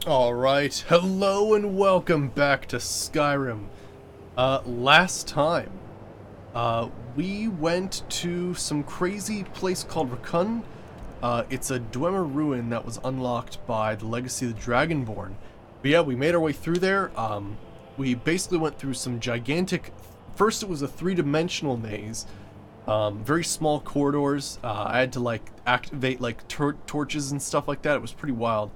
Alright, hello and welcome back to Skyrim. Last time, we went to some crazy place called Witchhunter. It's a Dwemer ruin that was unlocked by the Legacy of the Dragonborn. But yeah, we made our way through there. We basically went through some gigantic... First it was a three-dimensional maze. Very small corridors. I had to like activate like torches and stuff like that. It was pretty wild.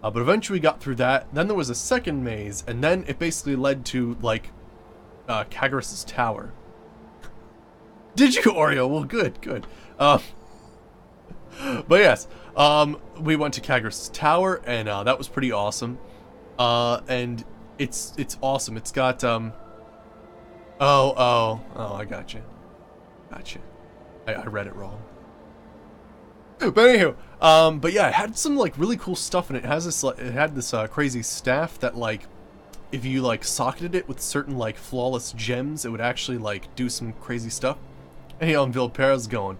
But eventually we got through that. Then there was a second maze, and then it basically led to, like, Kagras' tower. Did you, Oreo? Well, good, good. But yes, we went to Kagras' tower, and that was pretty awesome. And it's awesome. It's got, oh, I gotcha. Gotcha. I read it wrong. But anywho, but yeah, it had some like really cool stuff, and it has this it had this crazy staff that like if you like socketed it with certain like flawless gems, it would actually like do some crazy stuff. And on Vilpera's going.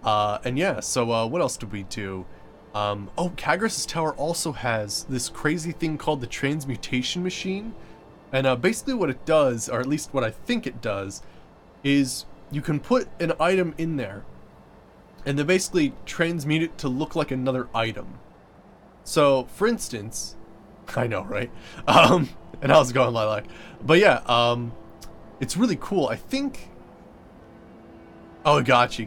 And yeah, so what else did we do? Oh, Kagras' tower also has this crazy thing called the transmutation machine. And basically what it does, or at least what I think it does, is you can put an item in there and they basically transmute it to look like another item. So, for instance, I know, right? And I was going Lilac. But yeah, it's really cool. I think... Oh, gotcha.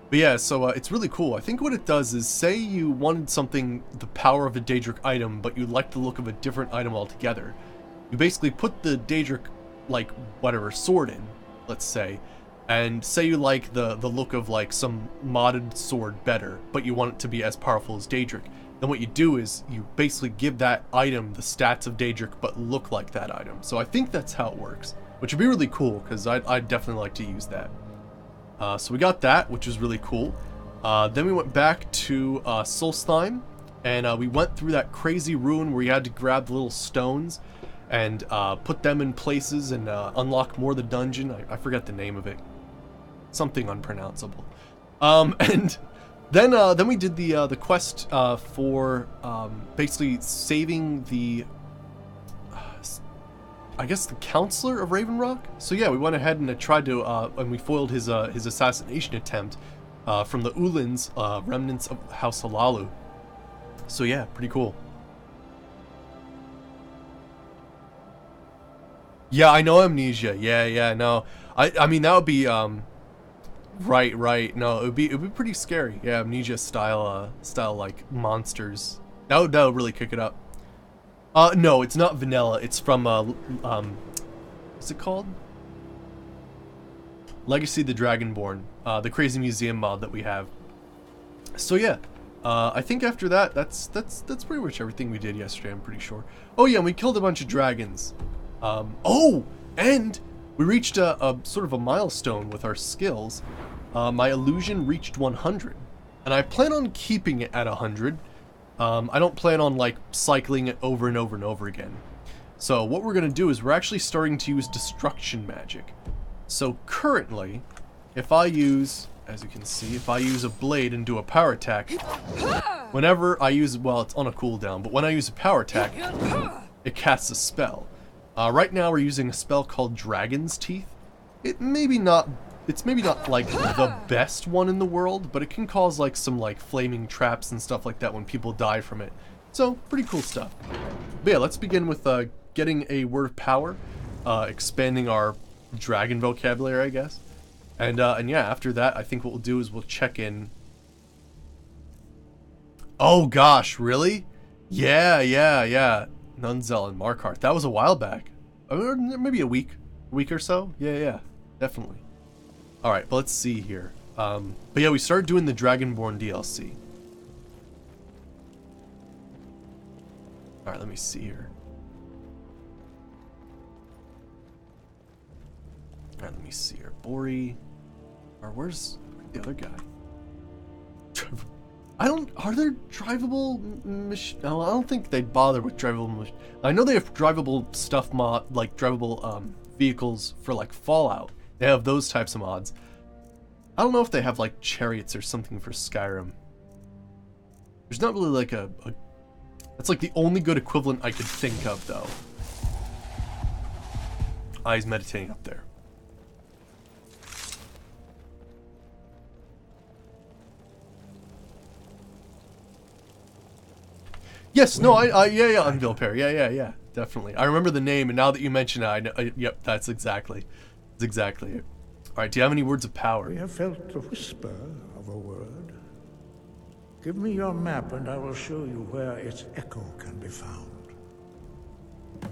But yeah, so it's really cool. I think what it does is, say you wanted something, the power of a Daedric item, but you like the look of a different item altogether. You basically put the Daedric, like, whatever, sword in, let's say, and say you like the look of like some modded sword better, but you want it to be as powerful as Daedric, then what you do is you basically give that item the stats of Daedric but look like that item. So I think that's how it works, which would be really cool because I'd definitely like to use that. So we got that, which was really cool. Then we went back to Solstheim, and we went through that crazy ruin where you had to grab the little stones and put them in places and unlock more of the dungeon. I forget the name of it. Something unpronounceable. And then we did the quest for basically saving the I guess the counselor of Ravenrock. So yeah, we went ahead and tried to and we foiled his assassination attempt from the Ulins, remnants of House Halalu. So yeah, pretty cool. Yeah, I know Amnesia. Yeah, no. I mean that would be Right. No, it would be pretty scary. Yeah, Amnesia style like monsters. That would really kick it up. No, it's not vanilla. It's from what's it called? Legacy of the Dragonborn, the crazy museum mod that we have. So yeah, I think after that, that's pretty much everything we did yesterday. I'm pretty sure. Oh yeah, and we killed a bunch of dragons. Oh, and we reached a sort of a milestone with our skills. My illusion reached 100, and I plan on keeping it at 100. I don't plan on like cycling it over and over and over again. So what we're gonna do is we're actually starting to use destruction magic. So currently, if I use, as you can see, if I use a blade and do a power attack, whenever I use, well, it's on a cooldown, but when I use a power attack, it casts a spell. Right now we're using a spell called Dragon's Teeth. It's maybe not like the best one in the world, but it can cause like some like flaming traps and stuff like that when people die from it. So pretty cool stuff. But yeah, let's begin with getting a word of power, expanding our dragon vocabulary, I guess. And yeah, after that, I think what we'll do is we'll check in. Oh gosh, really? Yeah. Nunzel and Markarth. That was a while back. Maybe a week or so. Yeah, definitely. Alright, but let's see here. But yeah, we started doing the Dragonborn DLC. Alright, let me see here. Alright, let me see here. Bori. Or where's the other guy? Are there drivable machines? No, I don't think they'd bother with drivable machines. I know they have drivable stuff like drivable vehicles for like Fallout. They have those types of mods. I don't know if they have like chariots or something for Skyrim. There's not really like a That's like the only good equivalent I could think of, though. Eyes meditating up there. Yes, no, yeah, Unveil Pair. Yeah, definitely. I remember the name, and now that you mention it, I know, yep, that's exactly it. All right, do you have any words of power? We have felt the whisper of a word. Give me your map, and I will show you where its echo can be found.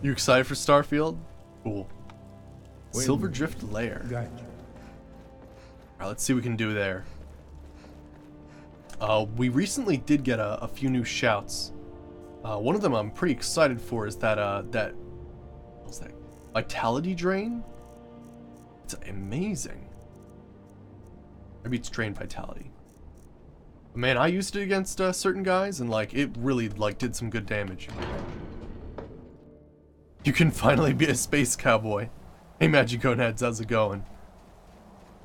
You excited for Starfield? Cool. When Silver Drift Lair. Gotcha. All right, let's see what we can do there. We recently did get a few new shouts. One of them I'm pretty excited for is that what's that? Vitality Drain. It's amazing. Maybe it's Drain Vitality. But man, I used it against certain guys, and like it really like did some good damage. You can finally be a space cowboy. Hey, Magic Coneheads, how's it going?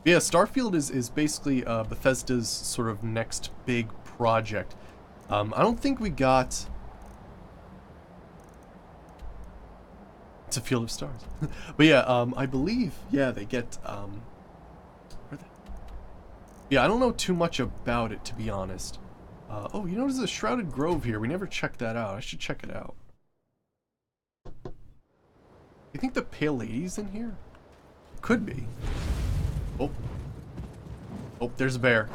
Yeah, Starfield is basically Bethesda's sort of next big project. I don't think we got... It's a Field of Stars. But yeah, I believe, yeah, they get... Where are they? Yeah, I don't know too much about it, to be honest. Oh, you know, there's a Shrouded Grove here. We never checked that out. I should check it out. You think the Pale Lady's in here? Could be. Oh. Oh, there's a bear.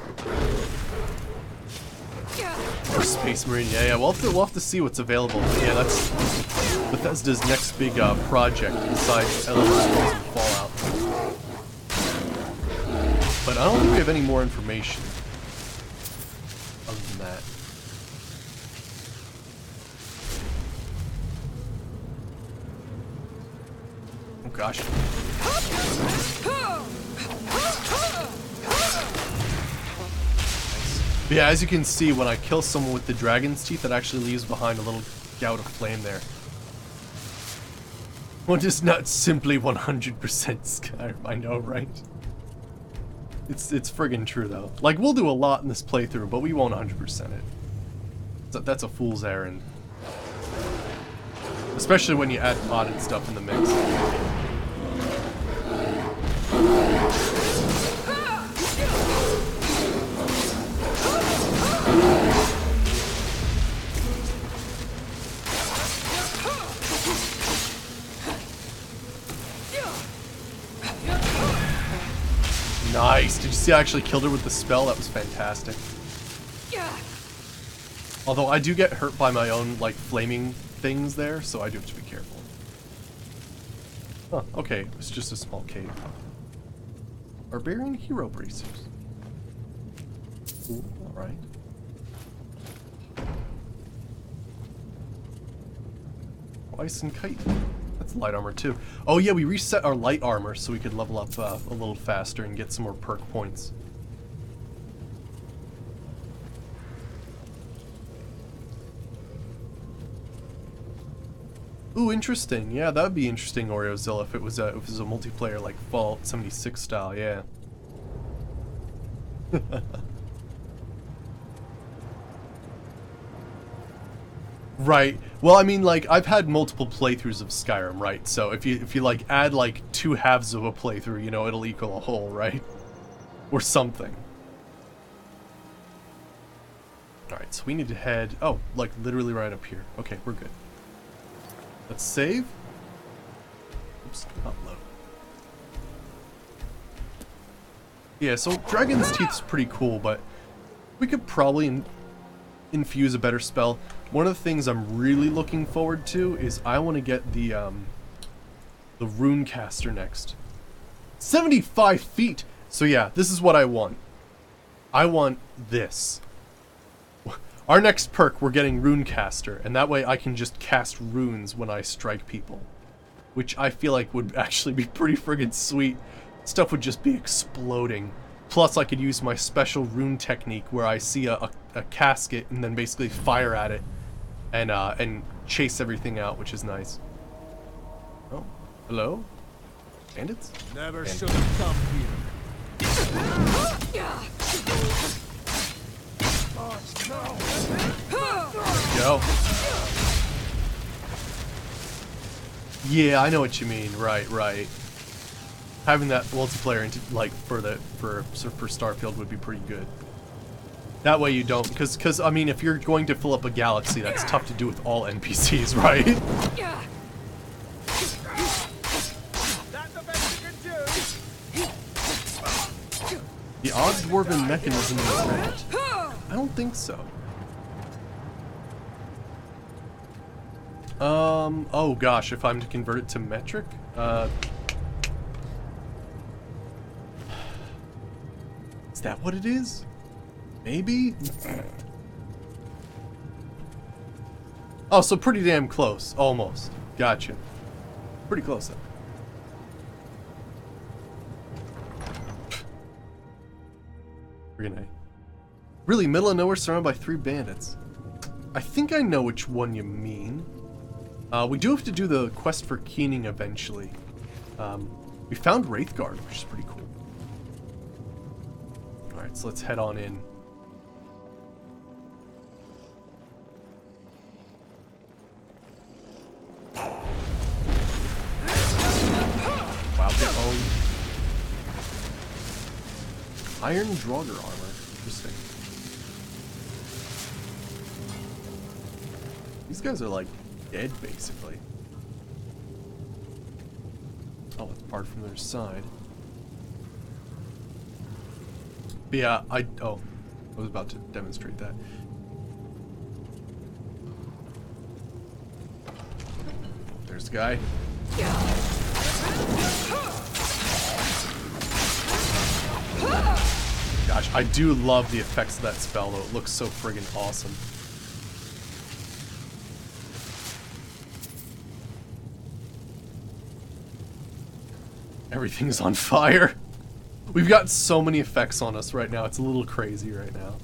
Or Space Marine. Yeah, we'll have to see what's available. Yeah, that's Bethesda's next big project besides Elder Scrolls and Fallout. But I don't think we have any more information other than that. Oh gosh. But yeah, as you can see, when I kill someone with the dragon's teeth, it actually leaves behind a little gout of flame there. One is not simply 100% Skyrim, I know, right? It's friggin' true, though. Like, we'll do a lot in this playthrough, but we won't 100% it. So that's a fool's errand. Especially when you add modded stuff in the mix. Nice! Did you see I actually killed her with the spell? That was fantastic. Although I do get hurt by my own, like, flaming things there, so I do have to be careful. Huh, okay, it's just a small cave. Barbarian Hero Bracers. Cool, alright. Ice and Kite. That's light armor too. Oh yeah, we reset our light armor so we could level up a little faster and get some more perk points. Ooh, interesting. Yeah, that would be interesting, Oreozilla, if it was a multiplayer like Fallout 76 style. Yeah. Right. Well, I mean, like, I've had multiple playthroughs of Skyrim, right? So if you like add like 2 halves of a playthrough, you know, it'll equal a whole, right? Or something. All right, so we need to head. Oh, like literally right up here. Okay, we're good. Let's save. Oops, upload. Yeah, so Dragon's Teeth's pretty cool, but we could probably infuse a better spell. One of the things I'm really looking forward to is I want to get the Runecaster next. 75 feet! So yeah, this is what I want. I want this. Our next perk, we're getting Runecaster, and that way I can just cast runes when I strike people. Which I feel like would actually be pretty friggin' sweet. Stuff would just be exploding. Plus I could use my special rune technique where I see a casket and then basically fire at it and chase everything out, which is nice. Oh, hello? Bandits? Never should have come here. There we go. Yeah, I know what you mean. Right, right. Having that multiplayer into like for Starfield would be pretty good. That way you don't, because I mean, if you're going to fill up a galaxy, that's tough to do with all NPCs, right? The odd dwarven mechanism is right. I don't think so. Oh gosh, if I'm to convert it to metric, is that what it is? Maybe? Oh, so pretty damn close. Almost. Gotcha. Pretty close then. Really, middle of nowhere surrounded by 3 bandits. I think I know which one you mean. We do have to do the quest for Keening eventually. We found Wraithguard, which is pretty cool. Alright, so let's head on in. Wow, oh. Iron Draugr armor. Interesting. These guys are like dead, basically. Oh, it's barred from their side. But yeah, I was about to demonstrate that. There's the guy. Gosh, I do love the effects of that spell, though. It looks so friggin' awesome. Everything's on fire. We've got so many effects on us right now. It's a little crazy right now.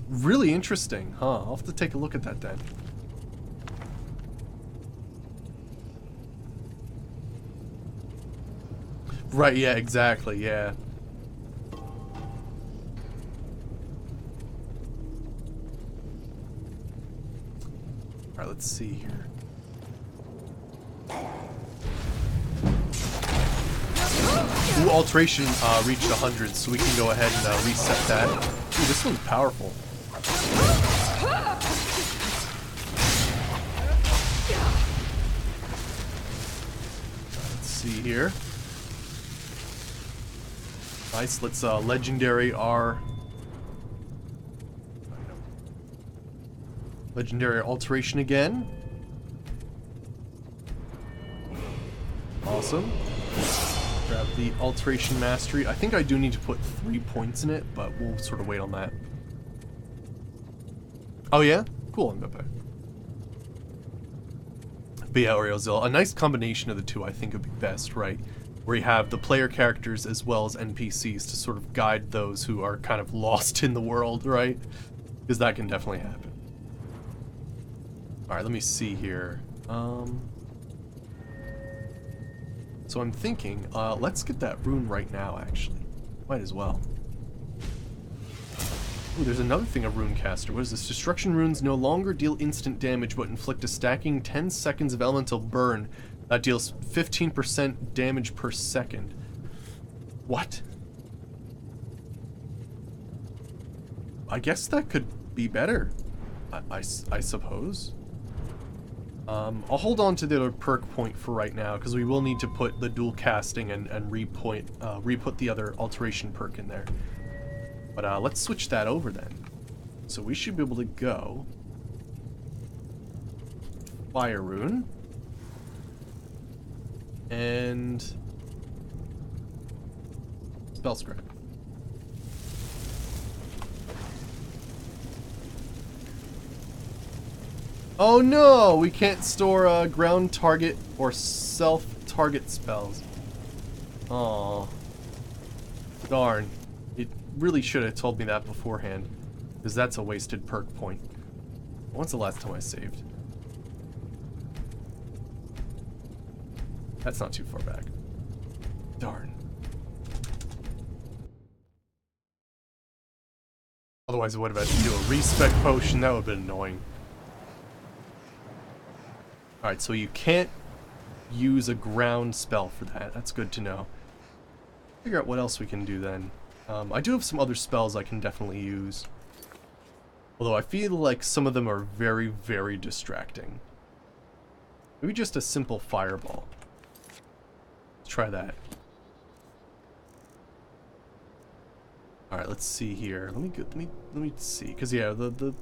Really interesting, huh? I'll have to take a look at that then. Right, yeah, exactly, yeah. Alright, let's see here. Ooh, alteration reached 100, so we can go ahead and reset that. Ooh, this one's powerful. Let's see here. Nice, let's legendary our legendary alteration again. Awesome. Grab the alteration mastery. I think I do need to put 3 points in it, but we'll sort of wait on that. Oh yeah? Cool, Mbappe. But yeah, Oreozil, a nice combination of the two I think would be best, right? Where you have the player characters as well as NPCs to sort of guide those who are kind of lost in the world, right? Because that can definitely happen. Alright, let me see here. So I'm thinking, let's get that rune right now, actually. Might as well. Ooh, there's another thing of Runecaster. What is this? Destruction runes no longer deal instant damage, but inflict a stacking 10 seconds of elemental burn that deals 15% damage per second. What? I guess that could be better. I suppose. I'll hold on to the other perk point for right now, because we will need to put the dual casting and re-put the other alteration perk in there. But let's switch that over then. So we should be able to go Fire Rune and Spell Scribe. Oh no, we can't store ground target or self-target spells. Aw. Darn. It really should have told me that beforehand, because that's a wasted perk point. When's the last time I saved? That's not too far back. Darn. Otherwise I would have had to do a respec potion. That would have been annoying. Alright, so you can't use a ground spell for that. That's good to know. Figure out what else we can do then. I do have some other spells I can definitely use. Although I feel like some of them are very, very distracting. Maybe just a simple fireball. Let's try that. Alright, let's see here. Let me see. Because yeah, the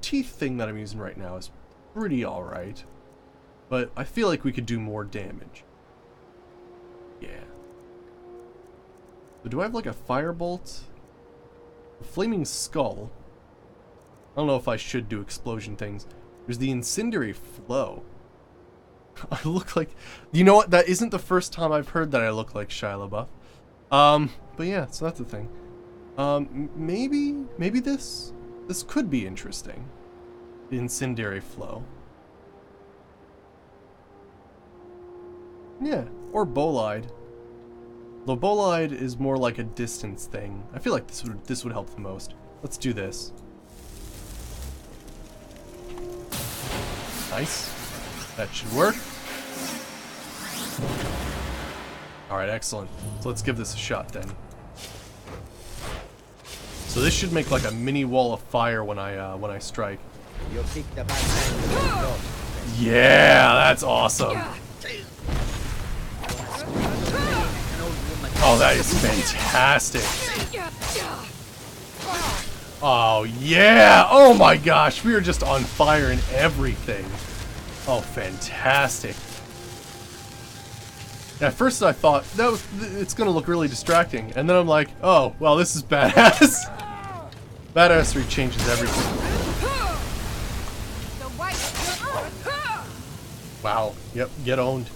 teeth thing that I'm using right now is pretty alright. But I feel like we could do more damage. Yeah. So do I have like a firebolt? A flaming skull. I don't know if I should do explosion things. There's the incendiary flow. I look like... You know what? That isn't the first time I've heard that I look like Shia LaBeouf. But yeah, so that's the thing. Maybe this could be interesting. The incendiary flow. Yeah, or bolide. Though bolide is more like a distance thing. I feel like this would help the most. Let's do this. Nice. That should work. Alright, excellent. So let's give this a shot then. So this should make like a mini wall of fire when I strike. Yeah, that's awesome. Oh, that is fantastic. Oh, yeah. Oh my gosh, we are just on fire and everything. Oh, fantastic. At first I thought it's gonna look really distracting, and then I'm like, oh, well, this is badass. Badassery changes everything. Wow. Yep. Get owned.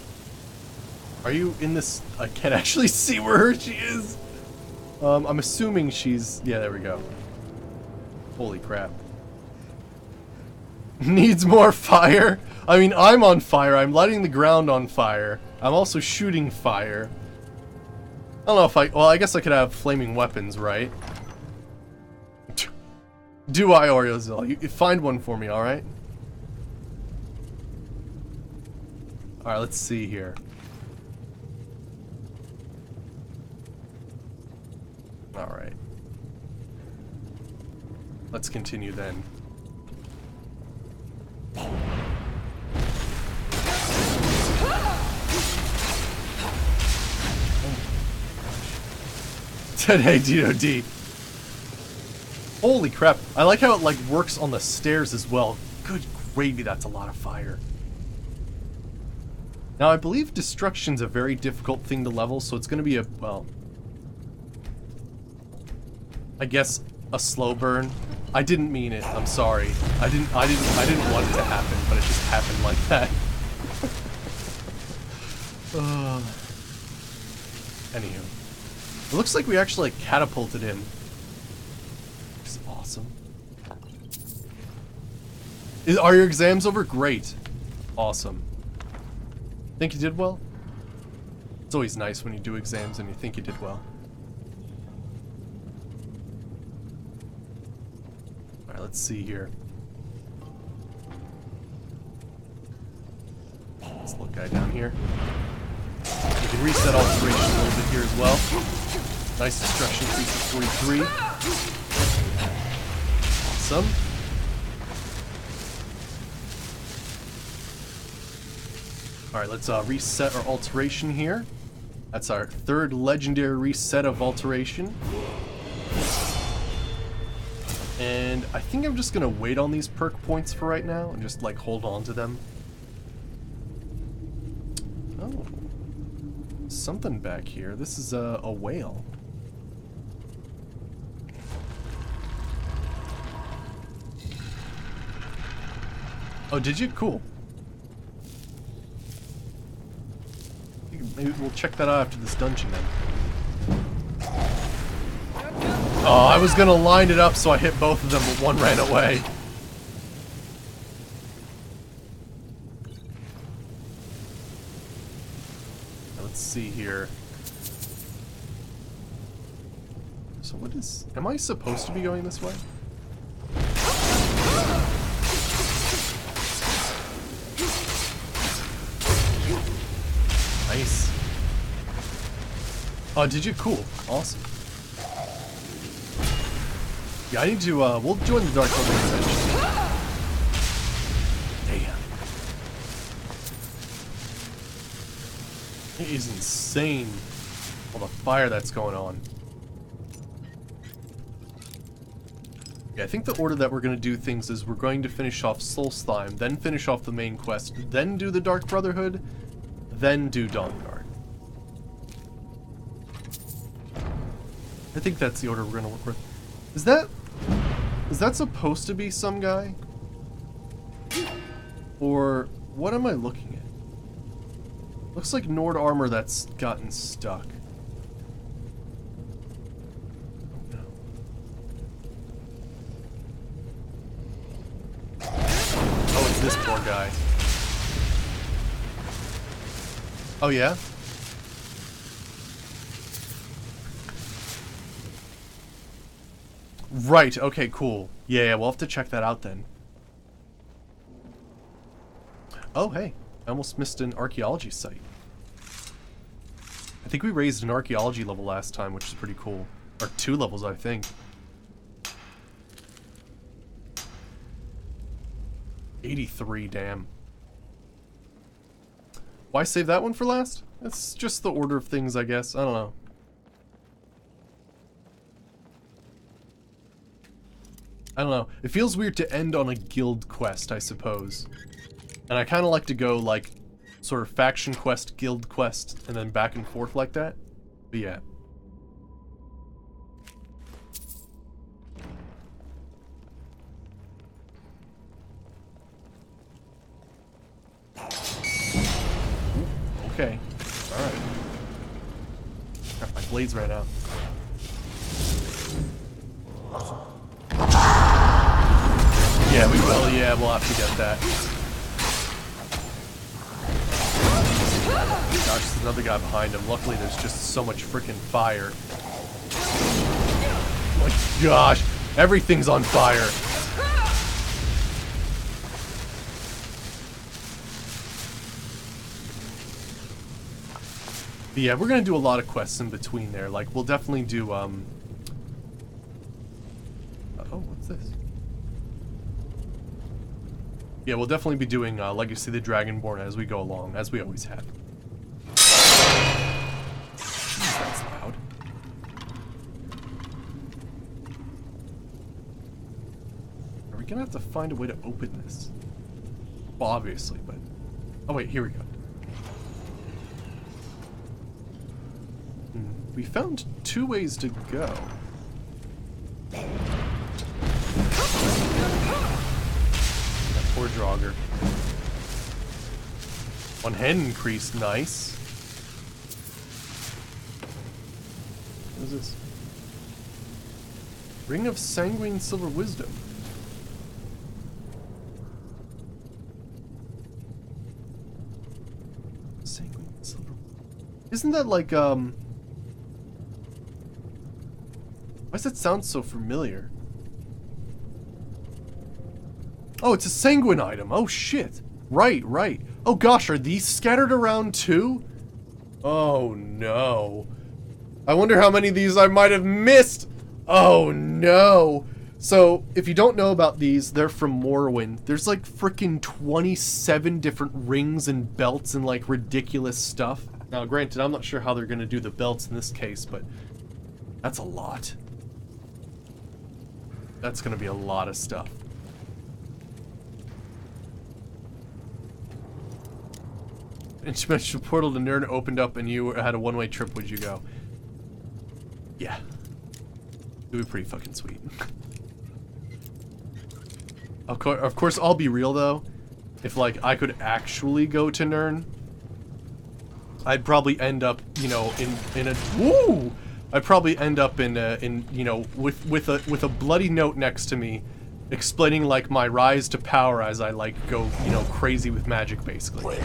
Are you in this? I can't actually see where she is. I'm assuming she's. Yeah, there we go. Holy crap. Needs more fire. I mean, I'm on fire. I'm lighting the ground on fire. I'm also shooting fire. I don't know if I... Well, I guess I could have flaming weapons, right? Do I, Oreozilla? You find one for me, alright? Alright, let's see here. Alright. Let's continue then. Today, Dino D. Holy crap. I like how it like works on the stairs as well. Good gravy, that's a lot of fire. Now, I believe destruction's a very difficult thing to level, so it's gonna be a, well, I guess a slow burn. I didn't mean it. I'm sorry. I didn't want it to happen, but it just happened like that. Anywho. It looks like we actually like, catapulted him. Which is awesome. Are your exams over? Great. Awesome. Think you did well? It's always nice when you do exams and you think you did well. Alright, let's see here. This little guy down here. You can reset alteration a little bit here as well. Nice destruction increase to 43. Awesome. Alright, let's reset our alteration here. That's our third legendary reset of alteration. And I think I'm just gonna wait on these perk points for right now and just like hold on to them. Oh. Something back here. This is a whale. Oh, did you? Cool. Maybe we'll check that out after this dungeon then. Oh, I was gonna line it up so I hit both of them, but one ran away. Let's see here. So what is... Am I supposed to be going this way? Oh, did you? Cool. Awesome. Yeah, I need to, we'll join the Dark Brotherhood eventually. Damn. It is insane. All the fire that's going on. Yeah, I think the order that we're going to do things is we're going to finish off Soul Slime, then finish off the main quest, then do the Dark Brotherhood, then do Dawnguard. I think that's the order we're going to work with. Is that supposed to be some guy? Or what am I looking at? Looks like Nord armor that's gotten stuck. Oh, it's this poor guy. Oh yeah? Right, okay, cool. Yeah, we'll have to check that out then. Oh, hey. I almost missed an archaeology site. I think we raised an archaeology level last time, which is pretty cool. Or 2 levels, I think. 83, damn. Why save that one for last? That's just the order of things, I guess. I don't know. I don't know. It feels weird to end on a guild quest, I suppose. And I kind of like to go, like, sort of faction quest, guild quest, and then back and forth like that. But yeah. Okay. Alright. Crap, my blades ran out. Yeah, we will. Yeah, we'll have to get that. Gosh, there's another guy behind him. Luckily, there's just so much freaking fire. Oh my gosh, everything's on fire. But yeah, we're gonna do a lot of quests in between there. Like, we'll definitely do, oh, what's this? Yeah, we'll definitely be doing Legacy of the Dragonborn as we go along, as we always have. Jeez, that's loud. Are we gonna have to find a way to open this? Well, obviously, but... Oh wait, here we go. We found 2 ways to go. Poor Draugr. 1 hand increase, nice. What is this? Ring of Sanguine Silver Wisdom. Sanguine Silver. Isn't that like, why does that sound so familiar? Oh, it's a sanguine item. Oh, shit. Right, right. Oh, gosh, are these scattered around, too? Oh, no. I wonder how many of these I might have missed. Oh, no. So, if you don't know about these, they're from Morrowind. There's, like, freaking 27 different rings and belts and, like, ridiculous stuff. Now, granted, I'm not sure how they're going to do the belts in this case, but that's a lot. That's going to be a lot of stuff. Interdimensional portal to Nirn opened up and you had a one-way trip, would you go? Yeah. It would be pretty fucking sweet. Of course, I'll be real though. If like I could actually go to Nirn, I'd probably end up, you know, in a woo. I'd probably end up in you know with a bloody note next to me, explaining like my rise to power as I like go, you know, crazy with magic basically.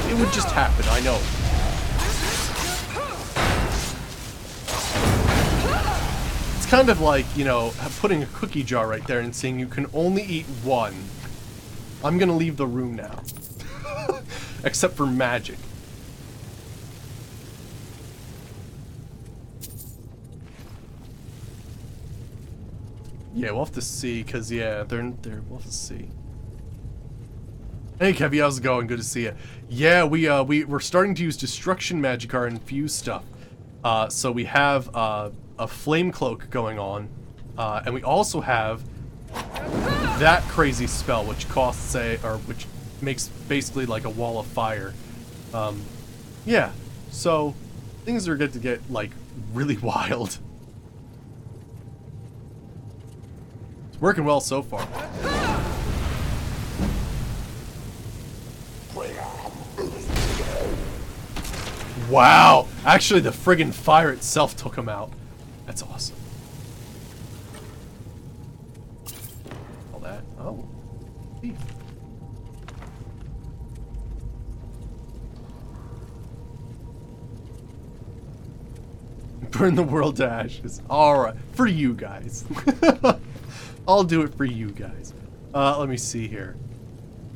It would just happen, I know. It's kind of like, you know, putting a cookie jar right there and saying you can only eat 1. I'm gonna leave the room now. Except for magic. Yeah, we'll have to see, cause yeah, they're we'll have to see. Hey Kevy, how's it going? Good to see you. Yeah, we're starting to use destruction magic, our infused stuff. So we have a flame cloak going on, and we also have that crazy spell, which costs which makes basically like a wall of fire. Yeah, so things are going to get like really wild. It's working well so far. Wow! Actually, the friggin' fire itself took him out. That's awesome. All that. Oh. Thief. Burn the world to ashes. Alright. For you guys. I'll do it for you guys. Let me see here.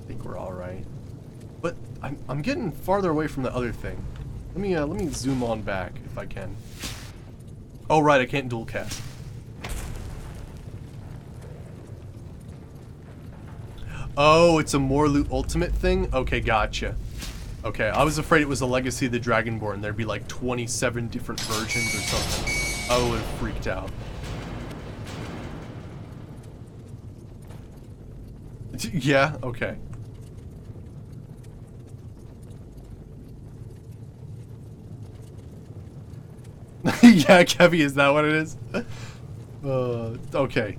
I think we're alright. But I'm getting farther away from the other thing. Let me zoom on back if I can. Oh right, I can't dual cast. Oh, it's a more loot ultimate thing? Okay, gotcha. Okay, I was afraid it was a Legacy of the Dragonborn. There'd be like 27 different versions or something. I would have freaked out. Yeah, okay. Yeah, Kevy, is that what it is? Okay.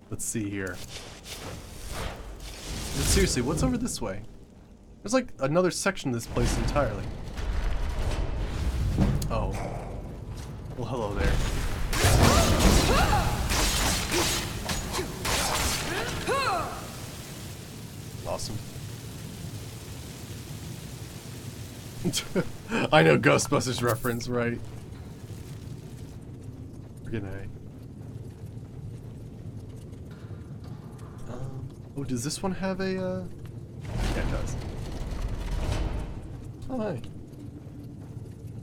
Let's see here. But seriously, what's over this way? There's like another section of this place entirely. Oh. Well, hello there. Awesome. I know Ghostbusters reference, right? Friggin' A. Oh, does this one have a, Yeah, it does. Oh, hi.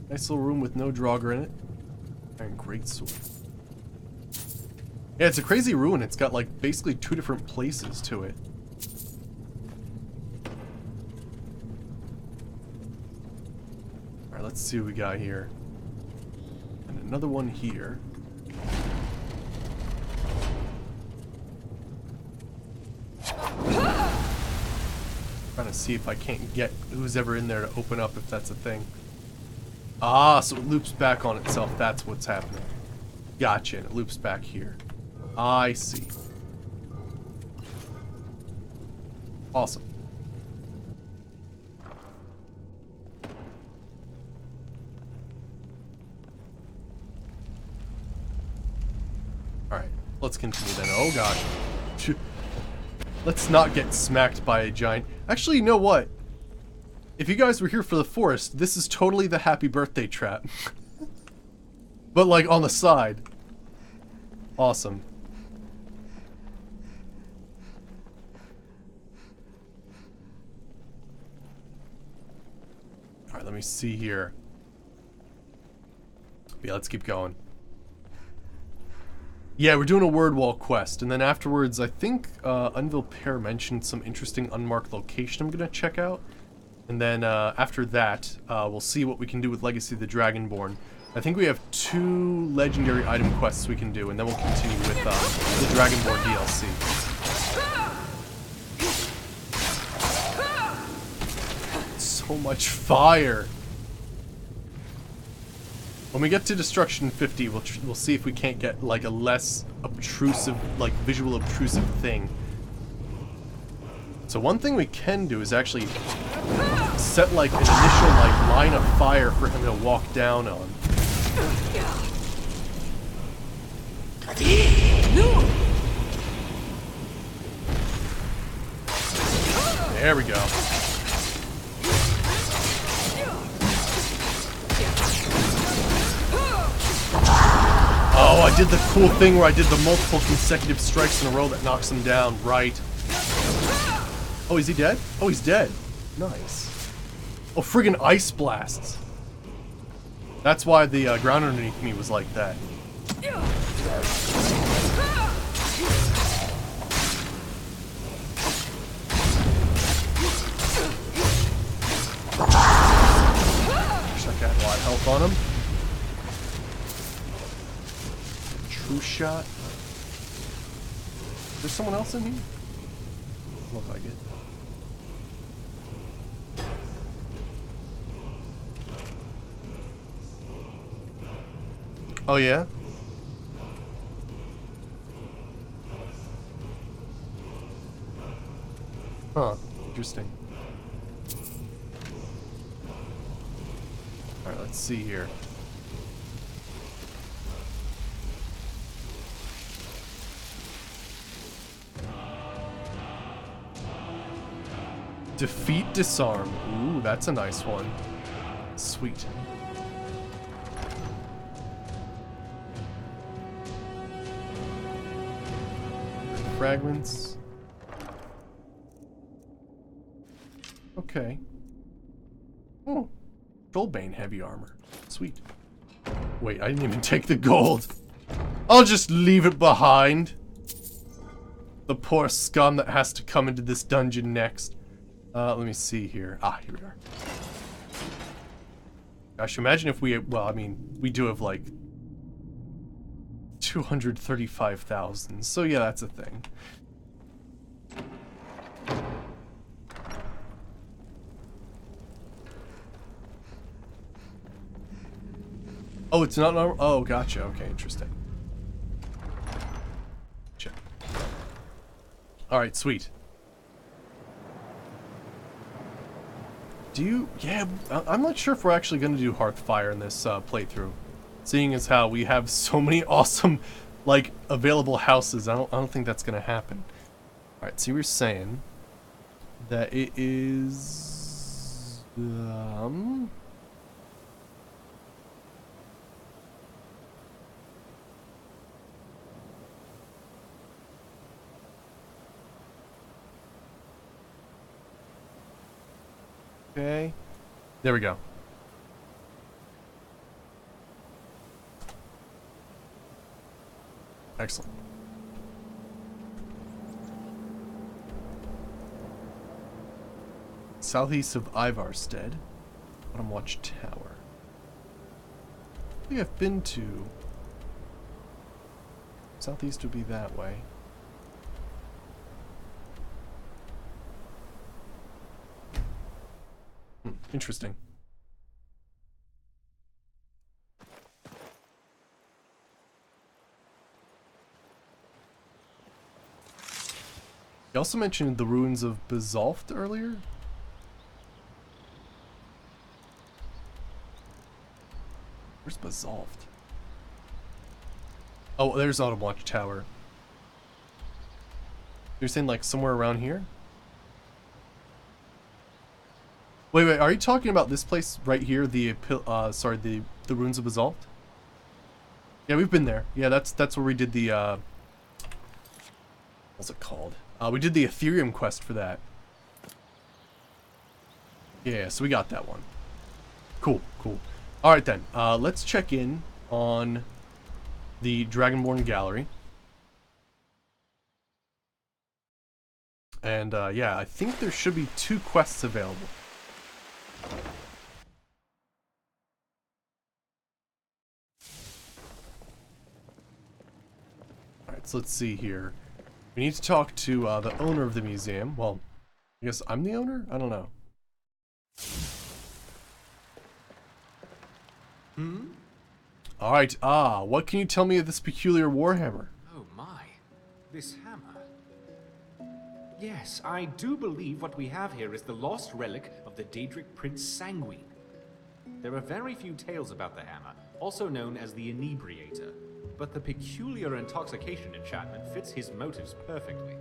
Nice little room with no Draugr in it. Iron greatsword. Yeah, it's a crazy ruin. It's got, like, basically 2 different places to it. Alright, let's see what we got here. And another one here. Trying to see if I can't get who's ever in there to open up, if that's a thing. Ah, so it loops back on itself. That's what's happening. Gotcha, and it loops back here. I see. Awesome. Alright, let's continue then. Oh gosh. Let's not get smacked by a giant. Actually, you know what? If you guys were here for the forest, this is totally the happy birthday trap. But like on the side. Awesome. Alright, let me see here. Yeah, let's keep going. Yeah, we're doing a word wall quest, and then afterwards, I think Unville Pear mentioned some interesting unmarked location I'm gonna check out. And then after that, we'll see what we can do with Legacy of the Dragonborn. I think we have 2 legendary item quests we can do, and then we'll continue with the Dragonborn DLC. So much fire! When we get to Destruction 50, we'll see if we can't get like a less obtrusive, like visual obtrusive thing. So one thing we can do is actually set like an initial like line of fire for him to walk down on. There we go. Oh, I did the cool thing where I did the multiple consecutive strikes in a row that knocks him down, right. Oh, is he dead? Oh, he's dead. Nice. Oh, friggin' ice blasts. That's why the ground underneath me was like that. health on him. True shot. There's someone else in here? Look like it. Oh yeah? Huh. Interesting. Alright, let's see here. Defeat, disarm. Ooh, that's a nice one. Sweet. Fragments. Okay. Oh. Trollbane heavy armor. Sweet. Wait, I didn't even take the gold. I'll just leave it behind. The poor scum that has to come into this dungeon next. Let me see here. Ah, here we are. Gosh, imagine if we... Well, I mean, we do have, like... 235,000. So, yeah, that's a thing. Oh, it's not normal? Oh, gotcha. Okay, interesting. Gotcha. Alright, sweet. Do you... Yeah, I'm not sure if we're actually going to do Hearthfire in this playthrough. Seeing as how we have so many awesome, like, available houses, I don't think that's going to happen. Alright, so you were saying that it is... Okay. There we go. Excellent. Southeast of Ivarstead. Bottom Watch Tower. I think I've been to... Southeast would be that way. Interesting. You also mentioned the ruins of Basalft earlier? Where's Basalft? Oh, there's Autumn Watch Tower. You're saying like somewhere around here? Wait, are you talking about this place right here? The ruins of Basalft? Yeah, we've been there. Yeah, that's where we did the what's it called? We did the Ethereum quest for that. Yeah, so we got that one. Cool, cool. Alright then, let's check in on the Dragonborn Gallery. And yeah, I think there should be 2 quests available. Alright, so let's see here. We need to talk to the owner of the museum. Well, I guess I'm the owner? I don't know. Alright, what can you tell me of this peculiar warhammer? Oh my, this hammer. Yes, I do believe what we have here is the lost relic of the Daedric Prince Sanguine. There are very few tales about the hammer, also known as the Inebriator, but the peculiar intoxication enchantment fits his motives perfectly.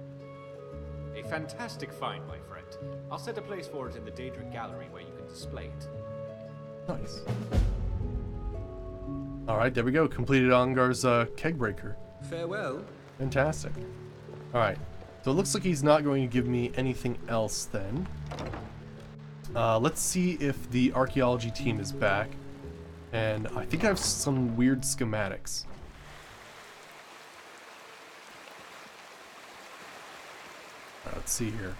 A fantastic find, my friend. I'll set a place for it in the Daedric Gallery where you can display it. Nice. Alright, there we go. Completed Ongar's keg breaker. Farewell. Fantastic. Alright. So it looks like he's not going to give me anything else then. Let's see if the archaeology team is back. And I think I have some weird schematics. Let's see here.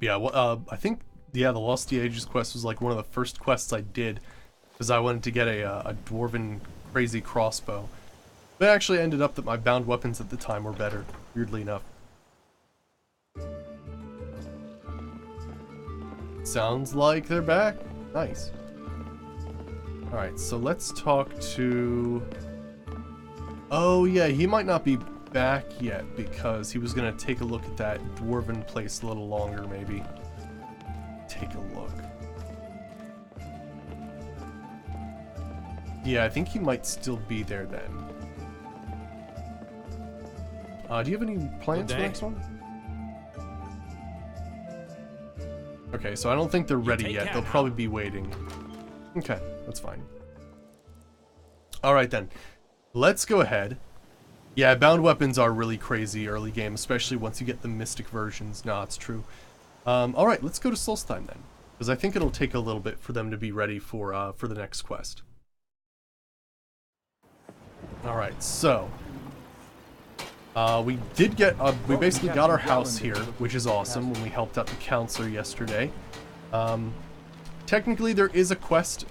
Yeah, well, I think yeah, the Lost Ages quest was like one of the first quests I did, because I wanted to get a dwarven crazy crossbow. But it actually ended up that my bound weapons at the time were better, weirdly enough. Sounds like they're back. Nice. Alright, so let's talk to... Oh yeah, he might not be back yet because he was gonna take a look at that dwarven place a little longer, maybe. Take a look. Yeah, I think he might still be there then. Do you have any plans for the next one? Okay, so I don't think they're ready yet. They'll probably be waiting. Okay, that's fine. Alright then. Let's go ahead. Yeah, bound weapons are really crazy early game, especially once you get the mystic versions. Nah, it's true. Alright, let's go to Solstheim then. Because I think it'll take a little bit for them to be ready for the next quest. Alright, so... we did get, we basically got our house here, which is awesome, when we helped out the counselor yesterday. Technically there is a quest,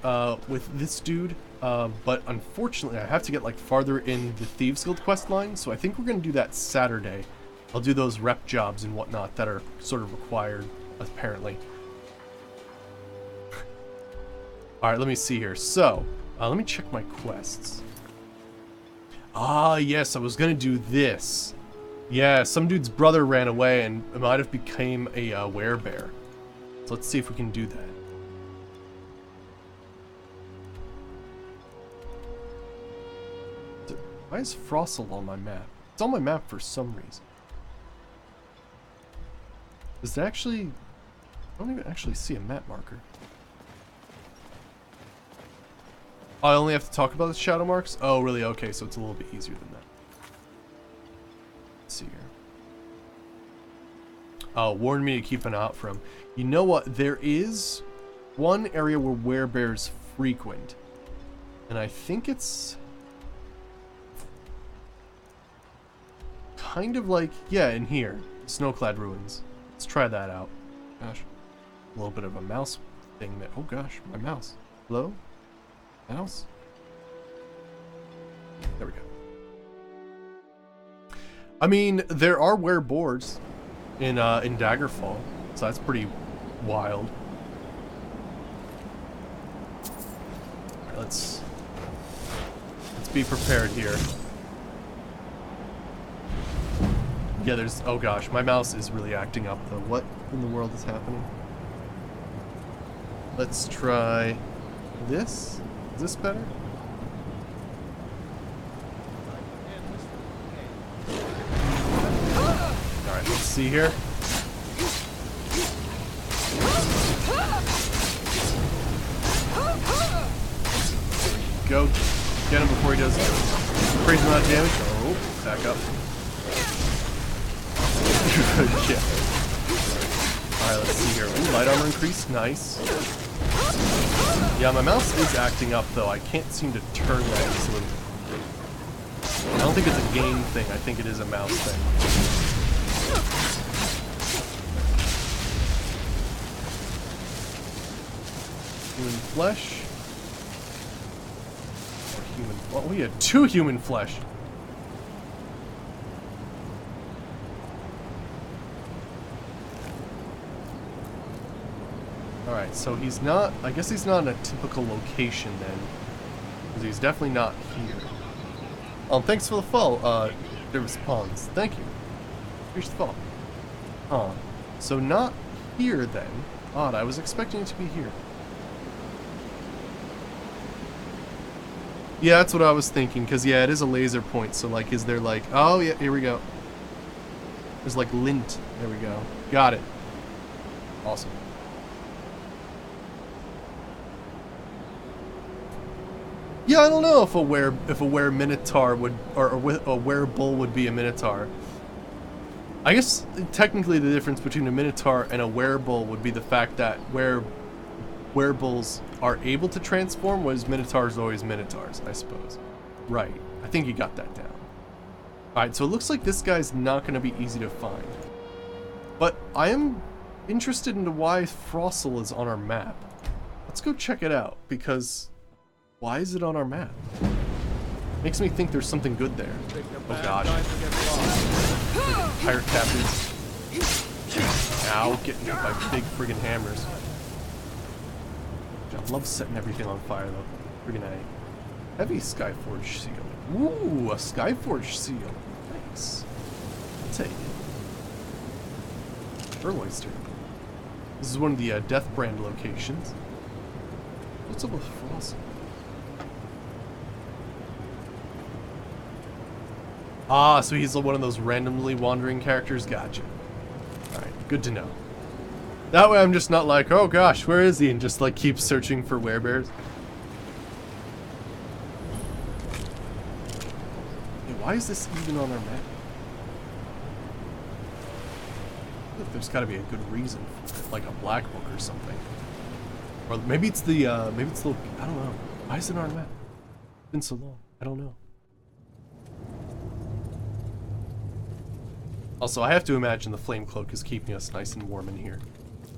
with this dude, but unfortunately I have to get like farther in the Thieves Guild quest line, so I think we're gonna do that Saturday. I'll do those rep jobs and whatnot that are sort of required, apparently. Alright, let me see here. So, let me check my quests. Ah, yes, I was gonna do this. Yeah, some dude's brother ran away and it might have became a werebear. So let's see if we can do that. Why is Frostle on my map? It's on my map for some reason. Does it actually... I don't even actually see a map marker. I only have to talk about the shadow marks? Oh, really? Okay, so it's a little bit easier than that. Let's see here. Oh, warn me to keep an eye out for him. You know what? There is one area where werebears frequent. And I think it's... kind of like... yeah, in here. Snowclad Ruins. Let's try that out. Gosh. A little bit of a mouse thing there. Oh gosh, my mouse. Hello? Mouse? There we go. I mean, there are wereboars in Daggerfall, so that's pretty wild. Alright, let's be prepared here. Yeah, there's... oh gosh, my mouse is really acting up though. What in the world is happening? Let's try this. Is this better? Alright, let's see here. Go. Get him before he does crazy amount of damage. Oh, back up. Yeah. Alright, let's see here. Ooh, light armor increase. Nice. Yeah, my mouse is acting up, though. I can't seem to turn that easily. I don't think it's a game thing. I think it is a mouse thing. Human flesh. Or human... well, we had 2 human flesh. Alright, so he's not... I guess he's not in a typical location then. Because he's definitely not here. Thanks for the follow, there was Pawns. Thank you. Here's the follow. Huh. So not here then. Odd, I was expecting it to be here. Yeah, that's what I was thinking, because yeah, it is a laser point, so like, is there like... oh yeah, here we go. There's like lint. There we go. Got it. Awesome. Yeah, I don't know if a were minotaur would, or a werebull would be a minotaur. I guess technically the difference between a minotaur and a werebull would be the fact that werebulls are able to transform, whereas minotaurs are always minotaurs, I suppose. Right. I think you got that down. Alright, so it looks like this guy's not going to be easy to find. But I am interested into why Frostle is on our map. Let's go check it out, because why is it on our map? Makes me think there's something good there. Oh gosh. Pirate captains. Ow, getting hit by big friggin' hammers. I love setting everything on fire though. Friggin' A. Heavy Skyforge seal. Ooh, a Skyforge seal. Nice. I'll take it. Pearl oyster. This is one of the Death Brand locations. What's up with Frost? Ah, so he's one of those randomly wandering characters. Gotcha. Alright, good to know. That way I'm just not like, oh gosh, where is he? And just like keep searching for werebears. Hey, why is this even on our map? There's gotta be a good reason for it, like a black book or something. Or maybe it's the, I don't know. Why is it on our map? It's been so long. I don't know. Also, I have to imagine the flame cloak is keeping us nice and warm in here.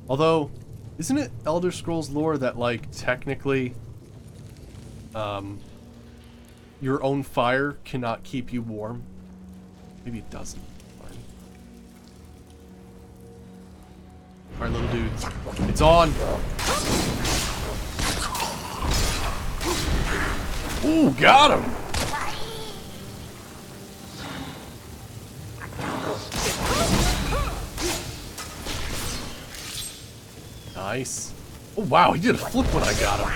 Although, isn't it Elder Scrolls lore that, like, technically, your own fire cannot keep you warm? Maybe it doesn't. Alright, little dudes. It's on! Ooh, got him! Nice. Oh wow, he did a flip when I got him.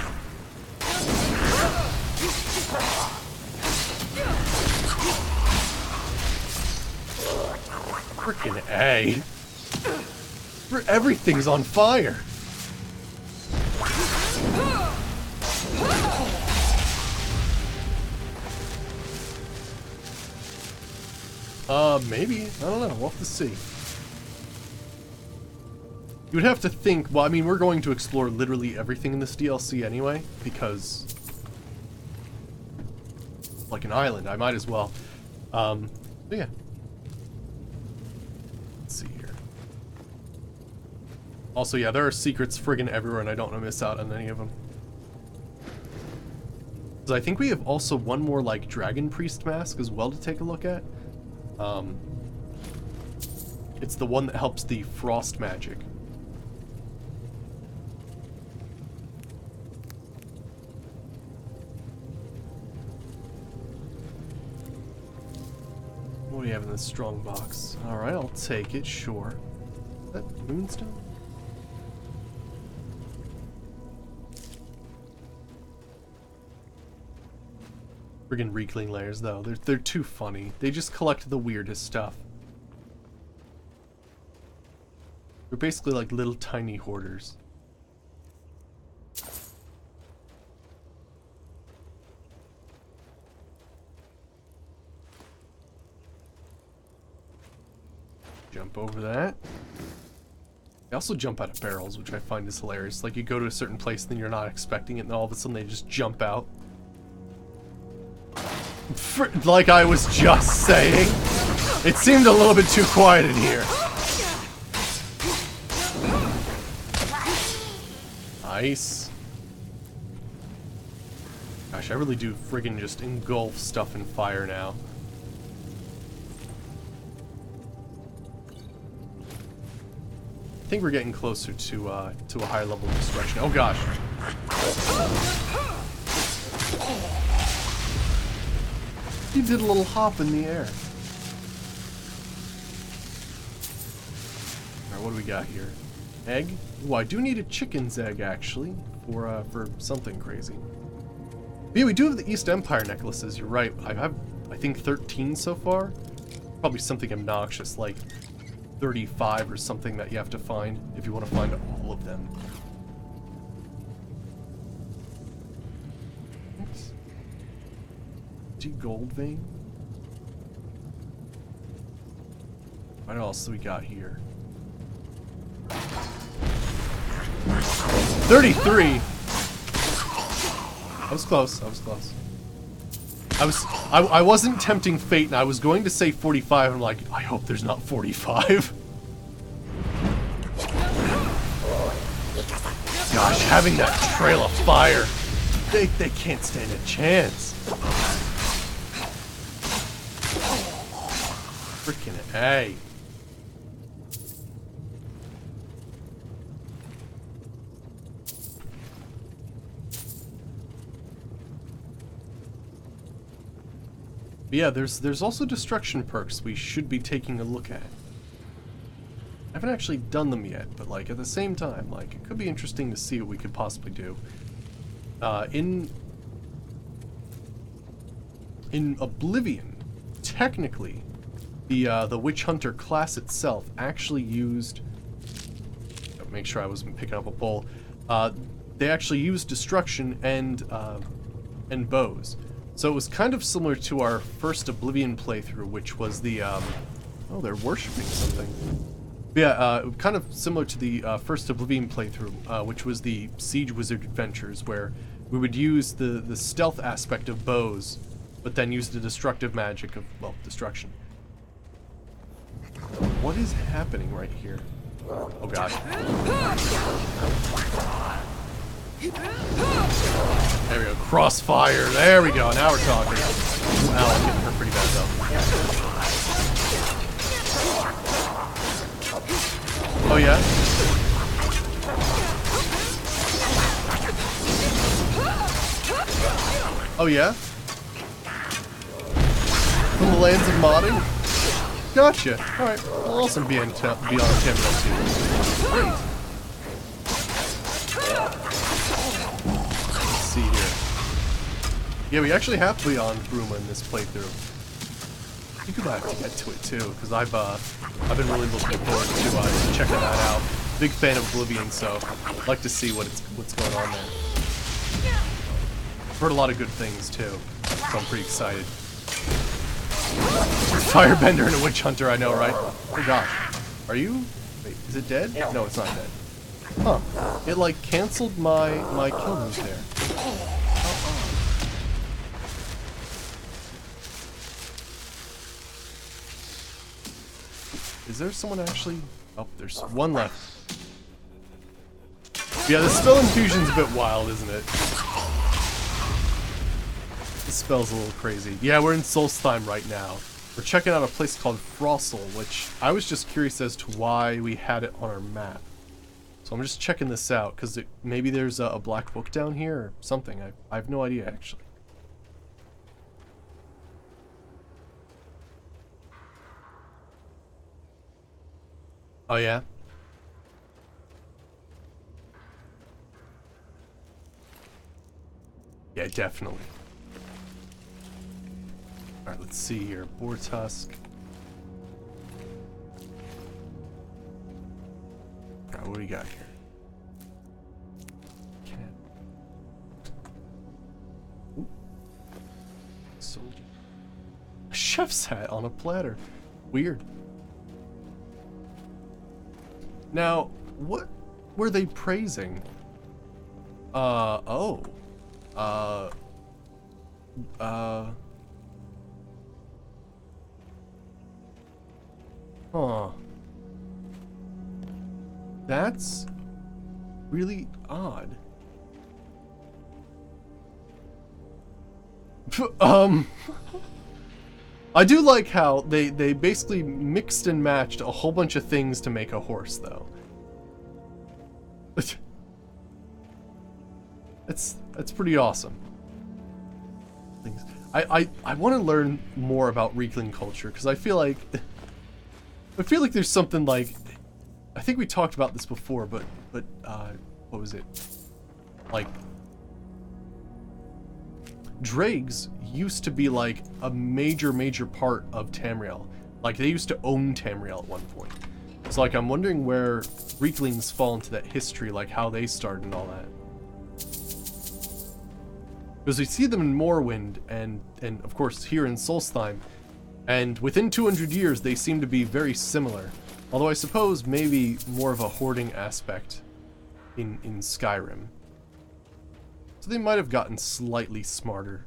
Frickin' A. Everything's on fire. Maybe. I don't know. We'll have to see. You would have to think, well, I mean, we're going to explore literally everything in this DLC anyway, because like an island, I might as well. But yeah. Let's see here. Also, yeah, there are secrets friggin' everywhere, and I don't want to miss out on any of them. So I think we have also one more, like, Dragon Priest mask as well to take a look at. It's the one that helps the frost magic. What do you have in this strong box? Alright, I'll take it, sure. Is that moonstone? Friggin' Reekling layers, though. They're too funny. They just collect the weirdest stuff. They're basically like little tiny hoarders. Jump over that. They also jump out of barrels, which I find is hilarious. Like, you go to a certain place, then you're not expecting it, and all of a sudden they just jump out. Like I was just saying. It seemed a little bit too quiet in here. Nice. Gosh, I really do friggin' just engulf stuff in fire now. I think we're getting closer to a higher level of destruction. Oh gosh. He did a little hop in the air. Alright, what do we got here? Egg? Ooh, I do need a chicken's egg, actually, for something crazy. But yeah, we do have the East Empire necklaces, you're right. I have, I think, 13 so far. Probably something obnoxious, like 35 or something that you have to find if you want to find all of them. Oops. Gold vein? What else do we got here? 33! I was close, I was close. I wasn't tempting fate, and I was going to say 45, and I'm like, I hope there's not 45. having that trail of fire, they can't stand a chance. Freaking A. But yeah, there's also destruction perks we should be taking a look at. I haven't actually done them yet, but like at the same time, like it could be interesting to see what we could possibly do. In Oblivion, technically, the Witchhunter class itself actually used. Make sure I wasn't picking up a pole. They actually used destruction and bows. So it was kind of similar to our first Oblivion playthrough, which was the oh, they're worshiping something. Yeah, kind of similar to the first Oblivion playthrough, which was the Siege Wizard Adventures, where we would use the stealth aspect of bows, but then use the destructive magic of, well, destruction. What is happening right here? Oh god. There we go. Crossfire. There we go. Now we're talking. Ow, I'm getting hurt pretty bad though. Oh yeah? Oh yeah? From the lands of modding? Gotcha. Alright. We'll also be on Tamriel too. Great. Let's see here. Yeah, we actually have to be on Bruma in this playthrough. I think we'll have to get to it too, because I've been really looking forward to checking that out. Big fan of Oblivion, so I'd like to see what's going on there. I've heard a lot of good things too, so I'm pretty excited. Firebender and a Witchhunter, I know, right? Oh gosh. Are you? Wait, is it dead? No, it's not dead. Huh. It like canceled my kill move there. Is there someone actually? Oh, there's one left. Yeah, the spell infusion's a bit wild, isn't it? The spell's a little crazy. Yeah, we're in Solstheim right now. We're checking out a place called Frostle, which I was just curious as to why we had it on our map. So I'm just checking this out, because maybe there's a black book down here or something. I have no idea, actually. Oh, yeah? Yeah, definitely. Alright, let's see here. Boar tusk. Alright, what do we got here? Cat. Ooh. Soldier. A chef's hat on a platter. Weird. Now, what were they praising? Oh. Huh. That's really odd. I do like how they basically mixed and matched a whole bunch of things to make a horse, though. That's pretty awesome. I want to learn more about Riekling culture, because I feel like there's something like, I think we talked about this before, but what was it? Like, Dregs used to be like a major part of Tamriel. Like, they used to own Tamriel at one point. So like, I'm wondering where Rieklings fall into that history, like how they started and all that. Because we see them in Morrowind and of course here in Solstheim, and within 200 years they seem to be very similar. Although I suppose maybe more of a hoarding aspect in Skyrim. So they might have gotten slightly smarter.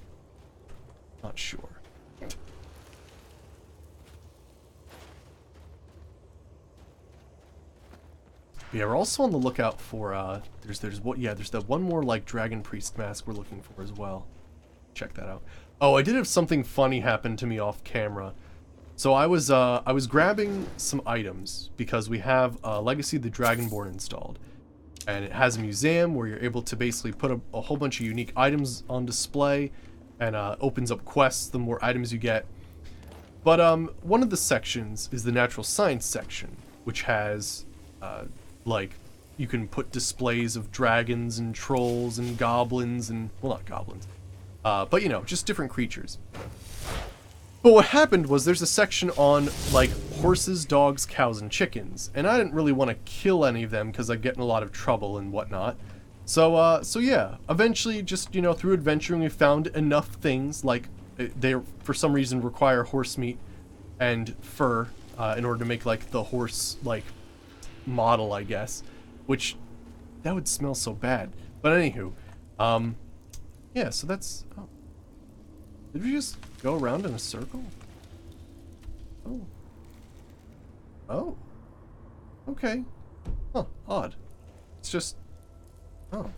Not sure. Yeah, we're also on the lookout for, there's that one more, like, Dragon Priest mask we're looking for as well. Check that out. Oh, I did have something funny happen to me off camera. So I was grabbing some items because we have Legacy of the Dragonborn installed. And it has a museum where you're able to basically put a whole bunch of unique items on display, and opens up quests the more items you get. But one of the sections is the natural science section, which has like, you can put displays of dragons and trolls and goblins and, well, not goblins, but you know, just different creatures. But what happened was there's a section on, like, horses, dogs, cows, and chickens, and I didn't really want to kill any of them because I'd get in a lot of trouble and whatnot. So yeah, eventually, just, you know, through adventuring, we found enough things, like, they, for some reason, require horse meat and fur in order to make, like, the horse, like, model, I guess, which, that would smell so bad. But anywho, yeah, so that's, oh. Did we just go around in a circle? Oh. Oh. Okay. Huh, odd. It's just, oh.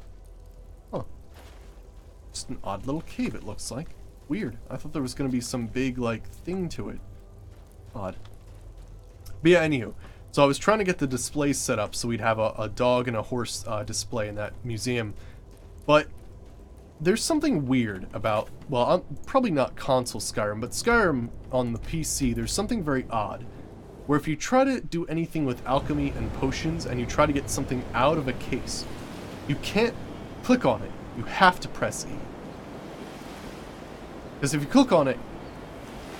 Huh. Just an odd little cave, it looks like. Weird. I thought there was going to be some big, like, thing to it. Odd. But yeah, anywho. So I was trying to get the displays set up so we'd have a dog and a horse display in that museum. But there's something weird about, well, probably not console Skyrim, but Skyrim on the PC, there's something very odd. Where if you try to do anything with alchemy and potions and you try to get something out of a case, you can't click on it. You have to press E. Because if you click on it,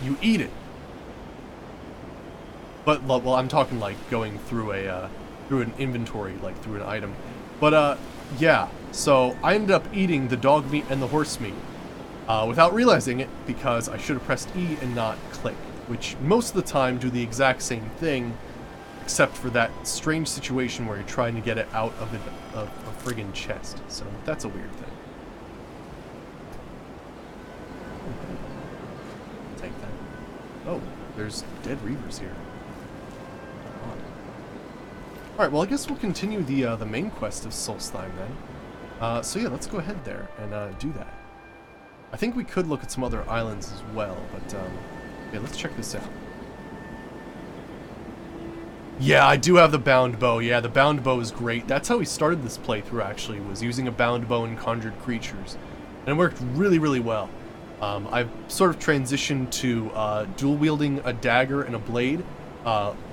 you eat it. But, well, I'm talking like going through through an inventory, like through an item. But, yeah, so I ended up eating the dog meat and the horse meat without realizing it because I should have pressed E and not click, which most of the time do the exact same thing, except for that strange situation where you're trying to get it out of a friggin' chest. So that's a weird thing. Take that. Oh, there's dead reavers here. Alright, well, I guess we'll continue the main quest of Solstheim then. So yeah, let's go ahead there and do that. I think we could look at some other islands as well, but yeah, let's check this out. Yeah, I do have the bound bow. Yeah, the bound bow is great. That's how we started this playthrough, actually, was using a bound bow and conjured creatures. And it worked really, really well. I've sort of transitioned to dual wielding a dagger and a blade,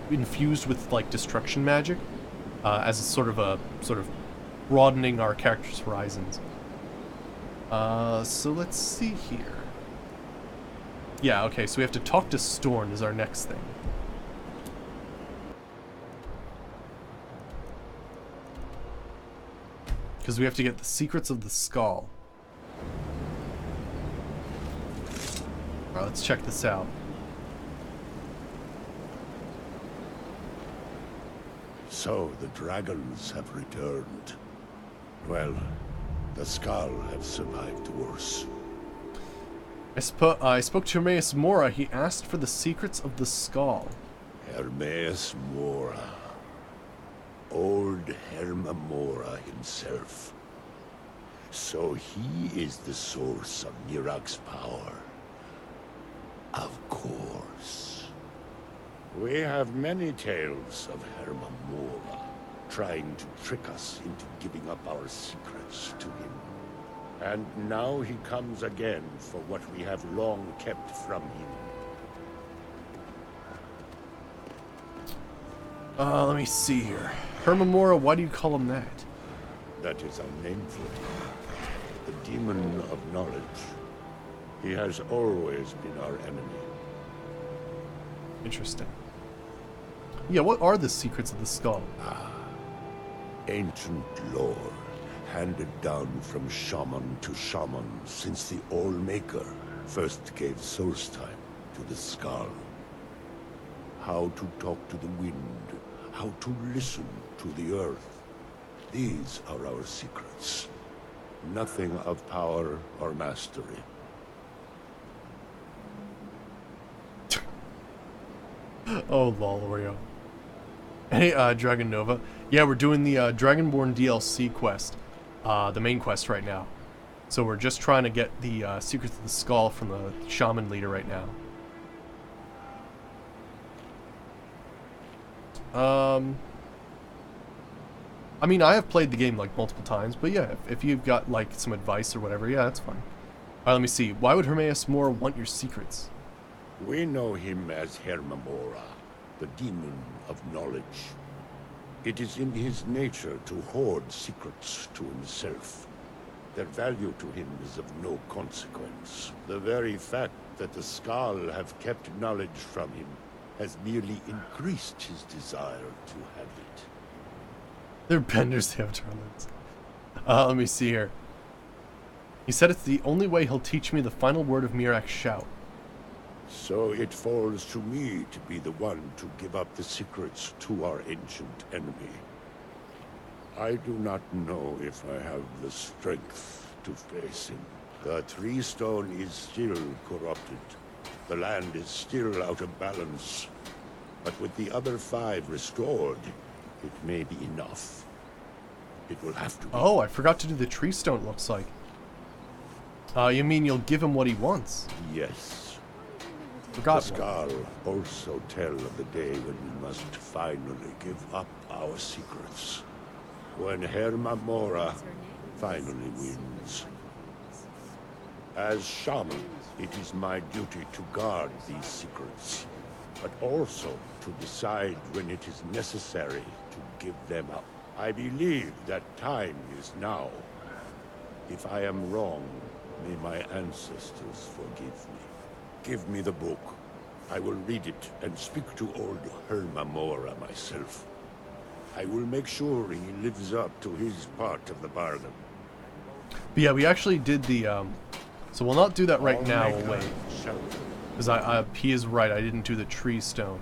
infused with, like, destruction magic, as a sort of broadening our character's horizons. So let's see here. Yeah, okay, so we have to talk to Storn is our next thing. Because we have to get the secrets of the skull. Alright, let's check this out. So the dragons have returned. Well, the Skull have survived worse. I spoke to Hermaeus Mora. He asked for the secrets of the skull. Hermaeus Mora. Old Herma Mora himself. So he is the source of Nirak's power. Of course. We have many tales of Herma Mora trying to trick us into giving up our secrets to him. And now he comes again for what we have long kept from him. Let me see here. Herma Mora, why do you call him that? That is our name for him. The demon of knowledge. He has always been our enemy. Interesting. Yeah, what are the secrets of the skull? Ancient lore, handed down from shaman to shaman since the All-Maker first gave Solstheim to the Skull. How to talk to the wind, how to listen to the earth. These are our secrets. Nothing of power or mastery. Oh, lol, Oreo. Hey, Dragon Nova. Yeah, we're doing the Dragonborn DLC quest, the main quest right now. So we're just trying to get the Secrets of the Skull from the Shaman leader right now. I mean, I have played the game like multiple times, but yeah, if you've got like some advice or whatever, yeah, that's fine. Alright, let me see. Why would Hermaeus Mora want your secrets? We know him as Hermamora, the demon of knowledge. It is in his nature to hoard secrets to himself. Their value to him is of no consequence. The very fact that the Skald have kept knowledge from him has merely increased his desire to have it. They're benders, they have tournaments. Let me see here. He said it's the only way he'll teach me the final word of Mirak's shout. So it falls to me to be the one to give up the secrets to our ancient enemy. I do not know if I have the strength to face him. The Tree Stone is still corrupted. The land is still out of balance. But with the other 5 restored, it may be enough. It will have to be. Oh, I forgot to do the Tree Stone, looks like. You mean you'll give him what he wants? Yes. Forgot The Skald also tell of the day when we must finally give up our secrets. When Hermamora finally wins. As shaman, it is my duty to guard these secrets, but also to decide when it is necessary to give them up. I believe that time is now. If I am wrong, may my ancestors forgive me. Give me the book. I will read it and speak to old Hermamora myself. I will make sure he lives up to his part of the bargain. But yeah, we actually did the, so we'll not do that right now, we'll wait. Because he is right, I didn't do the Tree Stone.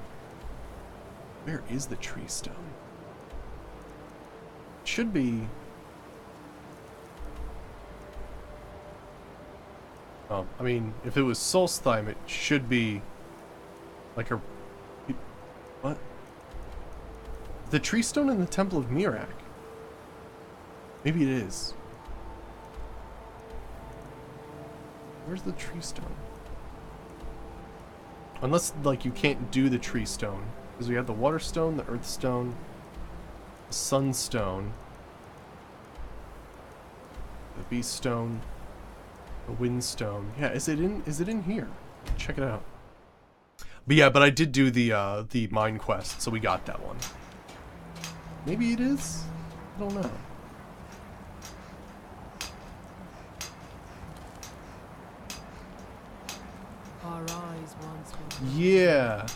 Where is the Tree Stone? It should be... Oh, I mean, if it was Solstheim, it should be... like a... What? The Tree Stone in the Temple of Mirak. Maybe it is. Where's the Tree Stone? Unless, like, you can't do the Tree Stone. Because we have the Water Stone, the Earth Stone, the Sun Stone, the Beast Stone, the Wind Stone. Yeah, is it in here? Check it out. But yeah, but I did do the mine quest, so we got that one. Maybe it is? I don't know. Our eyes once were... Yeah.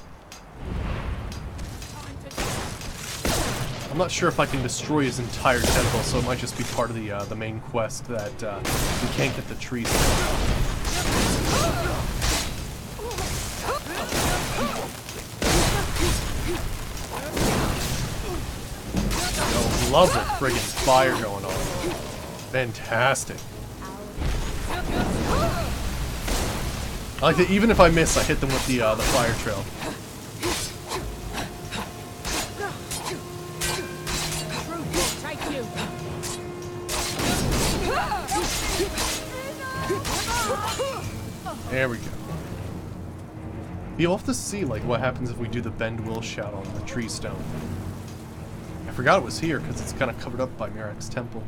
I'm not sure if I can destroy his entire temple, so it might just be part of the main quest that we can't get the trees. I love the friggin' fire going on. Fantastic. I like that even if I miss, I hit them with the fire trail. There we go. You'll have to see like what happens if we do the Bend Will shout on the Tree Stone. I forgot it was here because it's kind of covered up by Mirak's temple.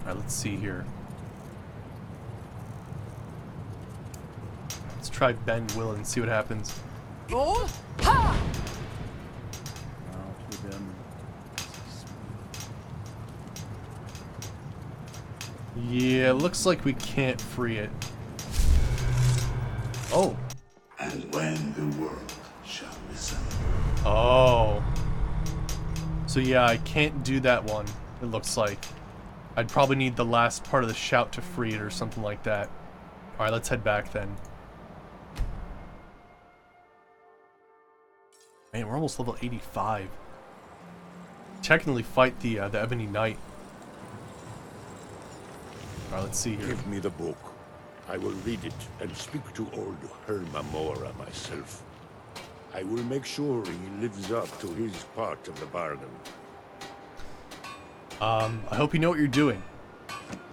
Alright, let's see here. Let's try Bend Will and see what happens. Oh! Ha! Yeah, looks like we can't free it. Oh. And when the world shall listen. Oh. So yeah, I can't do that one, it looks like. I'd probably need the last part of the shout to free it or something like that. Alright, let's head back then. Man, we're almost level 85. Technically fight the Ebony Knight. Alright, let's see here. Give me the book. I will read it and speak to old Hermamora myself. I will make sure he lives up to his part of the bargain. I hope you know what you're doing.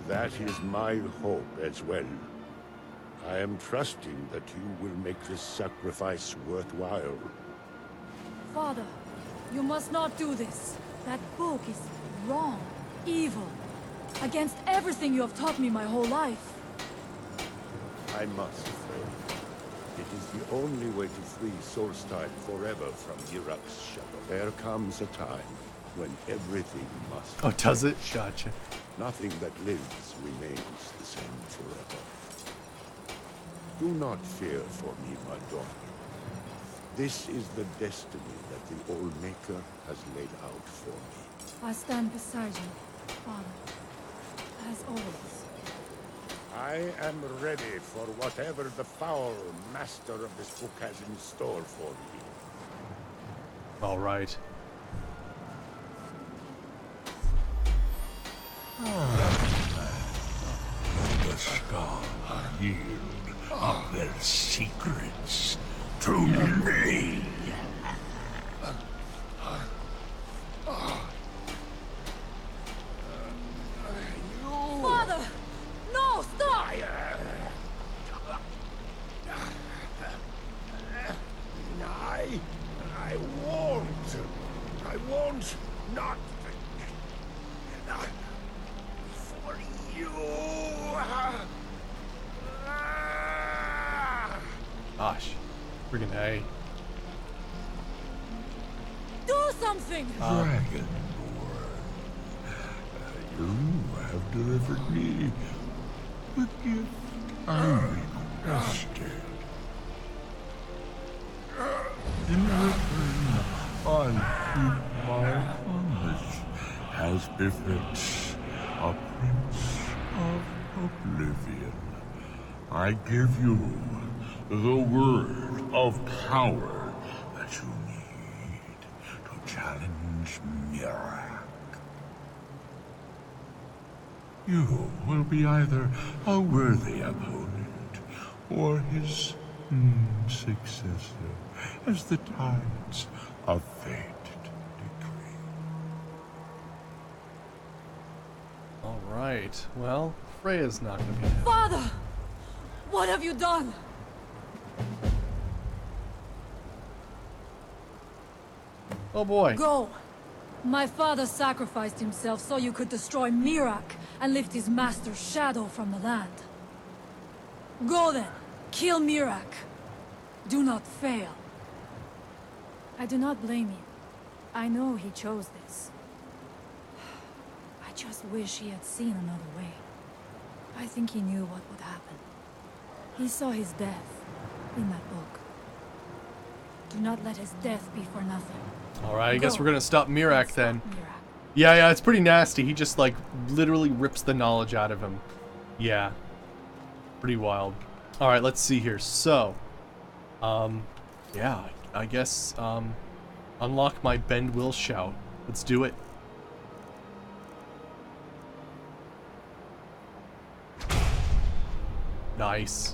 That is my hope as well. I am trusting that you will make this sacrifice worthwhile. Father, you must not do this. That book is wrong, evil, against everything you have taught me my whole life. I must, though. It is the only way to free Solstheim forever from Yirax's shadow. There comes a time when everything must... Oh, does it? Gotcha. Nothing that lives remains the same forever. Do not fear for me, my daughter. This is the destiny that the Old Maker has laid out for me. I stand beside you, Father, as always. I am ready for whatever the foul master of this book has in store for me. All right. The scars yield of their secrets to me. Father! No, stop! I won't. I won't. Not for you. Gosh. Friggin' A. Do something! Dragonborn, you have delivered me the gift I requested. In return, I keep my promise as befits a prince of oblivion. I give you the word of power that you need to challenge Mirak. You will be either a worthy opponent or his successor, as the tides of fate decree. All right. Well, Freya's not gonna be happy. Father! What have you done? Oh boy. Go! My father sacrificed himself so you could destroy Mirak and lift his master's shadow from the land. Go then! Kill Mirak! Do not fail. I do not blame you. I know he chose this. I just wish he had seen another way. I think he knew what would happen. He saw his death in that book. Do not let his death be for nothing. All right, I guess Go. we're gonna stop Mirak Stop then. Mirak. Yeah, it's pretty nasty. He just like literally rips the knowledge out of him. Yeah. Pretty wild. All right, let's see here. So, yeah, I guess unlock my Bend Will Shout. Let's do it. Nice.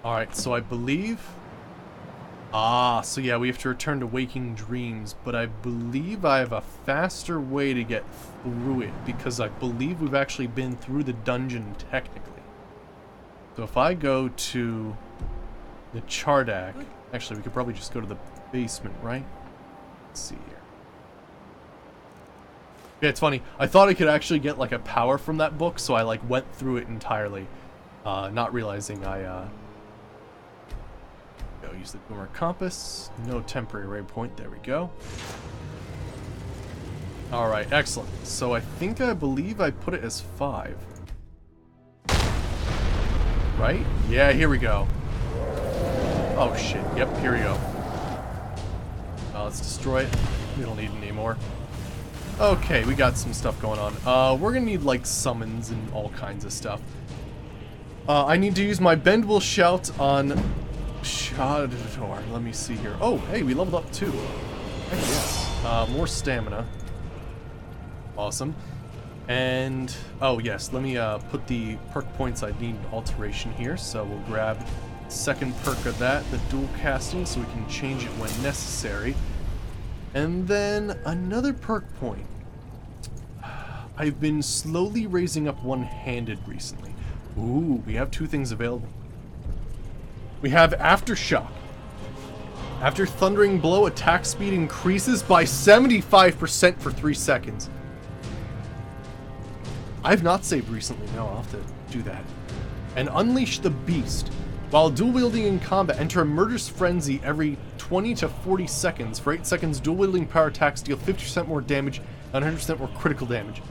All right, so I believe so yeah, we have to return to Waking Dreams, but I believe I have a faster way to get through it, because I believe we've actually been through the dungeon technically. So if I go to the Chardak, actually we could probably just go to the basement, right? Let's see here. Yeah, it's funny. I thought I could actually get like a power from that book, so I like went through it entirely, not realizing use the boomer compass. No temporary waypoint. There we go. All right, excellent. So I believe I put it as 5. Right? Yeah, here we go. Oh shit. Yep, here we go. Let's destroy it. We don't need it anymore. Okay, we got some stuff going on. We're gonna need like summons and all kinds of stuff. I need to use my Bend Will Shout on Shador. Let me see here. Oh, hey, we leveled up too. Heck yes. More stamina. Awesome. And, oh yes, let me put the perk points I need alteration here. So we'll grab second perk of that, the dual casting, so we can change it when necessary. And then another perk point. I've been slowly raising up one-handed recently. Ooh, we have two things available. We have Aftershock. After thundering blow, attack speed increases by 75% for 3 seconds. I've not saved recently, no, I'll have to do that. And Unleash the Beast. While dual wielding in combat, enter a murderous frenzy every 20 to 40 seconds. For 8 seconds, dual wielding power attacks deal 50% more damage and 100% more critical damage.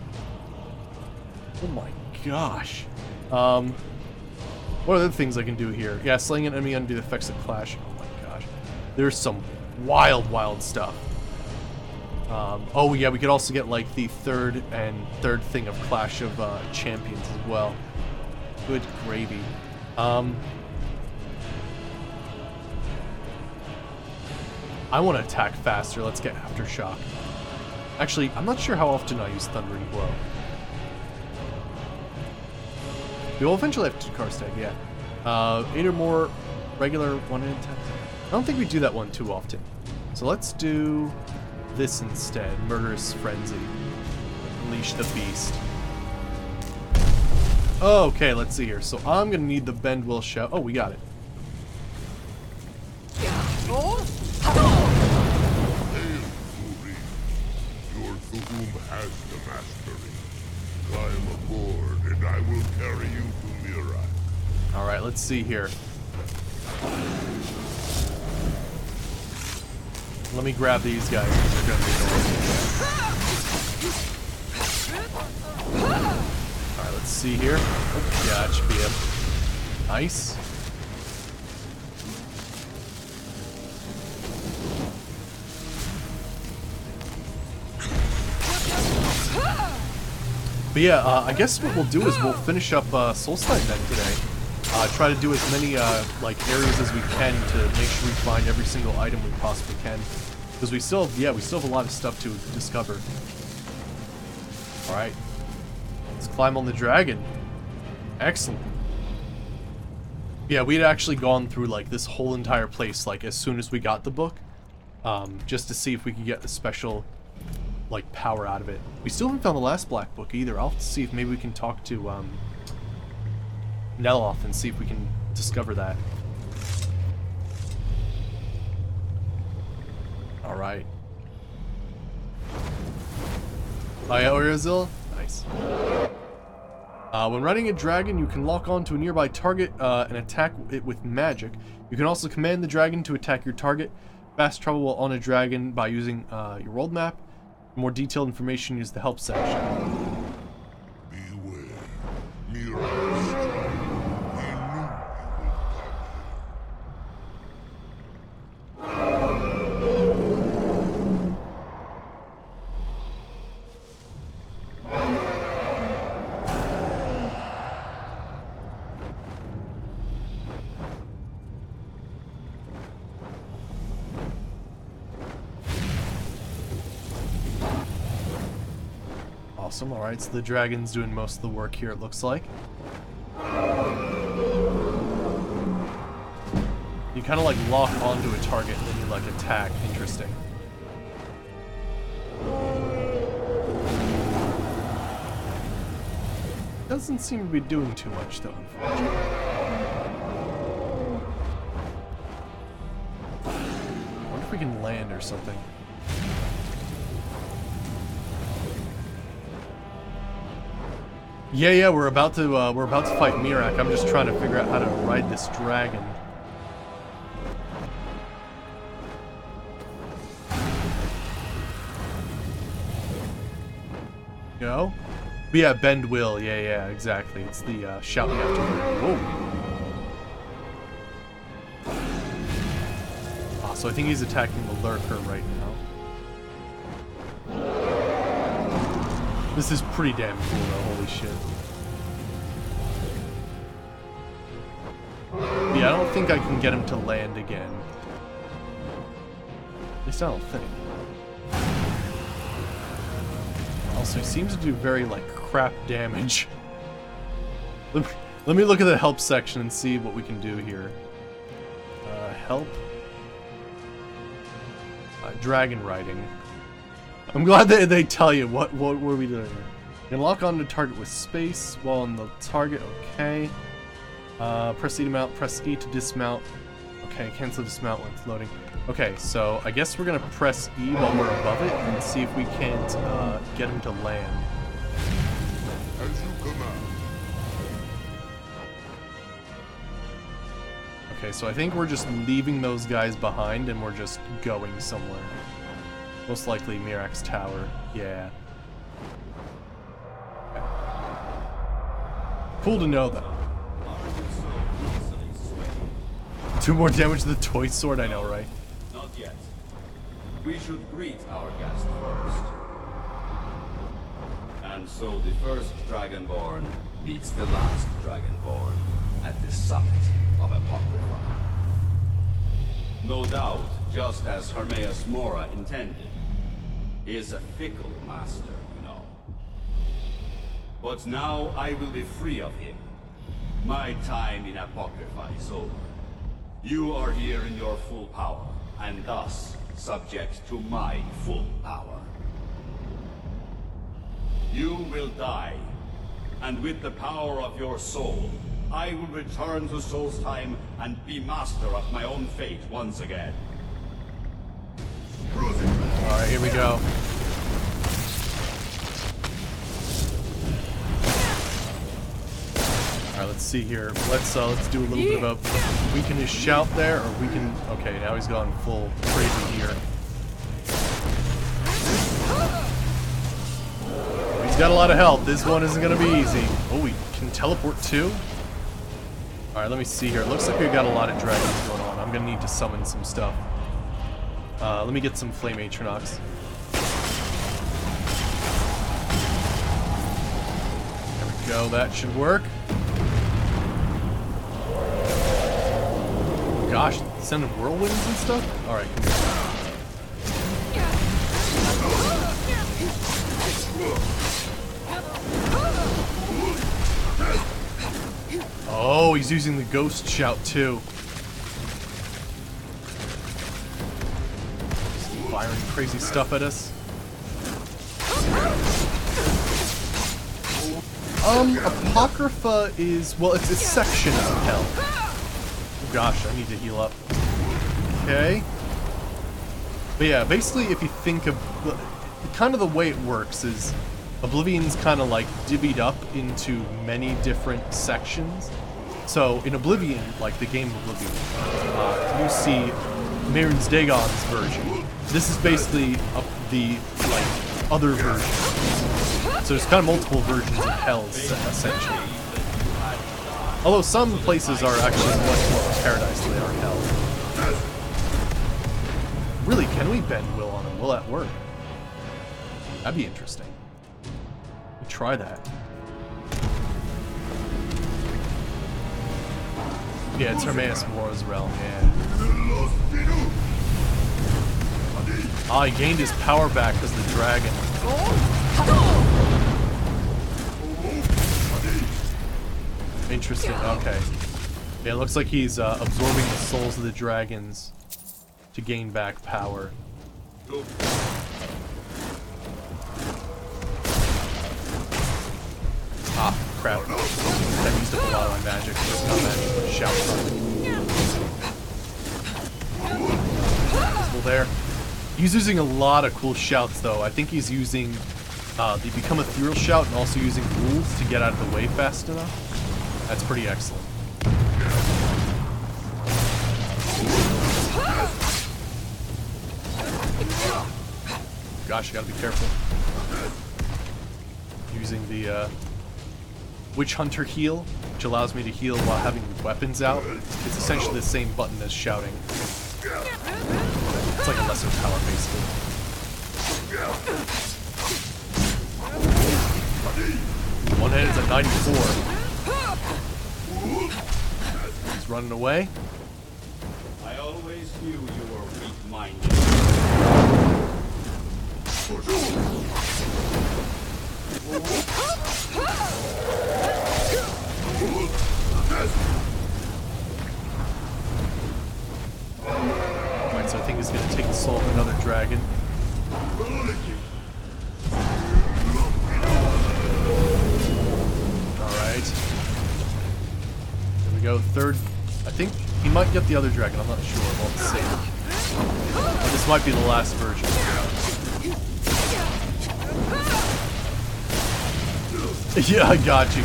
Oh my gosh. What other things I can do here? Yeah, slaying an enemy under the effects of Clash. Oh my gosh. There's some wild stuff. Oh yeah, we could also get like the third thing of Clash of Champions as well. Good gravy. I want to attack faster. Let's get Aftershock. Actually, I'm not sure how often I use Thundering Blow. We will eventually have 2 car stack, yeah. 8 or more regular 1-in attacks. I don't think we do that one too often. So let's do this instead. Murderous Frenzy. Unleash the Beast. Okay, let's see here. So I'm gonna need the Bend Will Shout. Oh, we got it. Hail, Fury. Your Thu'um has the mastery. Climb aboard, and I will carry you to Mirak. Alright, let's see here. Let me grab these guys. They're gonna be Alright, let's see here. Oh, yeah, that should be it. Nice. But yeah, I guess what we'll do is we'll finish up Solstein then today. Try to do as many like areas as we can to make sure we find every single item we possibly can, because we still have a lot of stuff to discover. All right, let's climb on the dragon. Excellent. Yeah, we'd actually gone through like this whole entire place like as soon as we got the book, just to see if we could get the special like power out of it. We still haven't found the last black book either. I'll have to see if maybe we can talk to Neloth and see if we can discover that. Alright. Oh yeah, Orizil? Nice. When riding a dragon, you can lock on to a nearby target and attack it with magic. You can also command the dragon to attack your target. Fast travel while on a dragon by using your world map. For more detailed information, use the help section. Beware. Mirak is strong. He knew you Awesome, alright, so the dragon's doing most of the work here, it looks like. You kind of like lock onto a target and then you like attack. Interesting. Doesn't seem to be doing too much though, unfortunately. I wonder if we can land or something. Yeah, we're about to fight Mirak. I'm just trying to figure out how to ride this dragon. Go. But yeah, Bend Will. Yeah, exactly. It's the shout you have to hear. Whoa. So I think he's attacking the lurker right now. This is pretty damn cool though, holy shit. Yeah, I don't think I can get him to land again. At least I don't think. I'll Also, he seems to do very, like, crap damage. Let me look at the help section and see what we can do here. Help. Dragon riding. I'm glad that they tell you what were we doing here. You can lock onto target with space while on the target. Okay. Press E to mount. Press E to dismount. Okay, cancel dismount when it's loading. Okay, so I guess we're gonna press E while we're above it and see if we can't get him to land. As you command. Okay, so I think we're just leaving those guys behind and we're just going somewhere. Most likely Mirak's tower. Yeah. Okay. Cool to know, though. 2 more damage to the toy sword, I know, right? Not yet. We should greet our guest first. And so the first Dragonborn meets the last Dragonborn at the summit of Apocrypha. No doubt, just as Hermaeus Mora intended. He is a fickle master, you know. But now I will be free of him. My time in Apocrypha is over. You are here in your full power, and thus subject to my full power. You will die, and with the power of your soul, I will return to Solstheim and be master of my own fate once again. Alright, here we go. Alright, let's see here. Let's do a little bit of a weaken his shout there, or we can. Okay, now he's gone full crazy here. He's got a lot of health. This one isn't gonna be easy. Oh, we can teleport too? Alright, let me see here. It looks like we've got a lot of dragons going on. I'm gonna need to summon some stuff. Let me get some Flame Atronox. There we go, that should work. Gosh, sending whirlwinds and stuff? Alright, come here. Oh, he's using the ghost shout too. Firing crazy stuff at us. Apocrypha is, well, it's a section of hell. Oh gosh, I need to heal up. Okay. But yeah, basically if you think of, kind of the way it works is, Oblivion's kind of like divvied up into many different sections. So in Oblivion, like the game Oblivion, you see Mairen's Dagon's version. This is basically the like other version. So there's kind of multiple versions of hell essentially. Although some places are actually much more paradise than they are hell. Really, can we bend will on him? Will that work? That'd be interesting. We'll try that. Yeah, it's Hermaeus Mora's realm, yeah. Ah, he gained his power back because of the dragon. Interesting, okay. Yeah, it looks like he's absorbing the souls of the dragons to gain back power. Ah, crap. That used up a lot of my magic. It's not magic, shout Visible there. He's using a lot of cool shouts, though. I think he's using the Become Ethereal shout and also using rules to get out of the way fast enough. That's pretty excellent. Gosh, you gotta be careful. Using the Witchhunter heal, which allows me to heal while having weapons out. It's essentially the same button as shouting. It's like a lesser power, basically. One hand is at 94. He's running away. I always knew you were weak-minded. Alright. Here we go. Third. I think he might get the other dragon. I'm not sure. We'll see. Oh, this might be the last version. Yeah, I gotcha.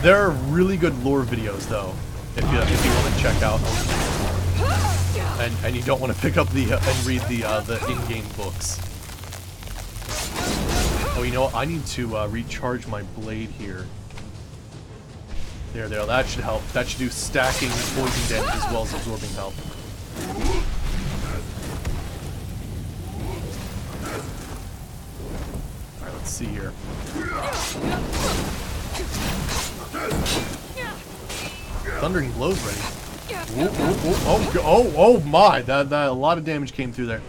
There are really good lore videos, though, if you want to check out. And you don't want to pick up the and read the in-game books. Oh, you know what? I need to recharge my blade here. There. That should help. That should do stacking poison damage as well as absorbing health. Alright, let's see here. Thundering blows ready. Oh my! That a lot of damage came through there.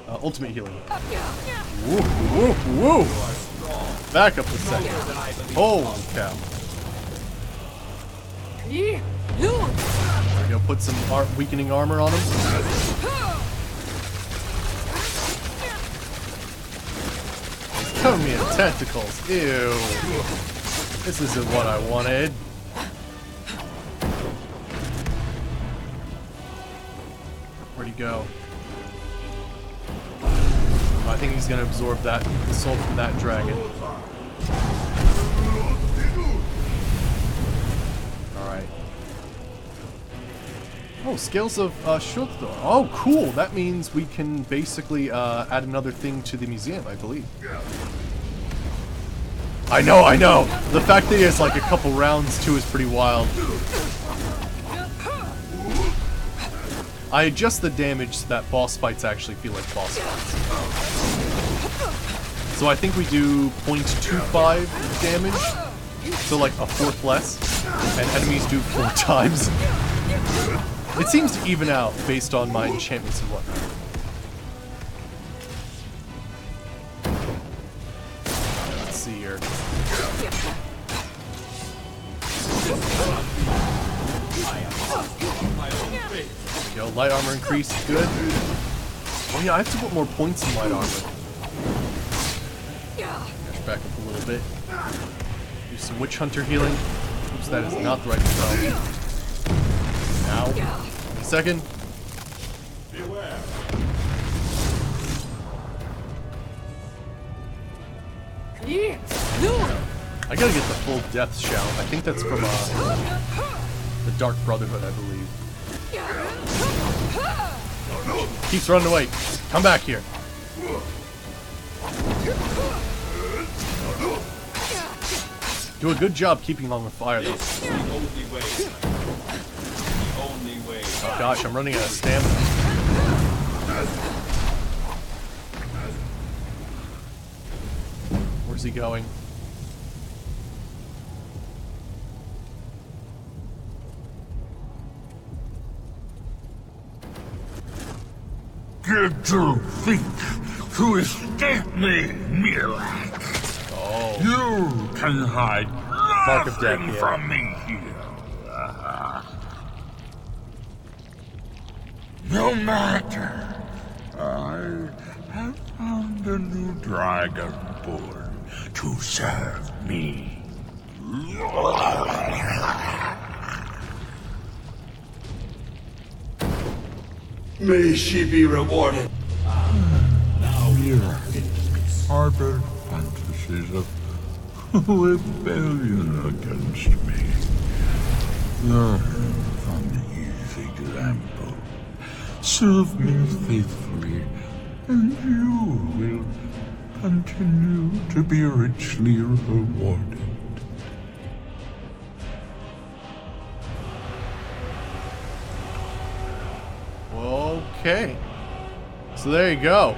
Ultimate healing. Woo! Back up a second. Holy cow! There we go. Put some weakening armor on him. Cover me in tentacles. Ew. This isn't what I wanted. Where'd he go? I think he's gonna absorb that soul from that dragon. Alright. Oh, Scales of Shulkdor. Oh, cool! That means we can basically add another thing to the museum, I believe. I know! The fact that he has like a couple rounds too is pretty wild. I adjust the damage so that boss fights actually feel like boss fights. So I think we do 0.25 damage, so like a fourth less, and enemies do 4 times. It seems to even out based on my enchantments and whatnot. Let's see here. There we go, light armor increase, good. Oh yeah, I have to put more points in light armor. Dash back up a little bit. Do some Witchhunter healing. Oops, that is not the right spell. Now. Second. Beware. I gotta get the full death shout. I think that's from the Dark Brotherhood, I believe. Keeps running away. Come back here. Do a good job keeping him on the fire, though. Oh gosh, I'm running out of stamina. Where's he going? Did you think to escape me, Mirak? Oh. You can hide Mark of death, nothing yeah. from me here. No matter. I have found a new dragonborn to serve me. May she be rewarded. Mirak harbored fantasies of rebellion against me. Learn from his example. Serve me faithfully, and you will continue to be richly rewarded. Okay. So there you go.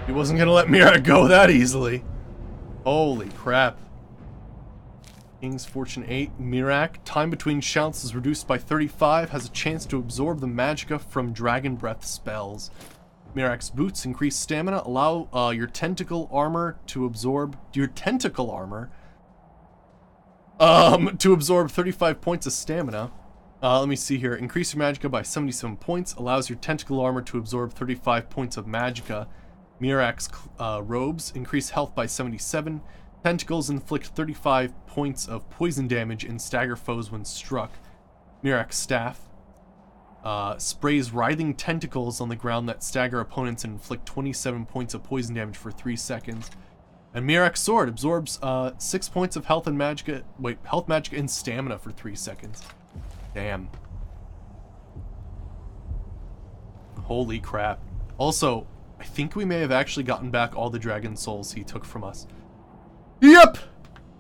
He wasn't gonna let Mira go that easily. Holy crap. King's Fortune 8, Mirak. Time between shouts is reduced by 35. Has a chance to absorb the magicka from Dragon Breath spells. Mirak's boots increase stamina. Allow your tentacle armor to absorb... to absorb 35 points of stamina. Let me see here. Increase your magicka by 77 points. Allows your tentacle armor to absorb 35 points of magicka. Mirak's robes increase health by 77. Tentacles inflict 35 points of poison damage and stagger foes when struck. Mirak's staff sprays writhing tentacles on the ground that stagger opponents and inflict 27 points of poison damage for 3 seconds. And Mirak's sword absorbs 6 points of health and magicka. Wait, health, magicka, and stamina for 3 seconds. Damn. Holy crap. Also, I think we may have actually gotten back all the dragon souls he took from us. Yep!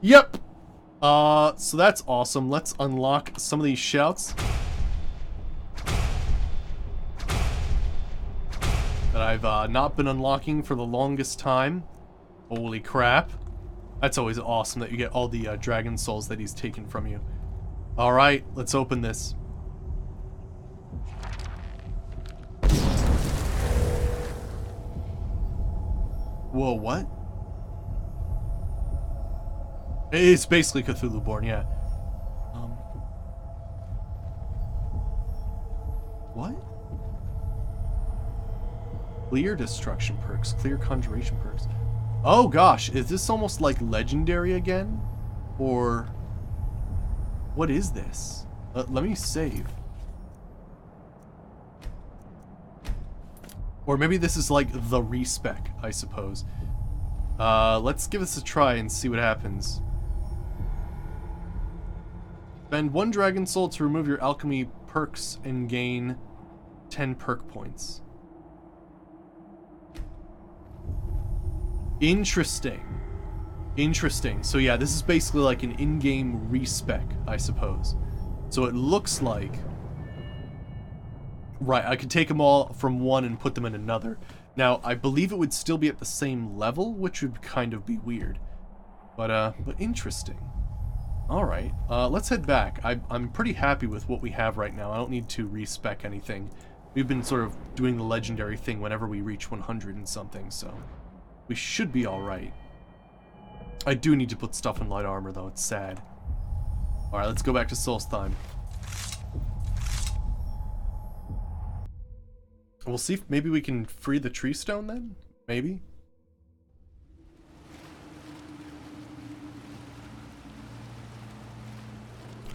Yep! So that's awesome. Let's unlock some of these shouts that I've not been unlocking for the longest time. Holy crap. That's always awesome that you get all the dragon souls that he's taken from you. Alright, let's open this. Whoa, what? It's basically Cthulhu Born, yeah. What? Clear destruction perks, clear conjuration perks. Oh gosh, is this almost like legendary again? Or what is this? Let me save. Or maybe this is like the respec, I suppose. Let's give this a try and see what happens. Spend 1 dragon soul to remove your alchemy perks and gain 10 perk points. Interesting. Interesting. So yeah, this is basically like an in-game respec, I suppose. So it looks like... Right, I could take them all from one and put them in another. Now, I believe it would still be at the same level, which would kind of be weird. But interesting. Alright, let's head back. I'm pretty happy with what we have right now. I don't need to respec anything. We've been sort of doing the legendary thing whenever we reach 100 and something, so... we should be alright. I do need to put stuff in light armor, though. It's sad. Alright, let's go back to Solstheim. We'll see if maybe we can free the tree stone then? Maybe?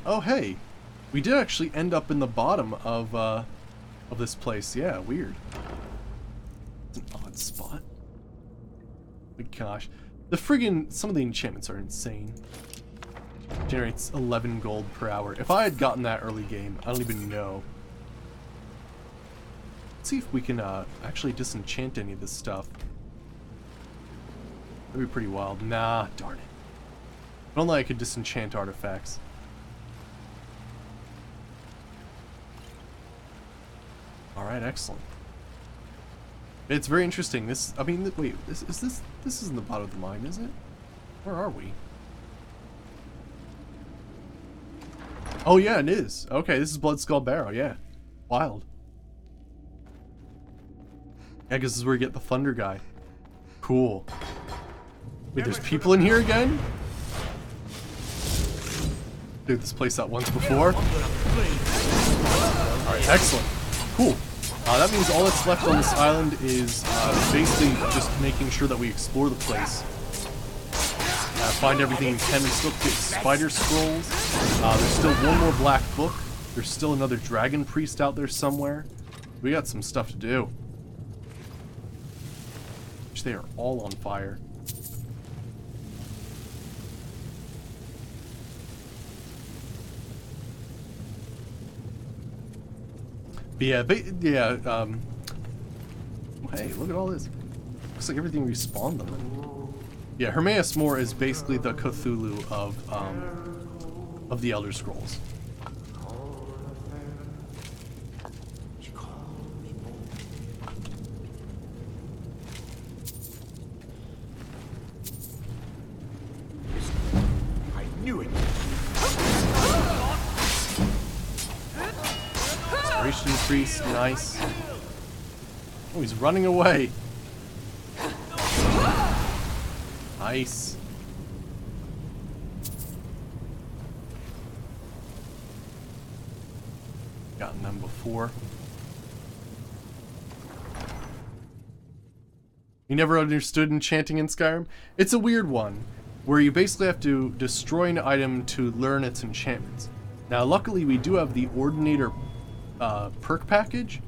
Oh, hey. We did actually end up in the bottom of this place. Yeah, weird. It's an odd spot. My gosh. The friggin' some of the enchantments are insane. Generates 11 gold per hour. If I had gotten that early game, I don't even know. Let's see if we can actually disenchant any of this stuff. That'd be pretty wild. Nah, darn it. If only I could disenchant artifacts. Alright, excellent. It's very interesting. This, I mean, wait, this isn't the bottom of the mine, is it? Where are we? Oh yeah, it is. Okay, this is Blood Skull Barrow, yeah. Wild. Yeah, I guess this is where you get the Thunder guy. Cool. Wait, there's people in here again? Dude, this place out once before. Alright, excellent. Cool. That means all that's left on this island is basically just making sure that we explore the place. Find everything we can. We still get spider scrolls. There's still one more black book. There's still another dragon priest out there somewhere. We got some stuff to do. Which they are all on fire. But yeah, hey, look at all this. Looks like everything respawned them. Yeah, Hermaeus Mor is basically the Cthulhu of the Elder Scrolls. I knew it. Inspiration increase, nice. Oh, he's running away. Nice. time before. You never understood enchanting in Skyrim? It's a weird one, where you basically have to destroy an item to learn its enchantments. Now, luckily, we do have the Ordinator perk package,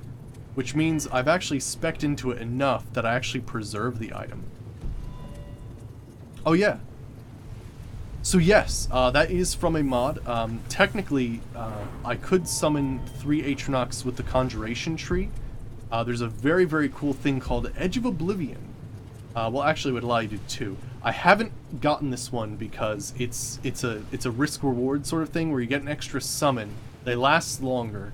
which means I've actually spec'd into it enough that I actually preserve the item. Oh yeah. So yes, that is from a mod. Technically, I could summon 3 Atronox with the Conjuration Tree. There's a very, very cool thing called Edge of Oblivion. Well, actually, it would allow you to do 2. I haven't gotten this one because it's a risk reward sort of thing where you get an extra summon. They last longer,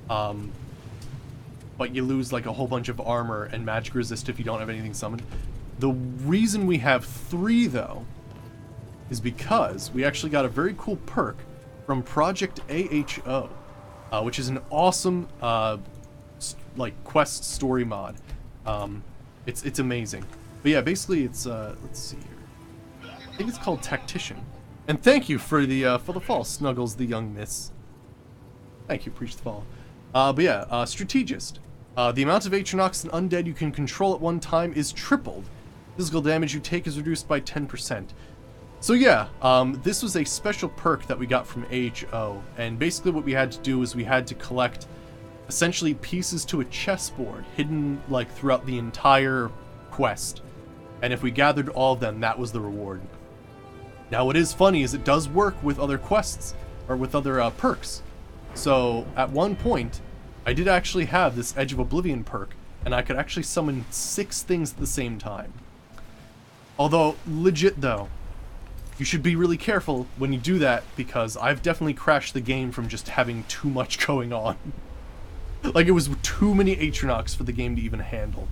but you lose like a whole bunch of armor and magic resist if you don't have anything summoned. The reason we have 3 though is because we actually got a very cool perk from Project AHO, which is an awesome like quest story mod. It's amazing. But yeah, basically it's let's see here. I think it's called Tactician. And thank you for the fall, Snuggles the young miss. Thank you, Preach the Fall. But yeah, Strategist. The amount of Atronox and undead you can control at one time is tripled. Physical damage you take is reduced by 10%. So yeah, this was a special perk that we got from AHO, and basically what we had to do is we had to collect essentially pieces to a chessboard hidden like throughout the entire quest. And if we gathered all of them, that was the reward. Now what is funny is it does work with other quests, or with other perks. So at one point, I did actually have this Edge of Oblivion perk, and I could actually summon 6 things at the same time. Although, legit though, you should be really careful when you do that, because I've definitely crashed the game from just having too much going on. Like, it was too many Atronox for the game to even handle.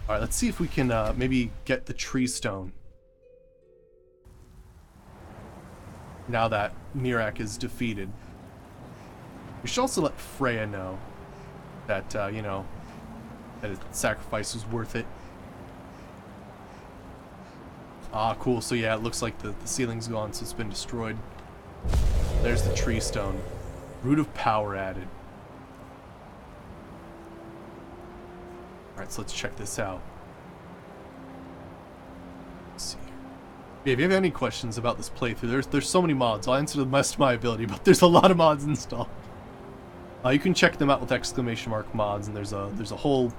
Alright, let's see if we can maybe get the tree stone. Now that Miraak is defeated. We should also let Freya know that, you know, that his sacrifice was worth it. Ah, cool. So yeah, it looks like the ceiling's gone, so it's been destroyed. There's the tree stone. Root of power added. Alright, so let's check this out. Let's see. Yeah, if you have any questions about this playthrough, there's so many mods. I'll answer to the best of my ability, but there's a lot of mods installed. You can check them out with ! mods, and there's a whole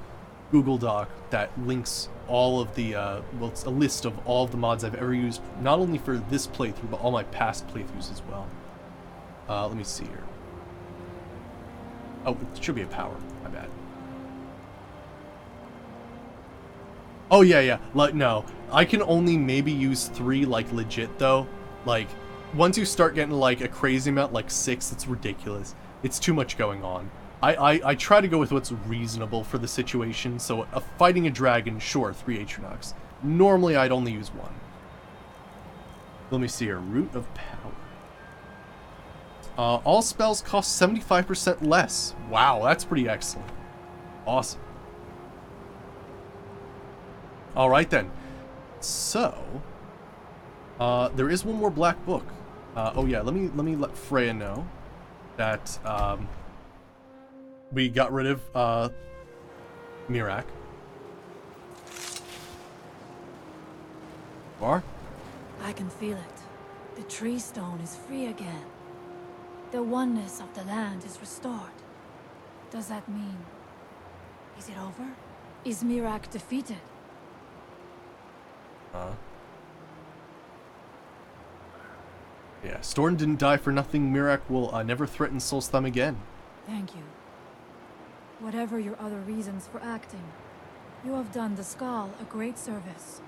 Google Doc that links all of the, well, it's a list of all of the mods I've ever used, not only for this playthrough, but all my past playthroughs as well. Let me see here. Oh, it should be a power. My bad. Oh, yeah. Like, no. I can only maybe use 3, like, legit, though. Like, once you start getting, like, a crazy amount, like 6, it's ridiculous. It's too much going on. I try to go with what's reasonable for the situation, so fighting a dragon, sure, 3 Atronox. Normally, I'd only use 1. Let me see here. Root of Power. All spells cost 75% less. Wow, that's pretty excellent. Awesome. Alright then. So, there is one more black book. Oh yeah, let me let Freya know that we got rid of Miraak. Bar? I can feel it. The tree stone is free again. The oneness of the land is restored. Does that mean... is it over? Is Miraak defeated? Yeah, Storm didn't die for nothing. Miraak will never threaten Solstheim again. Thank you. Whatever your other reasons for acting, you have done the Skull a great service.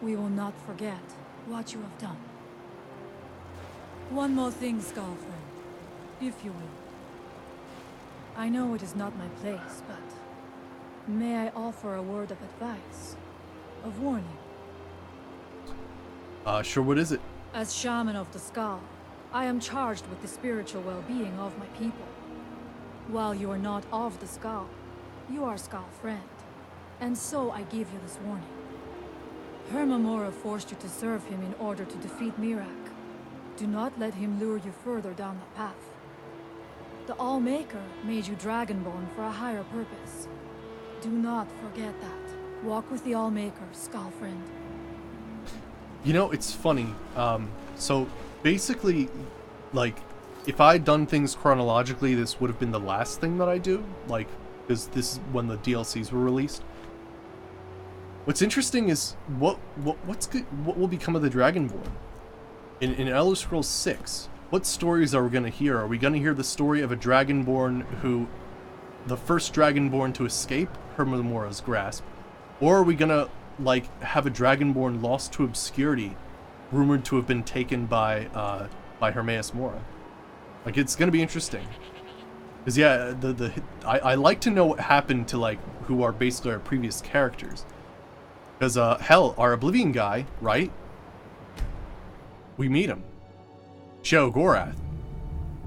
We will not forget what you have done. One more thing, Skull friend, if you will. I know it is not my place, but may I offer a word of advice, of warning? Sure, what is it? As Shaman of the Skull, I am charged with the spiritual well-being of my people. While you are not of the Skull, you are Skull friend, and so I give you this warning. Hermamora forced you to serve him in order to defeat Miraak. Do not let him lure you further down the path. The All-Maker made you Dragonborn for a higher purpose. Do not forget that. Walk with the All-Maker, Skull friend. You know, it's funny. So basically, like, if I'd done things chronologically, this would have been the last thing that I do. Like, because this is when the DLCs were released. What's interesting is what will become of the Dragonborn in Elder Scrolls 6. What stories are we going to hear? Are we going to hear the story of a Dragonborn who, the first Dragonborn to escape Hermamora's grasp, or are we going to like have a Dragonborn lost to obscurity, rumored to have been taken by Hermaeus Mora? Like, it's going to be interesting. Because yeah, I like to know what happened to like who are basically our previous characters. Because, hell, our Oblivion guy, right? We meet him. Sheogorath.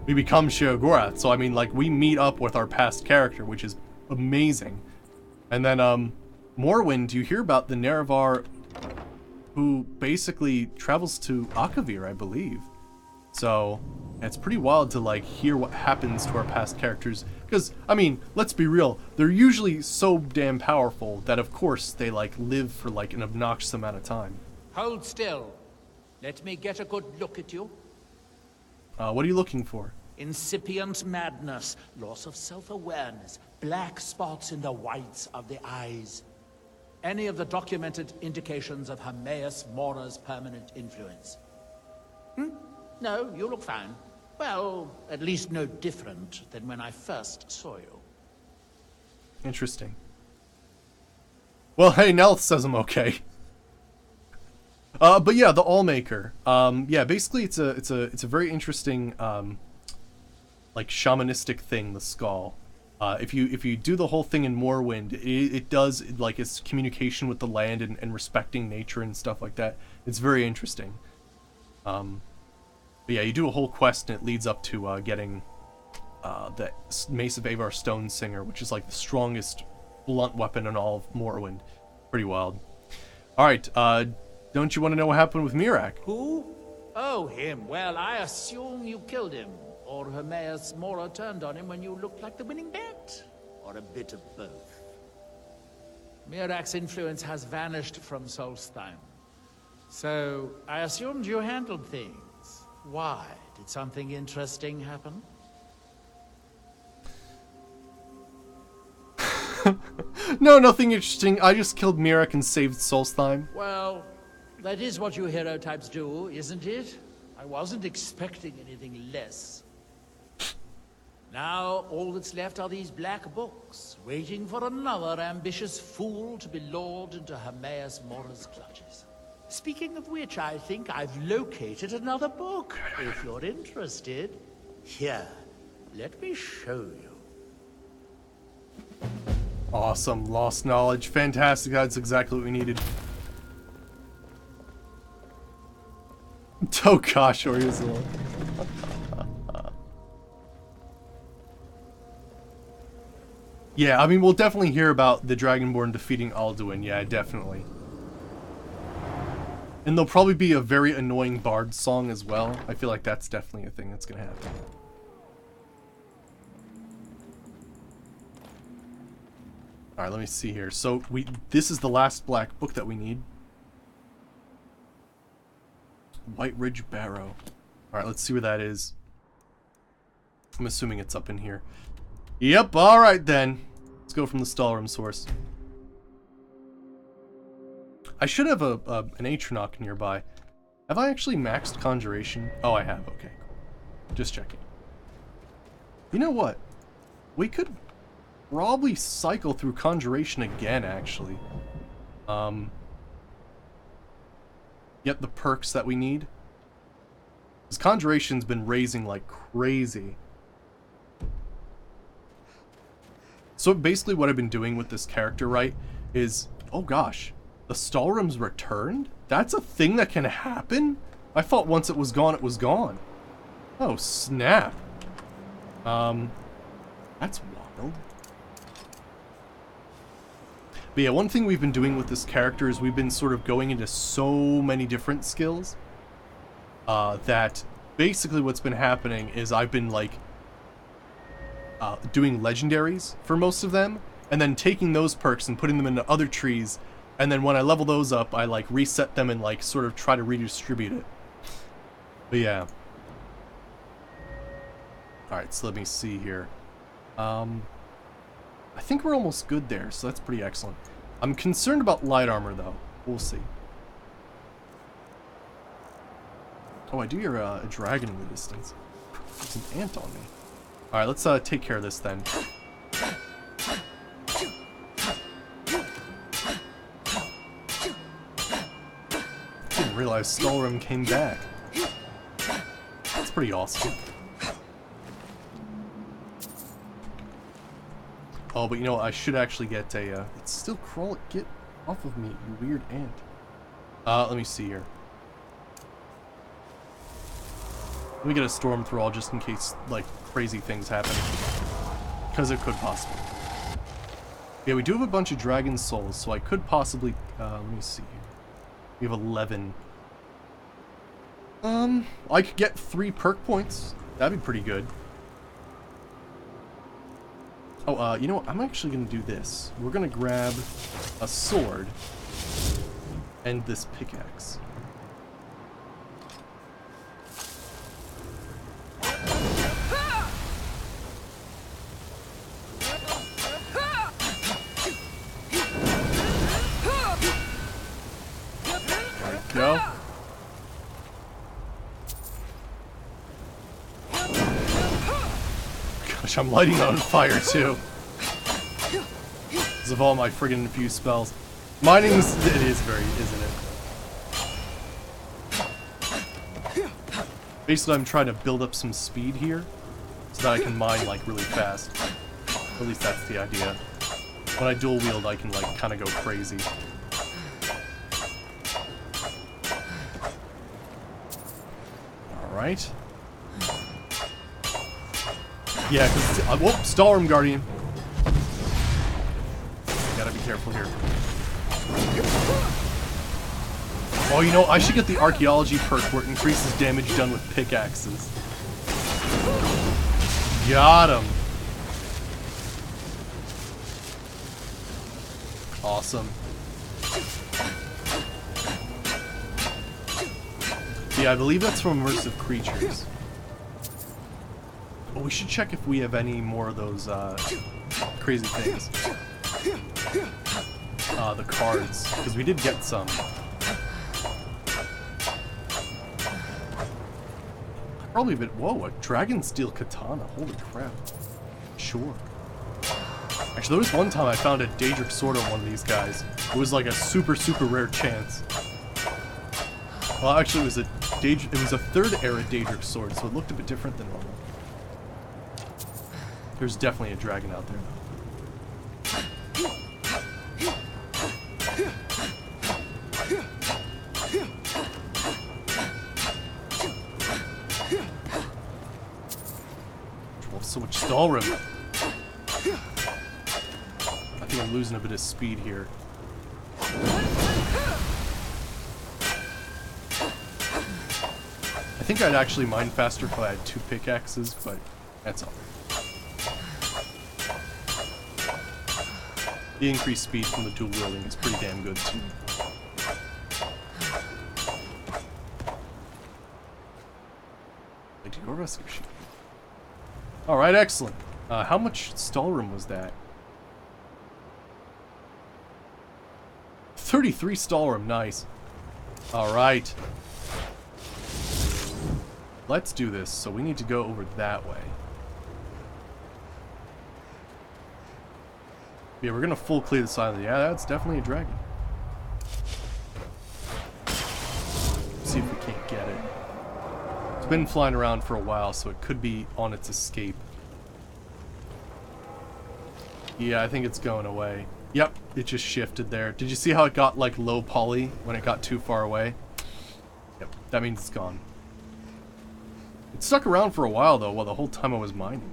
We become Sheogorath. So, I mean, like, we meet up with our past character, which is amazing. And then, Morrowind, you hear about the Nerevar who basically travels to Akavir, I believe. So, it's pretty wild to, like, hear what happens to our past characters. Because, I mean, let's be real, they're usually so damn powerful that, of course, they, like, live for, like, an obnoxious amount of time. Hold still. Let me get a good look at you. What are you looking for? Incipient madness, loss of self-awareness, black spots in the whites of the eyes. Any of the documented indications of Hermaeus Mora's permanent influence? No, you look fine. Well, at least no different than when I first saw you. Interesting. Well, hey, Nelth says I'm okay. But yeah, the All-Maker. Yeah, basically it's a very interesting like shamanistic thing, the skull. If you do the whole thing in Morrowind, it does like its communication with the land and respecting nature and stuff like that. It's very interesting. But yeah, you do a whole quest and it leads up to getting the Mace of Avar Stone Singer, which is like the strongest blunt weapon in all of Morrowind. Pretty wild. Alright, don't you want to know what happened with Miraak? Who? Oh, him. Well, I assume you killed him. Or Hermaeus Mora turned on him when you looked like the winning bet. Or a bit of both. Miraak's influence has vanished from Solstheim. So, I assumed you handled things. Why? Did something interesting happen? No, nothing interesting. I just killed Miraak and saved Solstheim. Well, that is what you hero types do, isn't it? I wasn't expecting anything less. Now, all that's left are these black books, waiting for another ambitious fool to be lured into Hermaeus Mora's clutches. Speaking of which, I think I've located another book. If you're interested, here, let me show you. Awesome. Lost knowledge. Fantastic. That's exactly what we needed. Oh gosh, Oriazul. Yeah, I mean, we'll definitely hear about the Dragonborn defeating Alduin. Yeah, definitely. And there'll probably be a very annoying bard song as well. I feel like that's definitely a thing that's gonna happen. Alright, let me see here. So this is the last black book that we need. White Ridge Barrow. Alright, let's see where that is. I'm assuming it's up in here. Yep, alright then. Let's go from the Stalrim source. I should have an Atronach nearby. Have I actually maxed Conjuration? Oh, I have. Okay, cool. Just checking. You know what? We could probably cycle through Conjuration again, actually. Get the perks that we need. Because Conjuration's been raising like crazy. So basically what I've been doing with this character, right, is... Oh gosh. The Stalrim's returned? That's a thing that can happen? I thought once it was gone, it was gone. Oh, snap. That's wild. But yeah, one thing we've been doing with this character is we've been sort of going into so many different skills that basically what's been happening is I've been like doing legendaries for most of them, and then taking those perks and putting them into other trees, and then when I level those up, I like reset them and like sort of try to redistribute it. But yeah. Alright, so let me see here. I think we're almost good there, so that's pretty excellent. I'm concerned about light armor though. We'll see. Oh, I do hear a dragon in the distance. There's an ant on me. Alright, let's take care of this then. Didn't realize Skyrim came back. That's pretty awesome. Oh, but you know, I should actually get a, it's still crawling. Get off of me, you weird ant. Let me see here. Let me get a storm thrall just in case, like, crazy things happen. Because it could possibly. Yeah, we do have a bunch of dragon souls, so I could possibly, let me see here. We have 11. I could get 3 perk points. That'd be pretty good. Oh, you know what? I'm actually gonna do this. We're gonna grab a sword and this pickaxe. Go. Gosh, I'm lighting on fire too. Because of all my friggin' infused spells. Mining's, it is very, isn't it? Basically, I'm trying to build up some speed here so that I can mine like really fast. At least that's the idea. When I dual wield, I can like kind of go crazy. Alright. Yeah, because whoop, Stalrim Guardian. Gotta be careful here. Oh, you know, I should get the archaeology perk where it increases damage done with pickaxes. Got him. Awesome. Yeah, I believe that's from immersive creatures. But we should check if we have any more of those crazy things. The cards, because we did get some. Probably a bit. Whoa, a dragon steel katana. Holy crap. Sure. Actually, there was one time I found a Daedric sword on one of these guys. It was like a super, super rare chance. Well, actually, it was a 3rd era Daedric sword, so it looked a bit different than normal. There's definitely a dragon out there, though. So much Stalrim. I think I'm losing a bit of speed here. I think I'd actually mine faster if I had 2 pickaxes, but that's all. The increased speed from the dual wielding is pretty damn good too. I do a rescue sheet. Alright, excellent. How much Stalrim was that? 33 Stalrim, nice. Alright. Let's do this. So we need to go over that way. Yeah, we're gonna full clear the side of the... Yeah, that's definitely a dragon. See if we can't get it. It's been flying around for a while, so it could be on its escape. Yeah, I think it's going away. Yep, it just shifted there. Did you see how it got, like, low poly when it got too far away? Yep, that means it's gone. It stuck around for a while, though, while the whole time I was mining.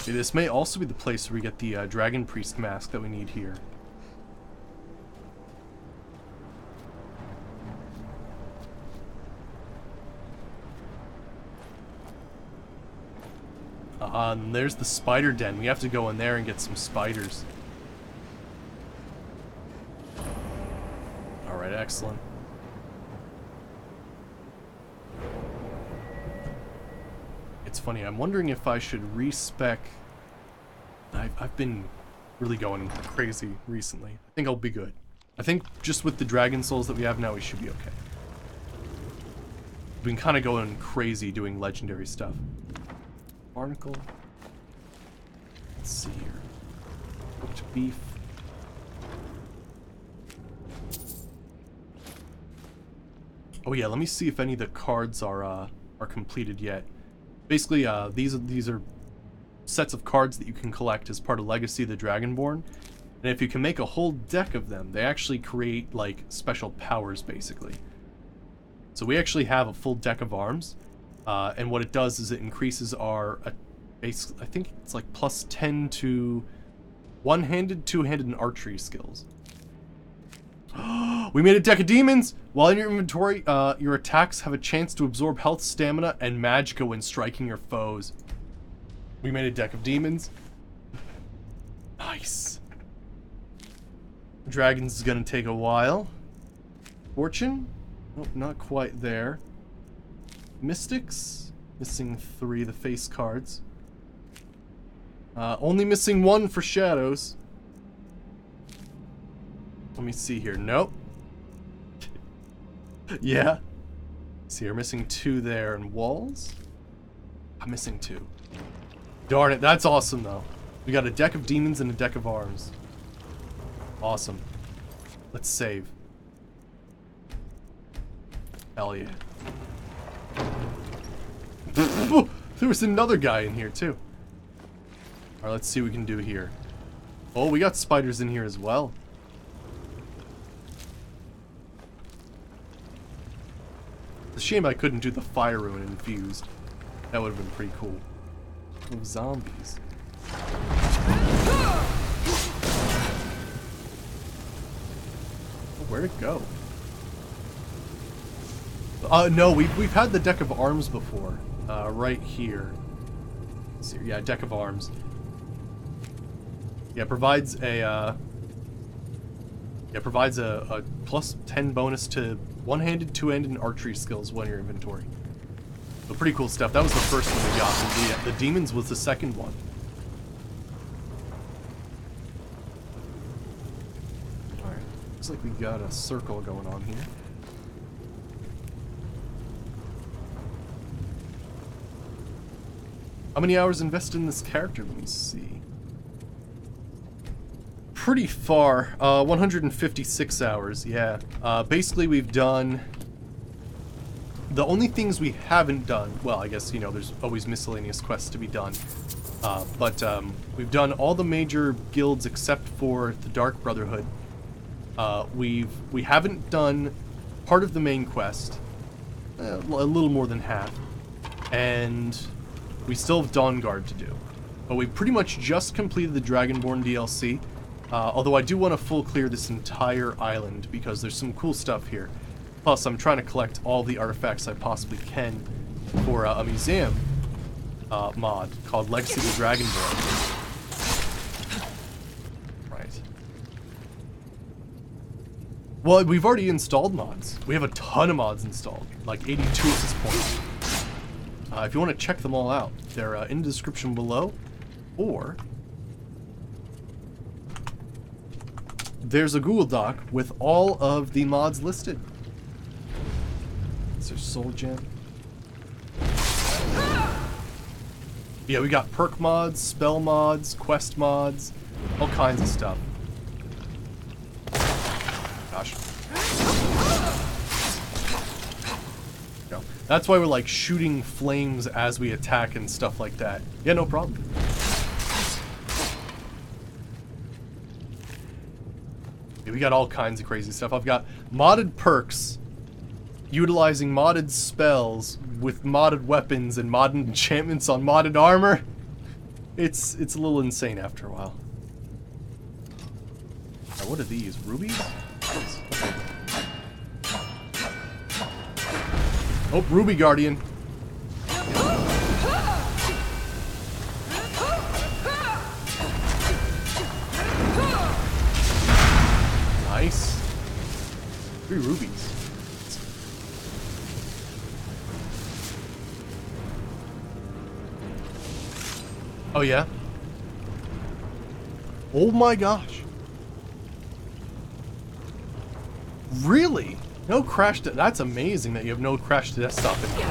Okay, this may also be the place where we get the Dragon Priest mask that we need here. And there's the spider den. We have to go in there and get some spiders. Alright, excellent. It's funny, I'm wondering if I should respec. I've been really going crazy recently. I think I'll be good. I think just with the dragon souls that we have now, we should be okay. We've been kind of going crazy doing legendary stuff. Barnacle. Let's see here. Cooked beef. Oh yeah, let me see if any of the cards are completed yet. Basically, these are sets of cards that you can collect as part of Legacy of the Dragonborn. And if you can make a whole deck of them, they actually create, like, special powers, basically. So we actually have a full deck of arms. And what it does is it increases our, I think it's like plus 10 to one-handed, two-handed, and archery skills. We made a deck of demons! While in your inventory, your attacks have a chance to absorb health, stamina, and magicka when striking your foes. We made a deck of demons. Nice. Dragons is gonna take a while. Fortune? Nope, not quite there. Mystics? Missing 3 of the face cards. Only missing 1 for shadows. Let me see here. Nope. Yeah. See, you're missing 2 there. And walls? I'm missing 2. Darn it. That's awesome, though. We got a deck of demons and a deck of arms. Awesome. Let's save. Hell yeah. There was another guy in here, too. Alright, let's see what we can do here. Oh, we got spiders in here as well. It's a shame I couldn't do the fire ruin infused. That would have been pretty cool. Oh, zombies. Where'd it go? No, we've had the deck of arms before. Right here. Let's see, yeah, deck of arms. Yeah, provides a plus 10 bonus to one-handed, two-handed, and archery skills when in your inventory. So pretty cool stuff. That was the first one we got. And the demons was the second one. Alright, looks like we got a circle going on here. How many hours invested in this character? Let me see. Pretty far. 156 hours, yeah. Basically, we've done... The only things we haven't done... Well, I guess, you know, there's always miscellaneous quests to be done. But we've done all the major guilds except for the Dark Brotherhood. We haven't done part of the main quest. A little more than half. And... we still have Dawnguard to do. But we pretty much just completed the Dragonborn DLC. Although I do want to full clear this entire island because there's some cool stuff here. Plus, I'm trying to collect all the artifacts I possibly can for a museum mod called Legacy of the Dragonborn. Right. Well, we've already installed mods. We have a ton of mods installed. Like 82 at this point. If you want to check them all out, they're in the description below, or there's a Google Doc with all of the mods listed. Is there Soul Gem? Yeah, we got perk mods, spell mods, quest mods, all kinds of stuff. Gosh. That's why we're like shooting flames as we attack and stuff like that. Yeah, no problem. Yeah, we got all kinds of crazy stuff. I've got modded perks, utilizing modded spells with modded weapons and modded enchantments on modded armor. It's a little insane after a while. Now, what are these? Rubies? Oh, Ruby Guardian. 3 rubies. Oh yeah? Oh my gosh. Really? No crash to... That's amazing that you have no crash to desktop in here.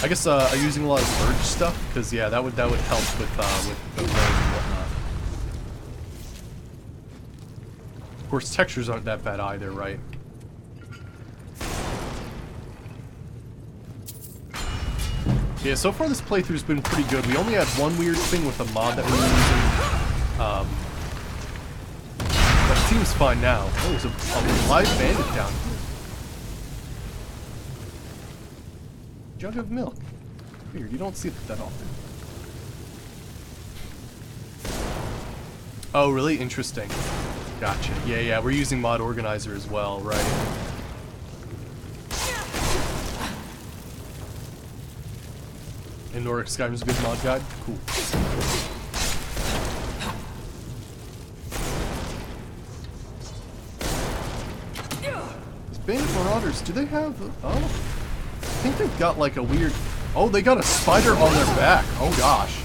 I guess are you using a lot of merge stuff? Because yeah, that would help with the road and whatnot. Of course, textures aren't that bad either, right? Yeah, so far this playthrough's been pretty good. We only had one weird thing with a mod that we were using. That seems fine now. Oh, there's a live bandit down here. Jug of milk. Weird, you don't see that often. Oh, really? Interesting. Gotcha. Yeah, we're using Mod Organizer as well, right? And Nordic Skyrim's a good mod guide? Cool. These Bandit Marauders, do they have... Oh, I think they've got like a weird... Oh, they got a spider on their back. Oh gosh.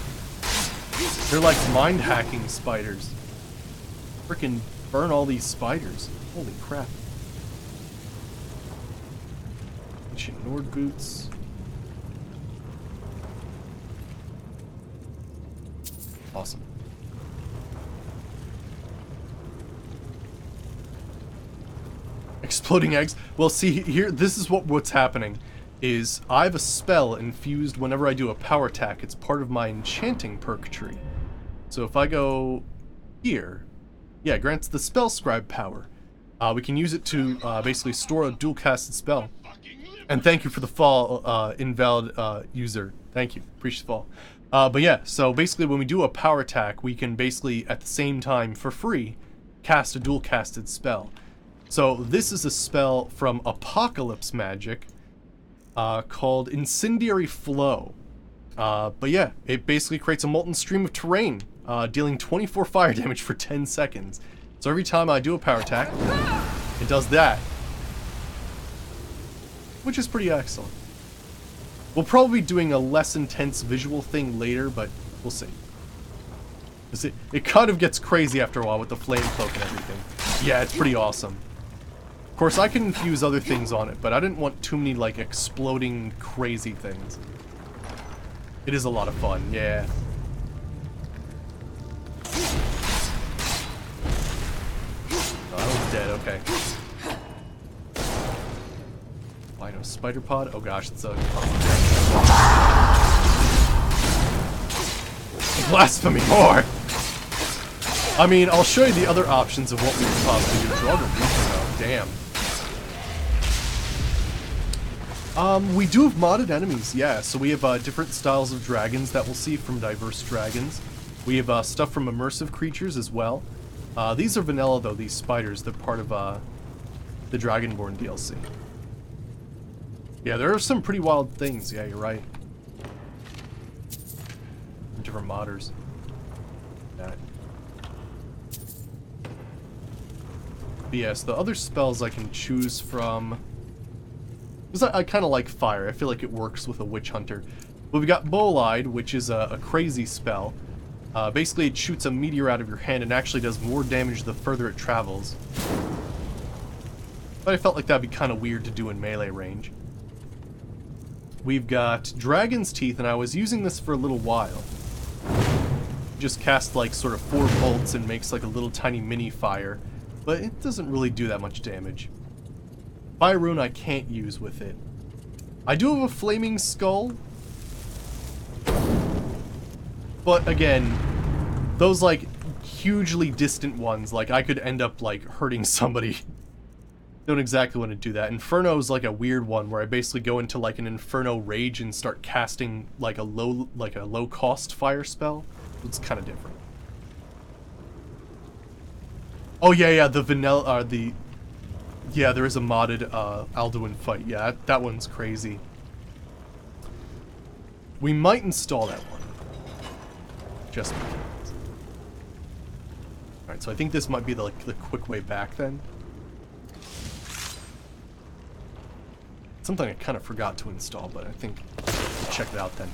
They're like mind-hacking spiders. Frickin' burn all these spiders. Holy crap. Ancient Nord boots. Awesome. Exploding eggs. Well, see here, this is what's happening. Is I have a spell infused whenever I do a power attack. It's part of my enchanting perk tree. So if I go here, yeah, it grants the spell scribe power. We can use it to basically store a dual casted spell. And thank you for the fall, invalid user. Thank you. Appreciate the fall. But yeah, so basically when we do a power attack, we can basically at the same time for free cast a dual casted spell. So this is a spell from Apocalypse Magic called Incendiary Flow. But yeah, it basically creates a molten stream of terrain, dealing 24 fire damage for 10 seconds. So every time I do a power attack, it does that. Which is pretty excellent. We'll probably be doing a less intense visual thing later, but we'll see. It kind of gets crazy after a while with the flame cloak and everything. Yeah, it's pretty awesome. Of course, I can infuse other things on it, but I didn't want too many, like, exploding crazy things. It is a lot of fun, yeah. Oh, I was dead, okay. I know, spider pod? Oh gosh, it's a... Blasphemy more! I mean, I'll show you the other options of what we could possibly do. Drug or Reaper, though. Damn. We do have modded enemies, yeah. So we have different styles of dragons that we'll see from diverse dragons. We have stuff from immersive creatures as well. These are vanilla, though, these spiders. They're part of the Dragonborn DLC. Yeah, there are some pretty wild things. Yeah, you're right. Different modders. That. But yes, the other spells I can choose from... Because I kind of like fire. I feel like it works with a Witchhunter. But we've got Bolide, which is a crazy spell. Basically, it shoots a meteor out of your hand and actually does more damage the further it travels. But I felt like that'd be kind of weird to do in melee range. We've got Dragon's Teeth, and I was using this for a little while. Just cast like sort of 4 bolts and makes like a little tiny mini fire, but it doesn't really do that much damage. Fire Rune I can't use with it. I do have a Flaming Skull, but again, those like hugely distant ones, like I could end up like hurting somebody. Don't exactly want to do that. Inferno is like a weird one where I basically go into like an Inferno rage and start casting like a low cost fire spell. It's kind of different. Oh yeah, the vanilla yeah, there is a modded Alduin fight. Yeah, that one's crazy. We might install that one. Just because. All right, so I think this might be the quick way back then. Something I kind of forgot to install, but I think I'll check it out then.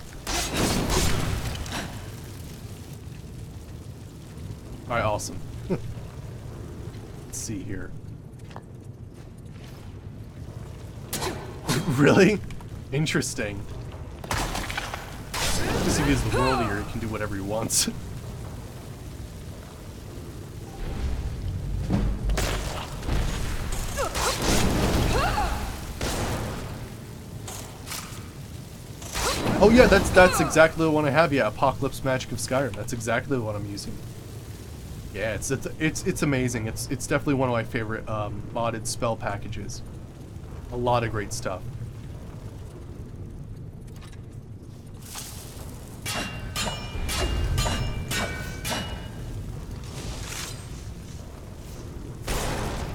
Alright, awesome. Let's see here. Really? Interesting. Because he is the world here, he can do whatever he wants. Oh yeah, that's exactly the one I have. Yeah, Apocalypse Magic of Skyrim. That's exactly the one I'm using. Yeah, it's amazing. It's definitely one of my favorite modded spell packages. A lot of great stuff.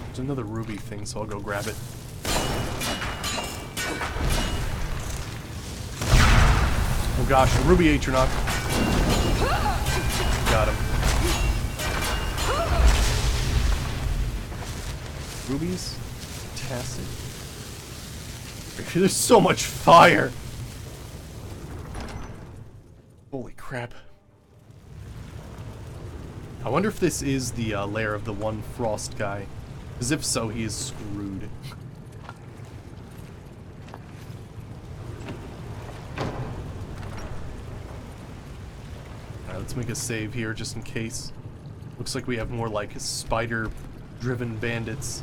There's another ruby thing, so I'll go grab it. Oh gosh, a ruby Atronach. Got him. Rubies? Fantastic. There's so much fire! Holy crap. I wonder if this is the lair of the one frost guy. Because if so, he is screwed. Alright, let's make a save here just in case. Looks like we have more like spider-driven bandits.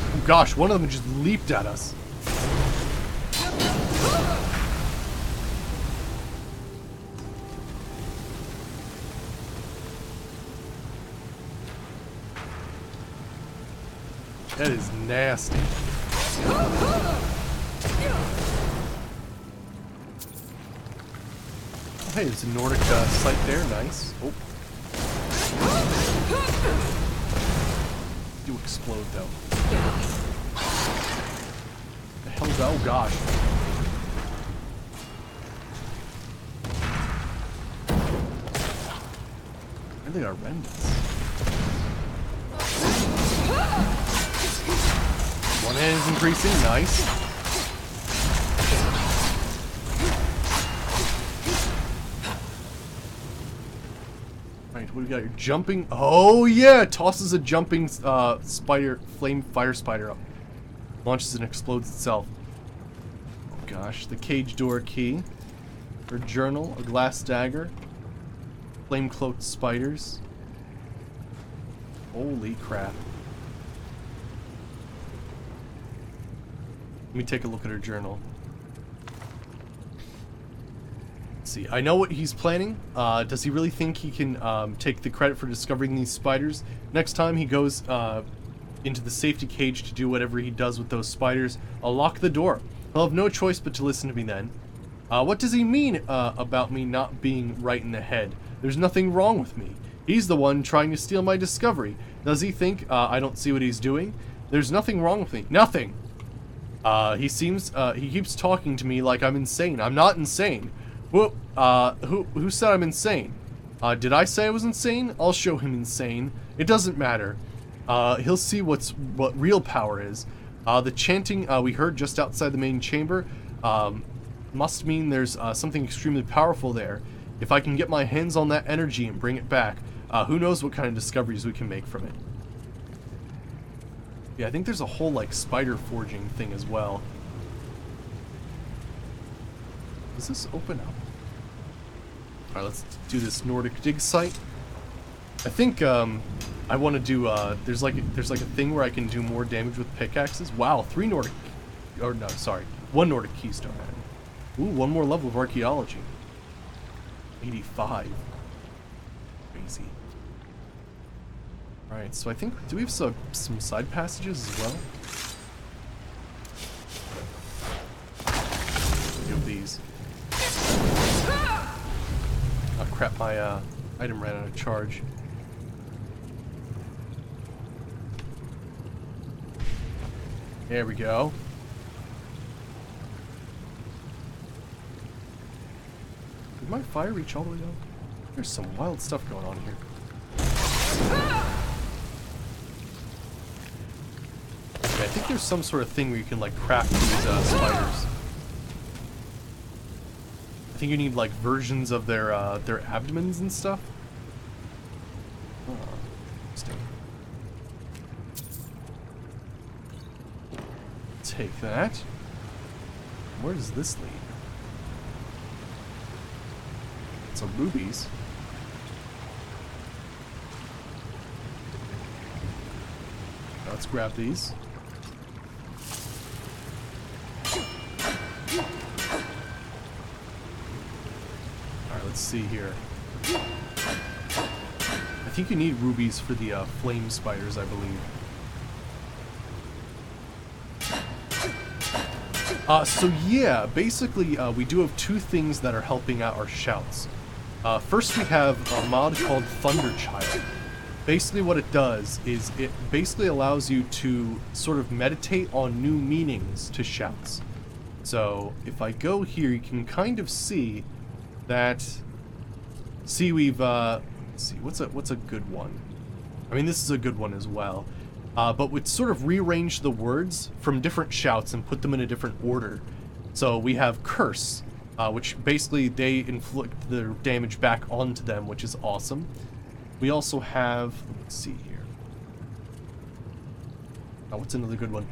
Oh gosh, one of them just leaped at us. That is nasty. Hey, there's a Nordic site there. Nice. Oh. Do explode though. The hell's that? Oh gosh. Really horrendous. One hand is increasing. Nice. Right, what do we got here? Jumping. Oh yeah, tosses a jumping fire spider up. Launches and explodes itself. Oh gosh, the cage door key. Her journal, a glass dagger. Flame cloaked spiders. Holy crap. Let me take a look at her journal. Let's see. I know what he's planning. Does he really think he can take the credit for discovering these spiders? Next time he goes into the safety cage to do whatever he does with those spiders, I'll lock the door. He'll have no choice but to listen to me then. What does he mean about me not being right in the head? There's nothing wrong with me. He's the one trying to steal my discovery. Does he think I don't see what he's doing? There's nothing wrong with me. Nothing! He keeps talking to me like I'm insane. I'm not insane. Who said I'm insane? Did I say I was insane? I'll show him insane. It doesn't matter. He'll see what real power is. The chanting we heard just outside the main chamber must mean there's something extremely powerful there. If I can get my hands on that energy and bring it back, who knows what kind of discoveries we can make from it. Yeah, I think there's a whole, like, spider forging thing as well. Does this open up? Alright, let's do this Nordic dig site. I think, I want to do, there's like a thing where I can do more damage with pickaxes. Wow, 3 Nordic, or no, sorry, 1 Nordic keystone. Ooh, 1 more level of archaeology. 85. Crazy. Alright, so I think, do we have some side passages as well? Give these. Oh crap, my item ran out of charge. There we go. Did my fire reach all the way down? There's some wild stuff going on here. think there's some sort of thing where you can, like, craft these spiders. I think you need, like, versions of their abdomens and stuff. Oh, interesting. Take that. Where does this lead? Some rubies. Let's grab these. Alright, let's see here. I think you need rubies for the flame spiders, I believe. So yeah, basically we do have two things that are helping out our shouts. First we have a mod called Thunderchild. Basically what it does is it basically allows you to sort of meditate on new meanings to shouts. So if I go here, you can kind of see that, we've, let's see, what's a good one? I mean, this is a good one as well. But we'd sort of rearrange the words from different shouts and put them in a different order. So we have Curse, which basically they inflict their damage back onto them, which is awesome. We also have, let's see here. Oh, what's another good one?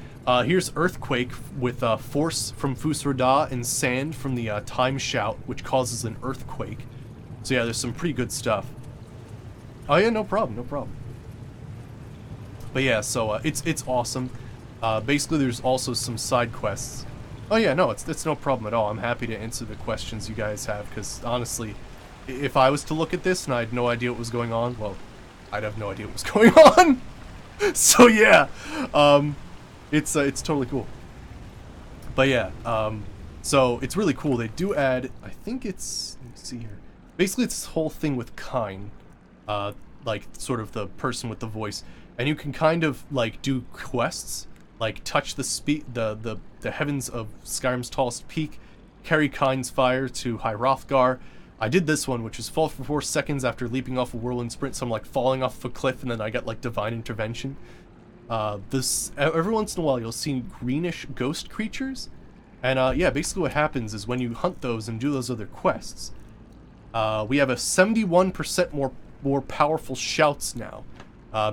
Here's Earthquake with Force from Fusroda and Sand from the Time Shout, which causes an earthquake. So yeah, there's some pretty good stuff. Oh yeah, no problem, no problem. But yeah, so it's awesome. Basically, there's also some side quests. Oh yeah, no, it's no problem at all. I'm happy to answer the questions you guys have, because honestly, if I was to look at this and I had no idea what was going on, well, I'd have no idea what was going on. So yeah, it's totally cool. But yeah, so it's really cool. They do add, I think it's, let me see here. Basically, it's this whole thing with Kine, like sort of the person with the voice, and you can kind of like do quests, like touch the heavens of Skyrim's tallest peak, carry Kine's fire to High Hrothgar. I did this one, which is fall for 4 seconds after leaping off a whirlwind sprint, so I'm like falling off a cliff, and then I get like divine intervention. Every once in a while you'll see greenish ghost creatures, and yeah, basically what happens is when you hunt those and do those other quests, we have a 71% more powerful shouts now,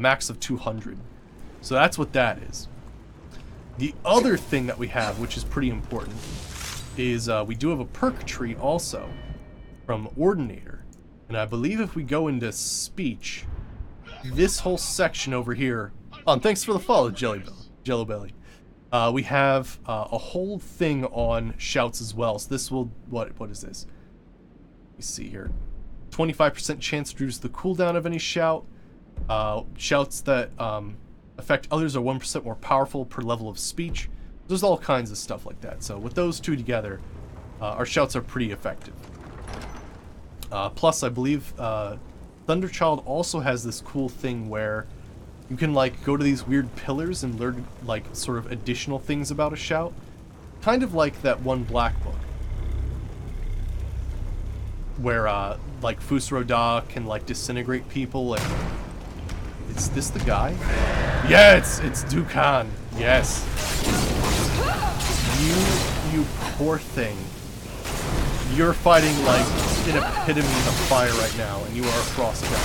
max of 200. So that's what that is. The other thing that we have, which is pretty important, is we do have a perk tree also from Ordinator, and I believe if we go into speech, this whole section over here. Oh, and thanks for the follow, Jello Belly. We have a whole thing on shouts as well. So this will what is this? Let me see here. 25% chance to reduce the cooldown of any shout. Shouts that affect others are 1% more powerful per level of speech. There's all kinds of stuff like that. So with those two together, our shouts are pretty effective. Plus, I believe Thunderchild also has this cool thing where you can like go to these weird pillars and learn like sort of additional things about a shout. Kind of like that one black book. Where like Fusroda can like disintegrate people, and is this the guy? Yeah, it's Dukan. Yes. You poor thing. You're fighting like an epitome of fire right now, and you are a frost god.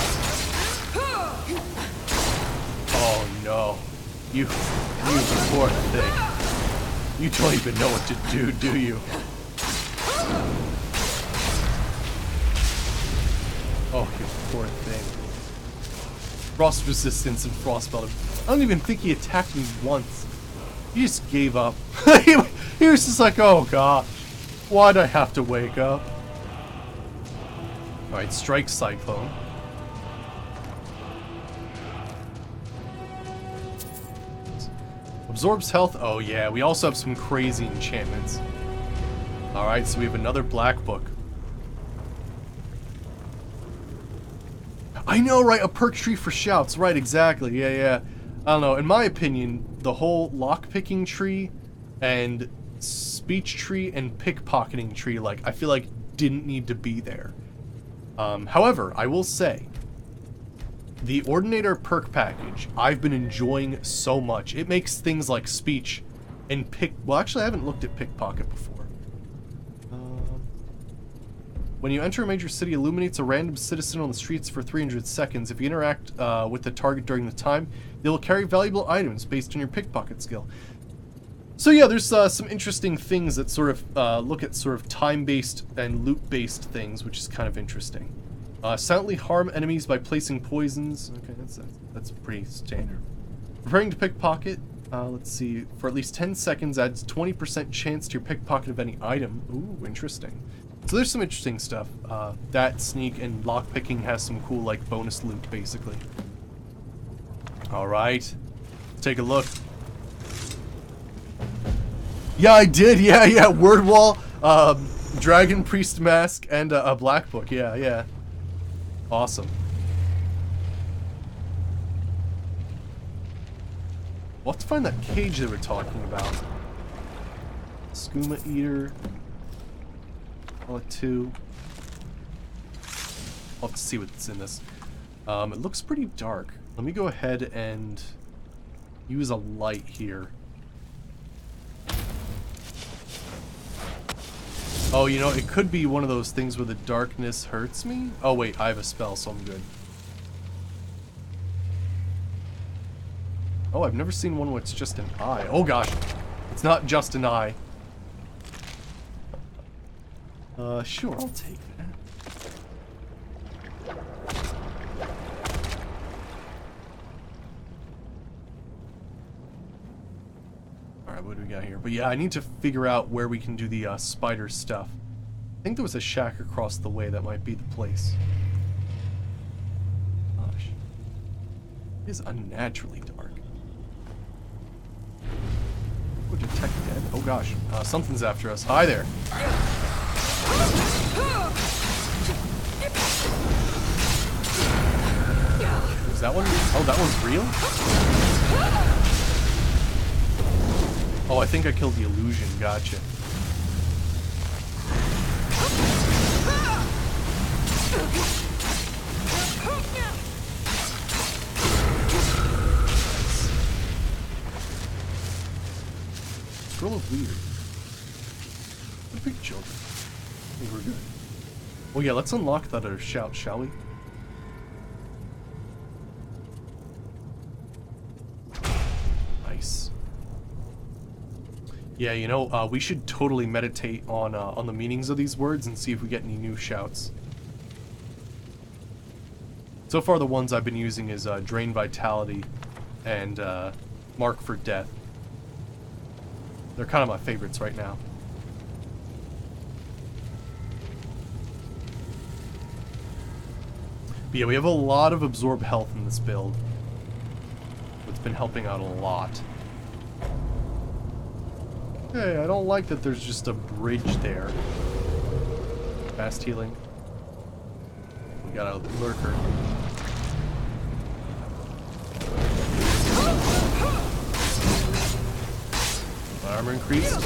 Oh no. You poor thing. You don't even know what to do you? Oh, you poor thing. Frost resistance and frostbelt. I don't even think he attacked me once. He just gave up. He was just like, oh gosh, why'd I have to wake up? Alright, strike Cyclone. Absorbs health. Oh yeah, we also have some crazy enchantments. Alright, so we have another black book. I know, right? A perk tree for shouts. Right, exactly. Yeah. I don't know. In my opinion, the whole lockpicking tree and speech tree and pickpocketing tree, like, I feel like didn't need to be there. However, I will say, the Ordinator perk package, I've been enjoying so much. It makes things like speech and well, actually, I haven't looked at pickpocket before. When you enter a major city, illuminates a random citizen on the streets for 300 seconds. If you interact with the target during the time, they will carry valuable items based on your pickpocket skill. So yeah, there's some interesting things that sort of look at sort of time-based and loot-based things, which is kind of interesting. Silently harm enemies by placing poisons. Okay, that's pretty standard. Preparing to pickpocket. Let's see. For at least 10 seconds, adds 20% chance to your pickpocket of any item. Ooh, interesting. So there's some interesting stuff. That sneak and lockpicking has some cool like bonus loot, basically. All right, take a look. Yeah, I did. Yeah. Word wall, dragon priest mask, and a black book. Yeah. Awesome. We'll have to find that cage they were talking about. Skooma eater. I'll have 2. I'll have to see what's in this. It looks pretty dark. Let me go ahead and use a light here. Oh, you know, it could be one of those things where the darkness hurts me. Oh wait, I have a spell, so I'm good. Oh, I've never seen one where it's just an eye. Oh gosh, it's not just an eye. Sure, I'll take that. Alright, what do we got here? But yeah, I need to figure out where we can do the spider stuff. I think there was a shack across the way that might be the place. Gosh. It is unnaturally dark. Oh, detect dead. Oh gosh, something's after us. Hi there. Is that one? Oh, that one's real? Oh, I think I killed the illusion. Gotcha. Scroll of Weird. What big children. I think we're good. Oh yeah, let's unlock that other shout, shall we? Nice. Yeah, you know, we should totally meditate on the meanings of these words and see if we get any new shouts. So far, the ones I've been using is Drain Vitality and Mark for Death. They're kind of my favorites right now. But yeah, we have a lot of absorb health in this build. It's been helping out a lot. Hey, I don't like that there's just a bridge there. Fast healing. We got a lurker. Armor increase. I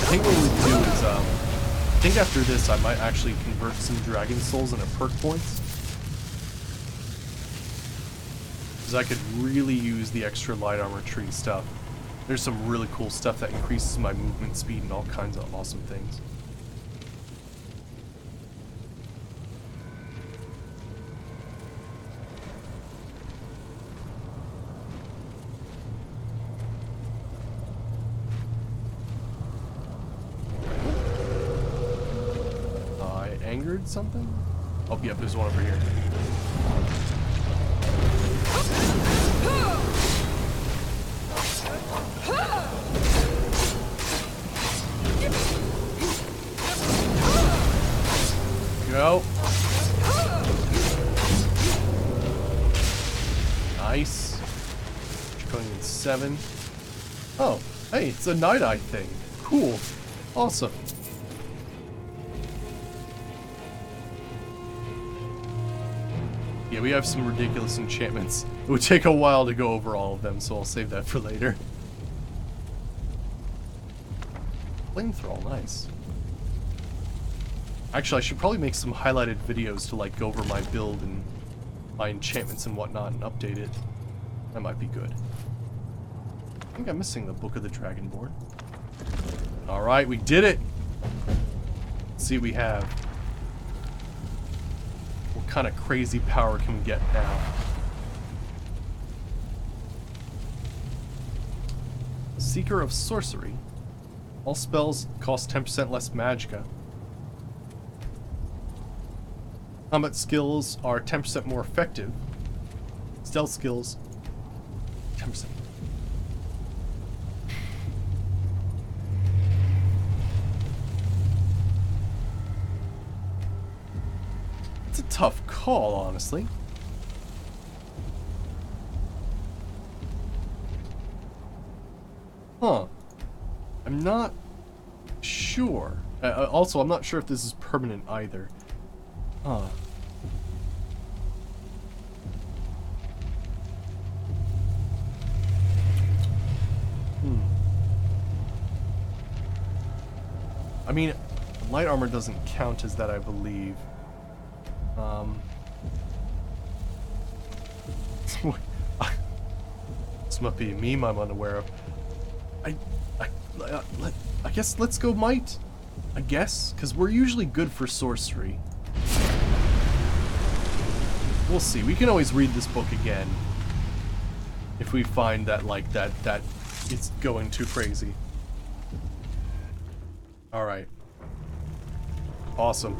think what we do is, I think after this I might actually convert some dragon souls into perk points. Because I could really use the extra light armor tree stuff. There's some really cool stuff that increases my movement speed and all kinds of awesome things. Angered something? Oh, yep, there's one over here. Go. Nice. Going in 7. Oh, hey, it's a night eye thing. Cool. Awesome. Yeah, we have some ridiculous enchantments. It would take a while to go over all of them, so I'll save that for later. Flamethrower, nice. Actually, I should probably make some highlighted videos to like go over my build and my enchantments and whatnot and update it. That might be good. I think I'm missing the Book of the Dragonborn. Alright, we did it! Let's see what we have. What kind of crazy power can we get now? Seeker of Sorcery. All spells cost 10% less magicka. Combat skills are 10% more effective. Stealth skills, 10%. It's a tough call, honestly. Huh. I'm not sure. Also, I'm not sure if this is permanent either. Huh. I mean, light armor doesn't count as that, I believe. This might be a meme I'm unaware of. I guess let's go might. I guess, because we're usually good for sorcery. We'll see. We can always read this book again if we find that that it's going too crazy. All right. Awesome.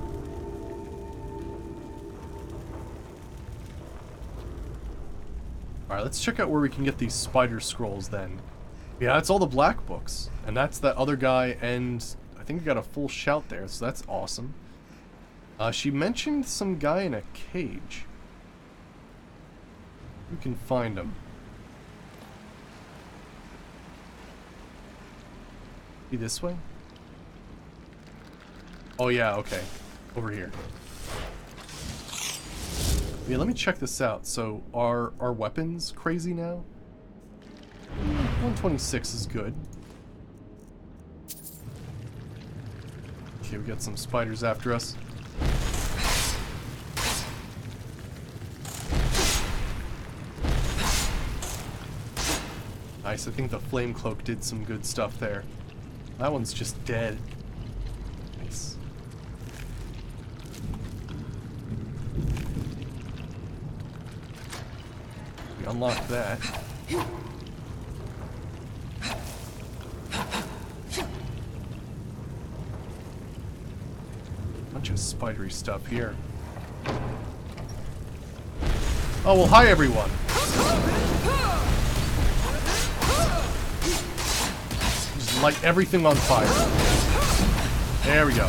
All right, let's check out where we can get these spider scrolls then. Yeah, that's all the black books, and that's that other guy, and I think we got a full shout there, so that's awesome. She mentioned some guy in a cage. We can find him. Be this way? Oh yeah, okay. Over here. Yeah, let me check this out. So, are weapons crazy now? 126 is good. Okay, we got some spiders after us. Nice, I think the flame cloak did some good stuff there. That one's just dead. Nice. We unlocked that. Bunch of spidery stuff here. Oh, well, hi everyone. Just light everything on fire. There we go.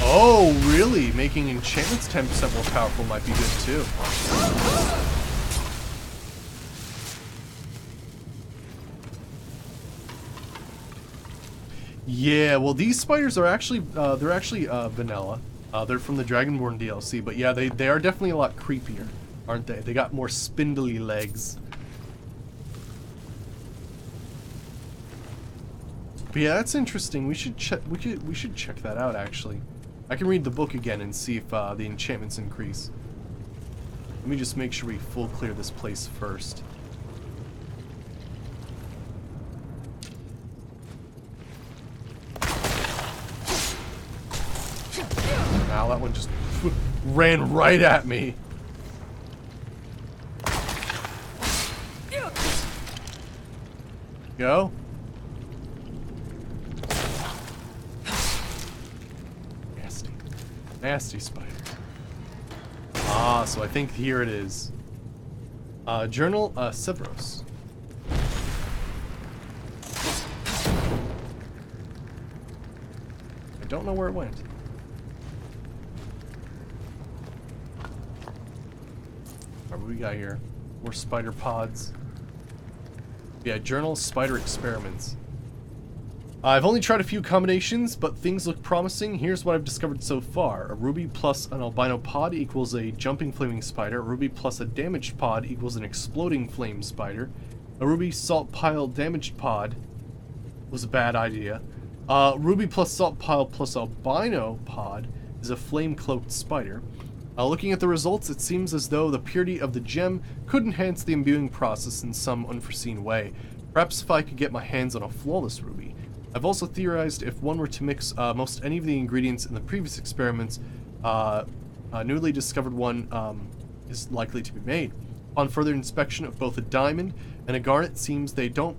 Oh, really? Making enchantments 10% more powerful might be good too. Yeah, well, these spiders are actually vanilla. They're from the Dragonborn DLC, but yeah, they are definitely a lot creepier, aren't they? They got more spindly legs. But yeah, that's interesting. We should check. We should check that out. Actually, I can read the book again and see if the enchantments increase. Let me just make sure we full clear this place first. Wow, that one just ran right at me. Go. Nasty. Nasty spider. Ah, so I think here it is. Journal, Severos. I don't know where it went. What do we got here? More spider pods. Yeah, journal spider experiments. I've only tried a few combinations, but things look promising. Here's what I've discovered so far. A ruby plus an albino pod equals a jumping flaming spider. A ruby plus a damaged pod equals an exploding flame spider. A ruby salt pile damaged pod was a bad idea. Ruby plus salt pile plus albino pod is a flame cloaked spider. Looking at the results, it seems as though the purity of the gem could enhance the imbuing process in some unforeseen way. Perhaps if I could get my hands on a flawless ruby. I've also theorized if one were to mix most any of the ingredients in the previous experiments, a newly discovered one is likely to be made. On further inspection of both a diamond and a garnet, seems they don't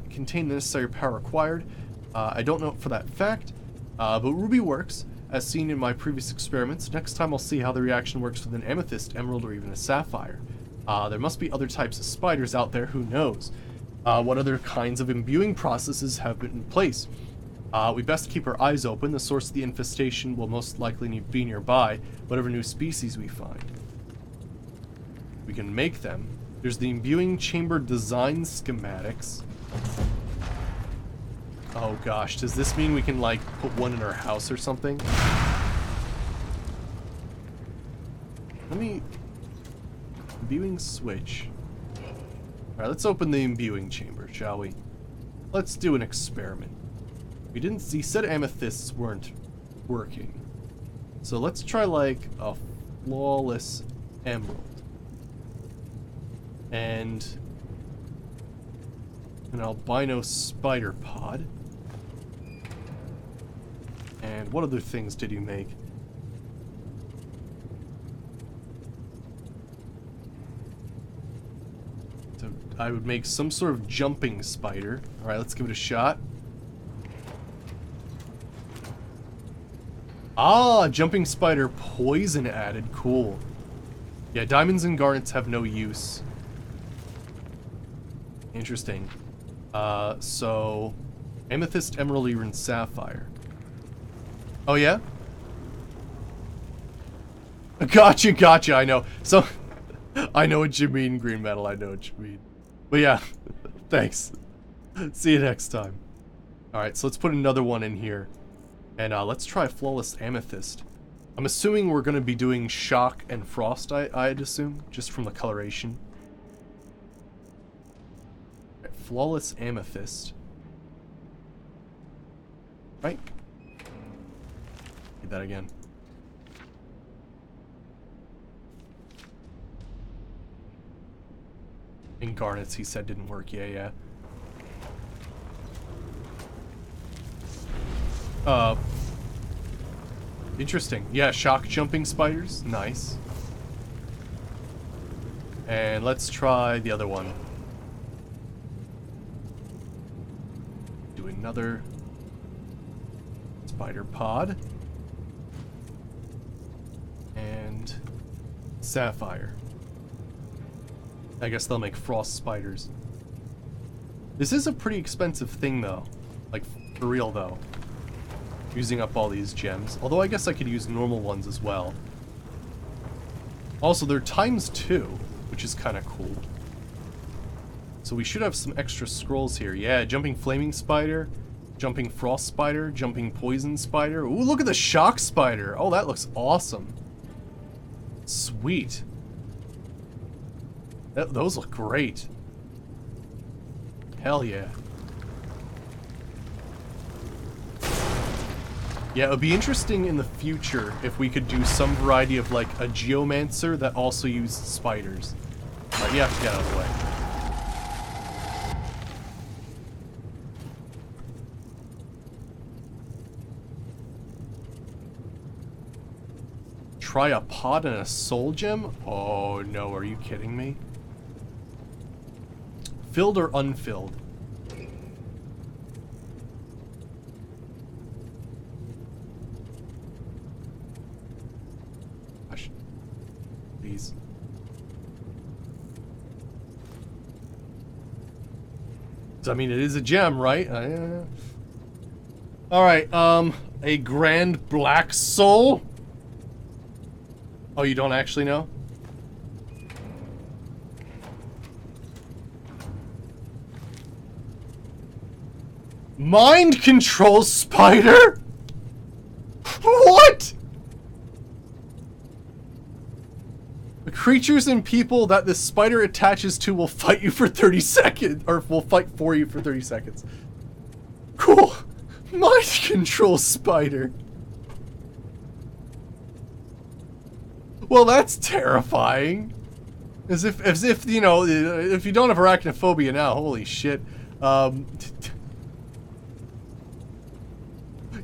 contain the necessary power required. I don't know for that fact, but ruby works, as seen in my previous experiments. Next time I'll see how the reaction works with an amethyst, emerald, or even a sapphire. There must be other types of spiders out there, who knows? What other kinds of imbuing processes have been in place? We best keep our eyes open. The source of the infestation will most likely be nearby, whatever new species we find. We can make them. There's the imbuing chamber design schematics. Oh gosh, does this mean we can, like, put one in our house or something? Let me... Imbuing switch. Alright, let's open the imbuing chamber, shall we? Let's do an experiment. We didn't see, said amethysts weren't working. So let's try, like, a flawless emerald. And an albino spider pod. And what other things did you make? So I would make some sort of jumping spider. Alright, let's give it a shot. Ah, jumping spider poison added. Cool. Yeah, diamonds and garnets have no use. Interesting. So... Amethyst, emerald, even sapphire. Oh, yeah? Gotcha, gotcha, I know. So, I know what you mean, green metal, I know what you mean. But yeah, thanks. See you next time. Alright, so let's put another one in here. And let's try flawless amethyst. I'm assuming we're going to be doing shock and frost, I'd assume, just from the coloration. Right, flawless amethyst. Right? Read that again. And garnets, he said, didn't work. Yeah, yeah. Interesting. Yeah, shock jumping spiders. Nice. And let's try the other one. Do another spider pod. And sapphire. I guess they'll make frost spiders. This is a pretty expensive thing, though. Like, for real, though. Using up all these gems. Although I guess I could use normal ones as well. Also, they're ×2, which is kind of cool. So we should have some extra scrolls here. Yeah, jumping flaming spider, jumping frost spider, jumping poison spider. Ooh, look at the shock spider. Oh, that looks awesome. Sweet. Those look great. Hell yeah. Yeah, it would be interesting in the future if we could do some variety of, like, a geomancer that also used spiders. Alright, you have to get out of the way. Try a pod and a soul gem? Oh no, are you kidding me? Filled or unfilled? Gosh. Please. I mean, it is a gem, right? Alright, a grand black soul? Oh, you don't actually know? Mind control spider? What? The creatures and people that the spider attaches to will fight you for 30 seconds, or will fight for you for 30 seconds. Cool. Mind control spider. Well, that's terrifying. As if you know, if you don't have arachnophobia now, holy shit. Yeah,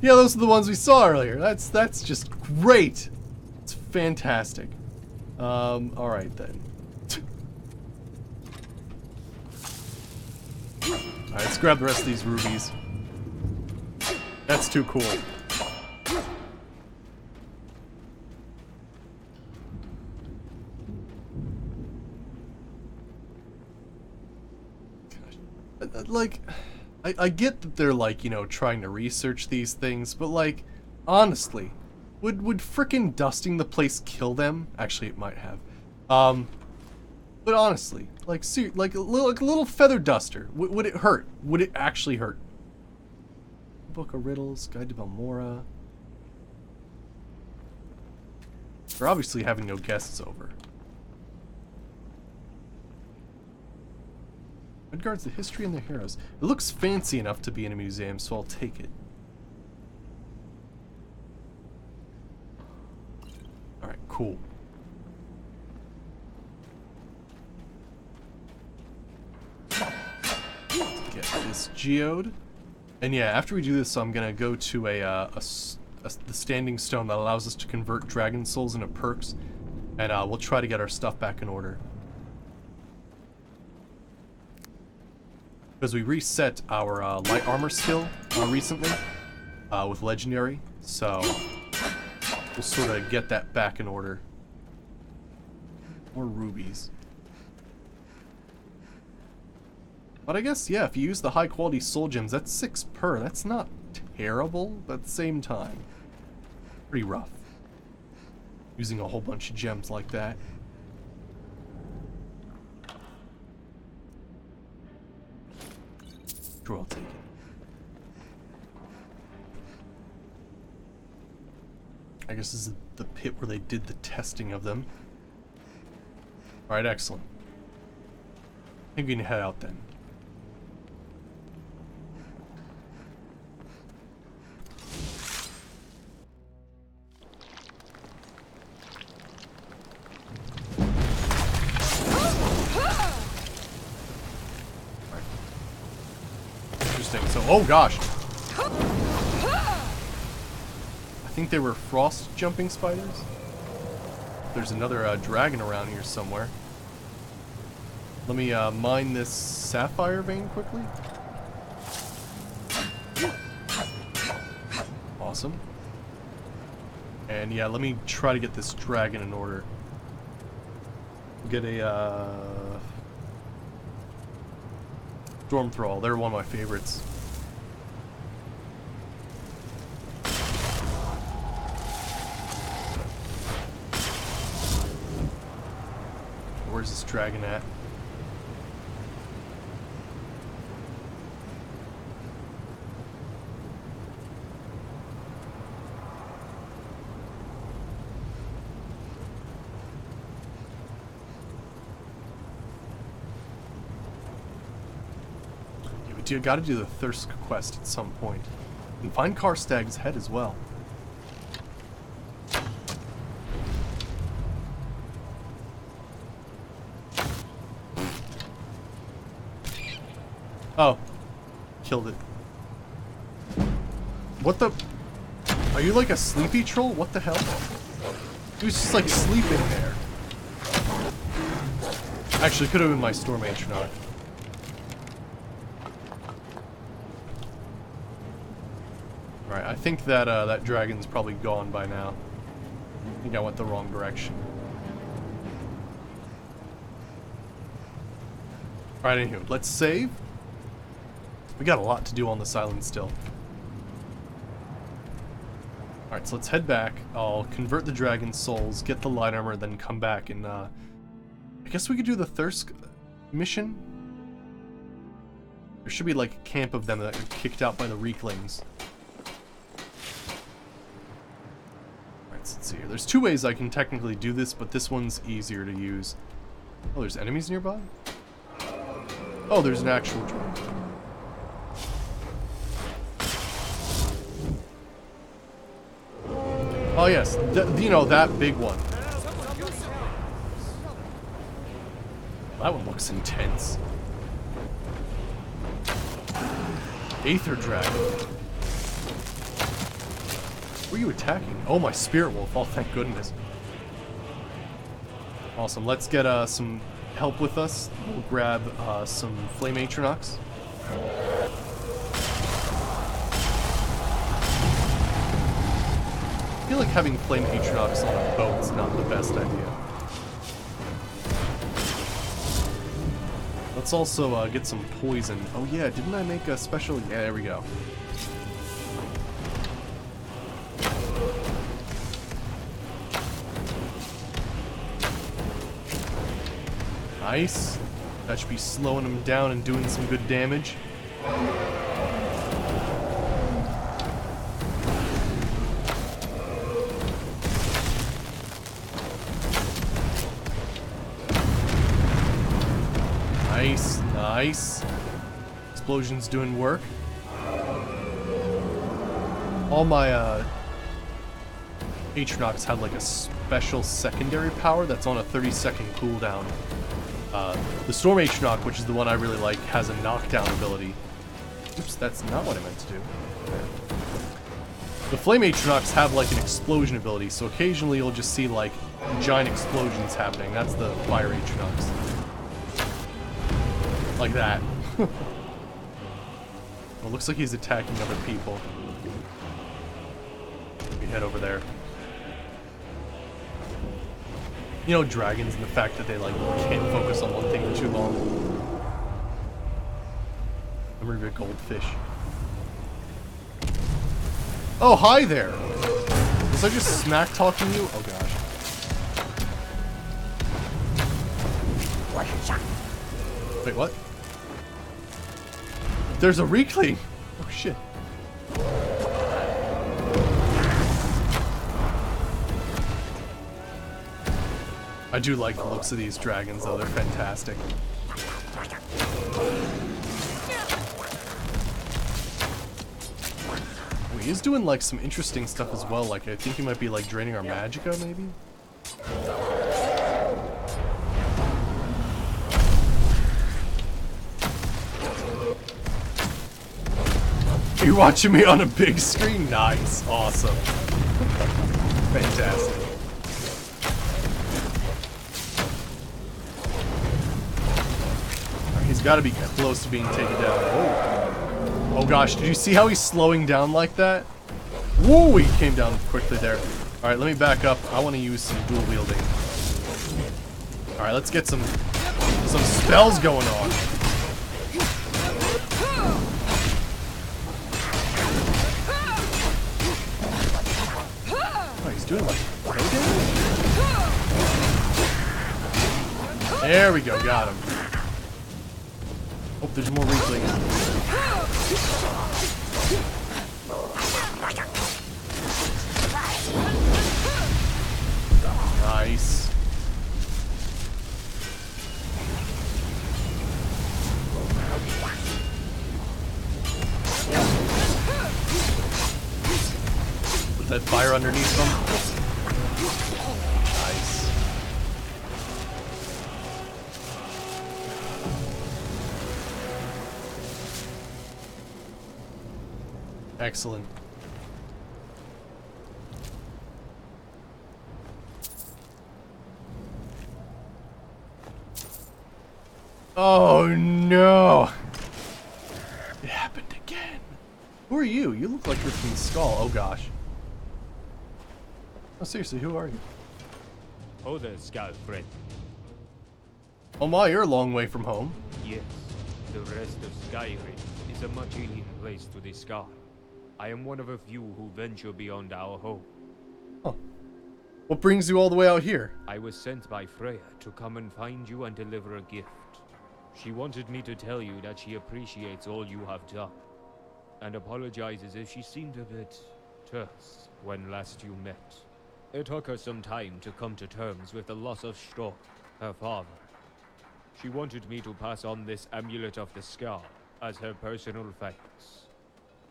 those are the ones we saw earlier. That's just great. It's fantastic. All right then. All right, let's grab the rest of these rubies. That's too cool. Like, I get that they're like, you know, trying to research these things, but like, honestly, would frickin' dusting the place kill them? Actually, it might have. But honestly, like, like a little feather duster, would it hurt? Would it actually hurt? Book of Riddles, Guide to Balmora. We're obviously having no guests over. Redguard's the history and the heroes. It looks fancy enough to be in a museum, so I'll take it. Alright, cool. Get this geode. And yeah, after we do this, I'm gonna go to the standing stone that allows us to convert dragon souls into perks. And we'll try to get our stuff back in order. Because we reset our light armor skill recently with legendary, so we'll sort of get that back in order. More rubies. But I guess, yeah, if you use the high quality soul gems, that's 6 per. That's not terrible, but at the same time, pretty rough. Using a whole bunch of gems like that. Sure, I'll take it. I guess this is the pit where they did the testing of them. Alright, excellent. I think we can head out then. So, oh gosh. I think they were frost jumping spiders. There's another dragon around here somewhere. Let me mine this sapphire vein quickly. Awesome. And yeah, let me try to get this dragon in order. Get a Storm Thrall. They're one of my favorites. Where's this dragon at? You gotta do the Thirsk quest at some point. And find Karstag's head as well. Oh. Killed it. What the? Are you like a sleepy troll? What the hell? He was just like sleeping there. Actually, could have been my Storm Atronach. Right, I think that that dragon's probably gone by now. I think I went the wrong direction. Alright, anywho, let's save. We got a lot to do on this island still. Alright, so let's head back. I'll convert the dragon souls, get the light armor, then come back and I guess we could do the Thirsk mission. There should be like a camp of them that got kicked out by the Reeklings. Let's see here. There's 2 ways I can technically do this, but this one's easier to use. Oh, there's enemies nearby? Oh, there's an actual dragon. Oh yes, you know, that big one. That one looks intense. Aether Dragon. Who are you attacking? Oh, my Spirit Wolf. Oh, thank goodness. Awesome. Let's get some help with us. We'll grab some Flame Atronox. I feel like having Flame Atronox on a boat is not the best idea. Let's also get some poison. Oh yeah, didn't I make a special? Yeah, there we go. Nice. That should be slowing him down and doing some good damage. Nice, nice. Explosion's doing work. All my Atronox had like a special secondary power that's on a 30-second cooldown. The Storm Atronox, which is the one I really like, has a knockdown ability. Oops, that's not what I meant to do. The Flame Atronox have like an explosion ability, so occasionally you'll just see like giant explosions happening. That's the Fire Atronox. Like that. Well, looks like he's attacking other people. We head over there. You know, dragons and the fact that they like can't focus on one thing for too long. I'm gonna be a goldfish. Oh, hi there! Was I just smack talking you? Oh gosh. Wait, what? There's a reclaim! Oh shit. I do like the looks of these dragons though, they're fantastic. Oh, he is doing like some interesting stuff as well, like I think he might be like draining our magicka maybe? You're watching me on a big screen? Nice. Awesome. Fantastic. He's got to be close to being taken down. Whoa. Oh gosh, did you see how he's slowing down like that? Whoa, he came down quickly there. Alright, let me back up. I want to use some dual wielding. Alright, let's get some spells going on. Doing like no damage? There we go, got him. Oh, there's more reclings. Nice. Put that fire underneath them. Nice. Excellent. Oh no! It happened again. Who are you? You look like you're from Skull. Oh gosh. Oh seriously, who are you? Oh there, Skull friend. Oh my, you're a long way from home. Yes, the rest of Skyrim is a much alien place to this sky. I am one of a few who venture beyond our home. Huh. What brings you all the way out here? I was sent by Freya to come and find you and deliver a gift. She wanted me to tell you that she appreciates all you have done, and apologizes if she seemed a bit terse when last you met. It took her some time to come to terms with the loss of Storm, her father. She wanted me to pass on this amulet of the scar as her personal thanks.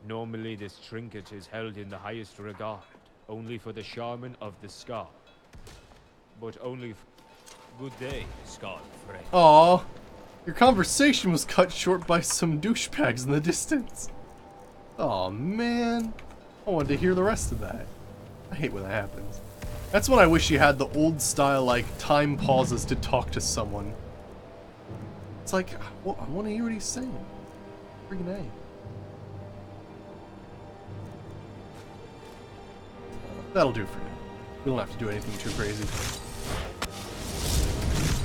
Normally this trinket is held in the highest regard, only for the shaman of the scar. But only Good day, Skull friend. Aw, your conversation was cut short by some douchebags in the distance. Aw, man. I wanted to hear the rest of that. I hate when that happens. That's when I wish you had the old style, like, time pauses to talk to someone. It's like, well, I want to hear what he's saying. Friggin' A. That'll do for now. We don't have to do anything too crazy.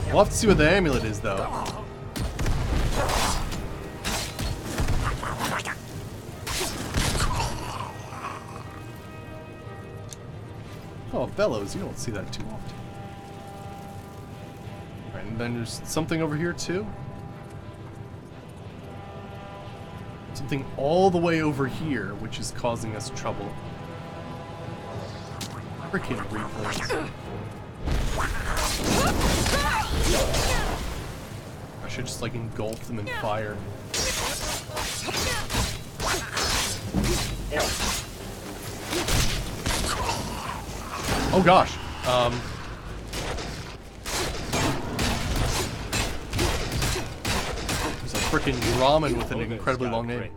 We'll have to see what the amulet is, though. Oh, bellows. You don't see that too often. Alright, and then there's something over here, too. Something all the way over here, which is causing us trouble. Freaking replays. I should just like engulf them in fire. Oh gosh. There's a freaking ramen with an incredibly long name.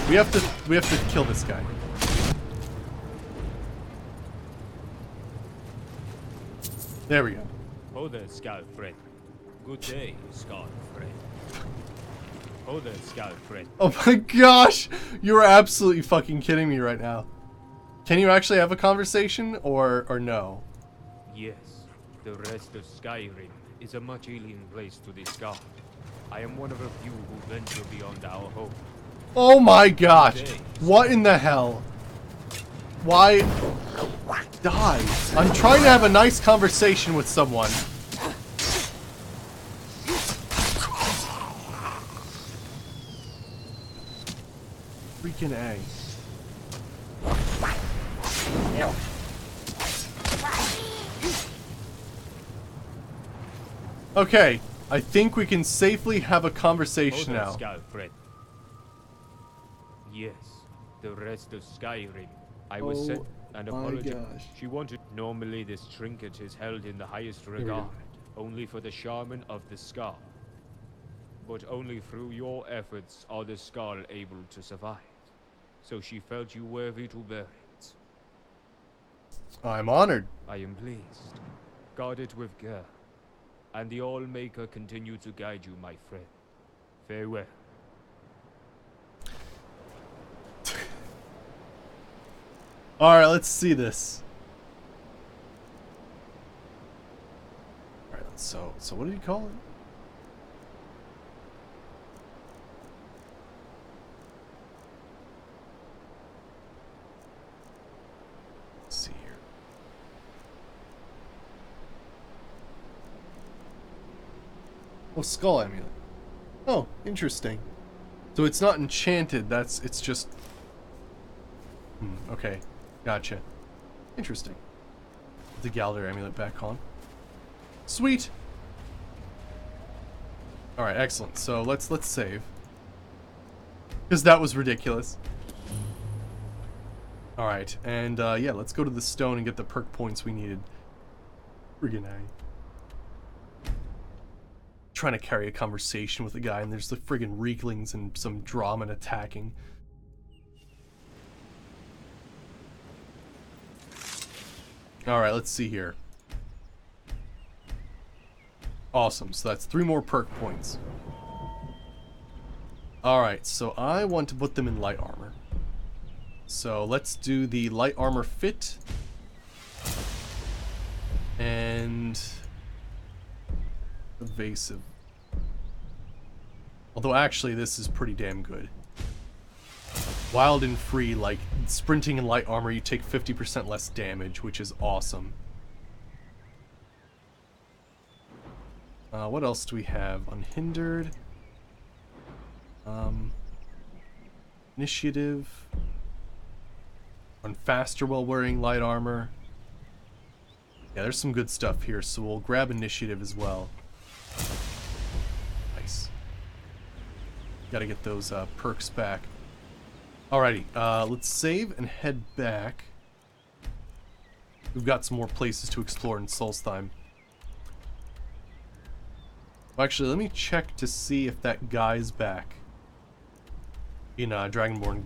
We have to kill this guy. There we go. Oh there, Skull friend. Good day, Skull friend. Oh there, Skull friend. Oh my gosh! You're absolutely fucking kidding me right now. Can you actually have a conversation or no? Yes, the rest of Skyrim is a much alien place to this god. I am one of a few who venture beyond our home. Oh my gosh! What in the hell? Why? Die. I'm trying to have a nice conversation with someone. Freaking A. Okay, I think we can safely have a conversation now. Skull friend. Yes, the rest of Skyrim. I was sent an apology. She wanted. Normally, this trinket is held in the highest regard, only for the shaman of the skull. But only through your efforts are the skull able to survive. So she felt you worthy to bear it. I'm honored. I am pleased. Guard it with care, and the All-Maker continue to guide you, my friend. Farewell. Alright, let's see this. Alright, so what did he call it? Let's see here. Oh, skull amulet. Oh, interesting. So it's not enchanted, it's just... okay. Gotcha. Interesting. The Galder amulet back on. Sweet. All right, excellent. So let's save, because that was ridiculous. All right, and yeah, let's go to the stone and get the perk points we needed. Friggin' A. Trying to carry a conversation with a guy, and there's the friggin' Reeklings and some drama and attacking. Alright, let's see here. Awesome, so that's 3 more perk points. Alright, so I want to put them in light armor. So let's do the light armor fit. And... evasive. Although actually this is pretty damn good. Wild and free, like sprinting in light armor, you take 50% less damage, which is awesome. What else do we have? Unhindered. Initiative. Run faster while wearing light armor. Yeah, there's some good stuff here, so we'll grab initiative as well. Nice. Gotta get those perks back. Alrighty, let's save and head back. we've got some more places to explore in Solstheim. Well, actually, let me check to see if that guy's back in Dragonborn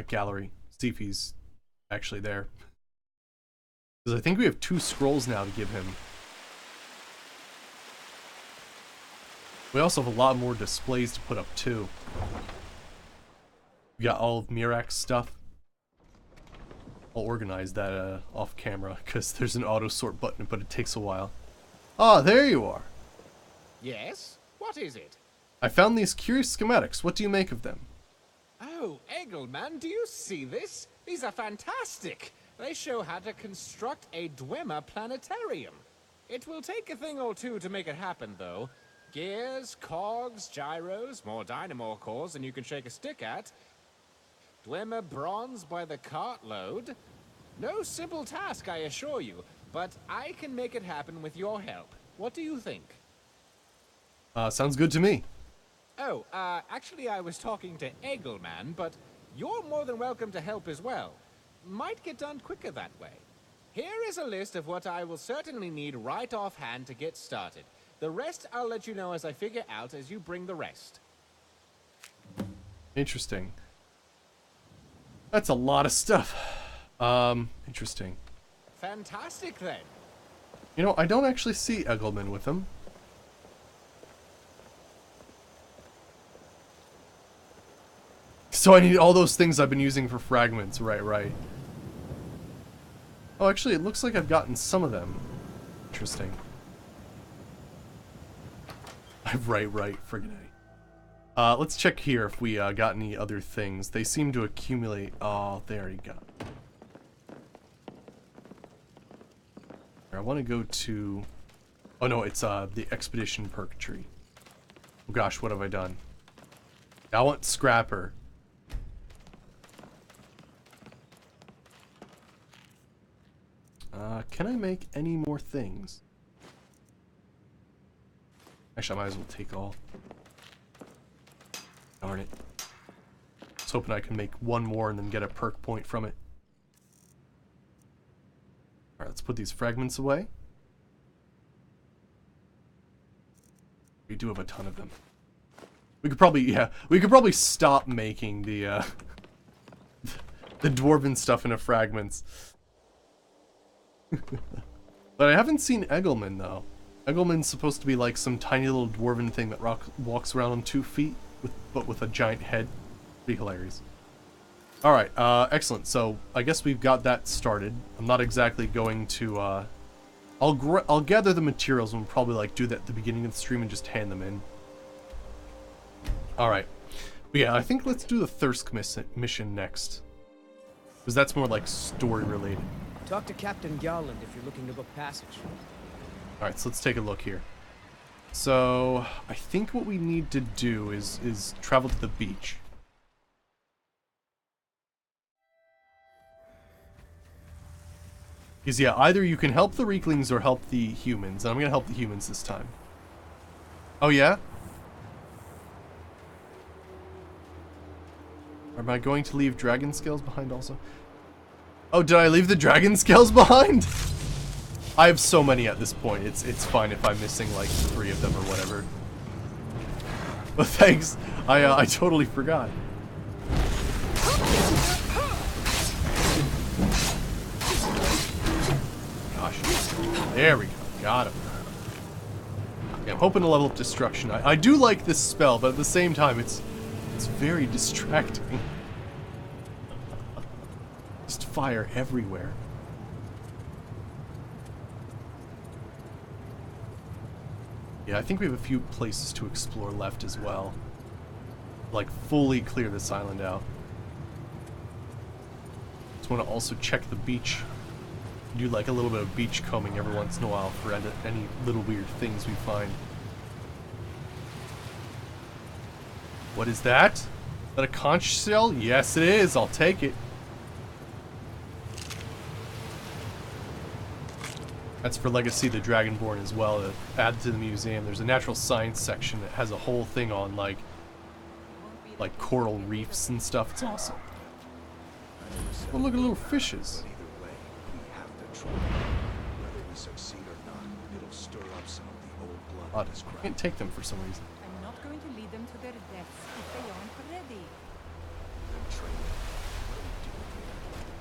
Gallery. See if he's actually there. Because I think we have 2 scrolls now to give him. We also have a lot more displays to put up too. We got all of Mirak's stuff. I'll organize that off camera because there's an auto sort button, but it takes a while. Ah, there you are. Yes? What is it? I found these curious schematics. What do you make of them? Oh, Egelman, do you see this? These are fantastic. They show how to construct a Dwemer planetarium. It will take a thing or two to make it happen, though. Gears, cogs, gyros, more dynamo cores than you can shake a stick at. Dwemer bronze by the cartload. No simple task, I assure you, but I can make it happen with your help. What do you think? Sounds good to me. Oh, actually I was talking to Egelman, but you're more than welcome to help as well. Might get done quicker that way. Here is a list of what I will certainly need right offhand to get started. The rest I'll let you know as I figure out as you bring the rest. Interesting. That's a lot of stuff. Interesting. Fantastic then. You know, I don't actually see Egelman with him. So I need all those things I've been using for fragments. Right. Oh, actually, it looks like I've gotten some of them. Interesting. Right. Friggin' A. Let's check here if we got any other things. They seem to accumulate. Oh, there you go. I want to go to... Oh no, it's the Expedition Purgatory. Oh gosh, what have I done? I want Scrapper. Can I make any more things? Actually, I might as well take all. Darn it. I was hoping I can make one more and then get a perk point from it. Alright, let's put these fragments away. We do have a ton of them. We could probably stop making the the dwarven stuff into fragments. But I haven't seen Egelman though. Egelman's supposed to be like some tiny little dwarven thing that walks around on 2 feet, but with a giant head. Pretty hilarious. Alright, excellent. So, I guess we've got that started. I'm not exactly going to, I'll gather the materials and we'll probably, like, do that at the beginning of the stream and just hand them in. Alright. But yeah, I think let's do the Thirsk mission next. Because that's more, like, story-related. Talk to Captain Garland if you're looking to book passage. Alright, so let's take a look here. So, I think what we need to do is travel to the beach. Because, yeah, either you can help the Reeklings or help the humans. And I'm going to help the humans this time. Oh, yeah? Am I going to leave dragon scales behind also? Oh, did I leave the dragon scales behind? I have so many at this point. It's fine if I'm missing, like, 3 of them or whatever. But thanks. I totally forgot. Gosh. There we go. Got him. Okay, I'm hoping to level up Destruction. I do like this spell, but at the same time, it's very distracting. Just fire everywhere. Yeah, I think we have a few places to explore left as well. Like, fully clear this island out. Just want to also check the beach. Do like a little bit of beach combing every once in a while for any little weird things we find. What is that? Is that a conch shell? Yes, it is. I'll take it. That's for Legacy the Dragonborn as well, to add to the museum. There's a natural science section that has a whole thing on like coral reefs and stuff. It's awesome. Oh, look at little fishes. trouble. Whether we succeed or not, it'll stir up some of the old blood Odd. in this crowd. Can't take them for some reason. I'm not going to lead them to their deaths if they aren't ready. Then train them. What are we doing here?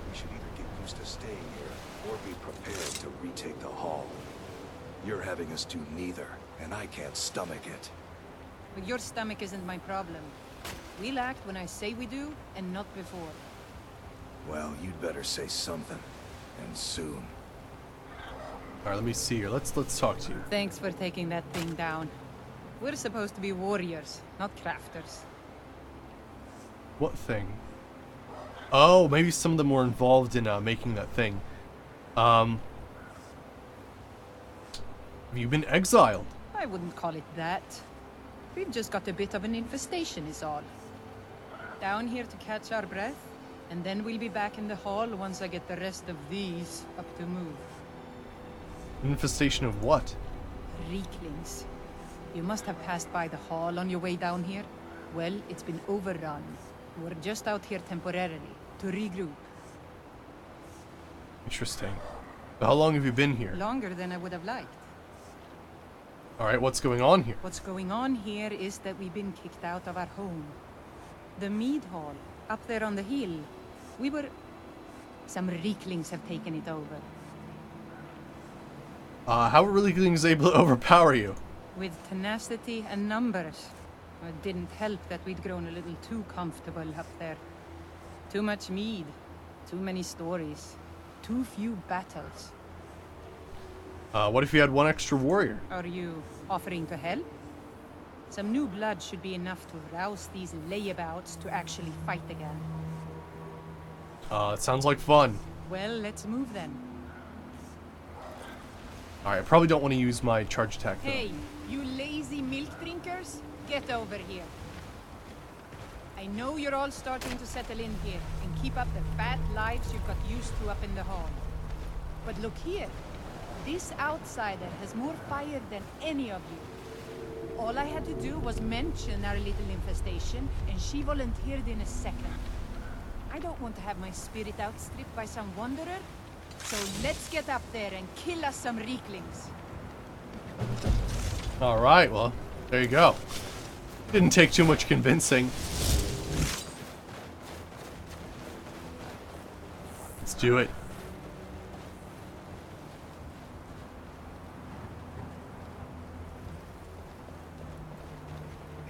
We should either get used to staying here, or be prepared to retake the hall. You're having us do neither, and I can't stomach it. But your stomach isn't my problem. We'll act when I say we do, and not before. Well, you'd better say something, and soon. All right, let me see here. Let's talk to you. Thanks for taking that thing down. We're supposed to be warriors, not crafters. What thing? Oh, maybe some of them were involved in making that thing. Have you been exiled? I wouldn't call it that. We've just got a bit of an infestation is all. Down here to catch our breath, and then we'll be back in the hall once I get the rest of these up to move. Infestation of what? Reeklings. You must have passed by the hall on your way down here. Well, it's been overrun. We're just out here temporarily, to regroup. Interesting. How long have you been here? Longer than I would have liked. Alright, what's going on here? What's going on here is that we've been kicked out of our home. The mead hall, up there on the hill. Some Reeklings have taken it over. How were Reeklings able to overpower you? With tenacity and numbers. It didn't help that we'd grown a little too comfortable up there. Too much mead, too many stories, too few battles. What if you had one extra warrior? Are you offering to help? Some new blood should be enough to rouse these layabouts to actually fight again. It sounds like fun. Well, let's move then. Alright, I probably don't want to use my charge attack though. Hey, you lazy milk drinkers, get over here. I know you're all starting to settle in here and keep up the fat lives you've got used to up in the hall. But look here, this outsider has more fire than any of you. All I had to do was mention our little infestation, and she volunteered in a second. I don't want to have my spirit outstripped by some wanderer, so let's get up there and kill us some Reeklings. Alright, well, there you go. Didn't take too much convincing. Let's do it.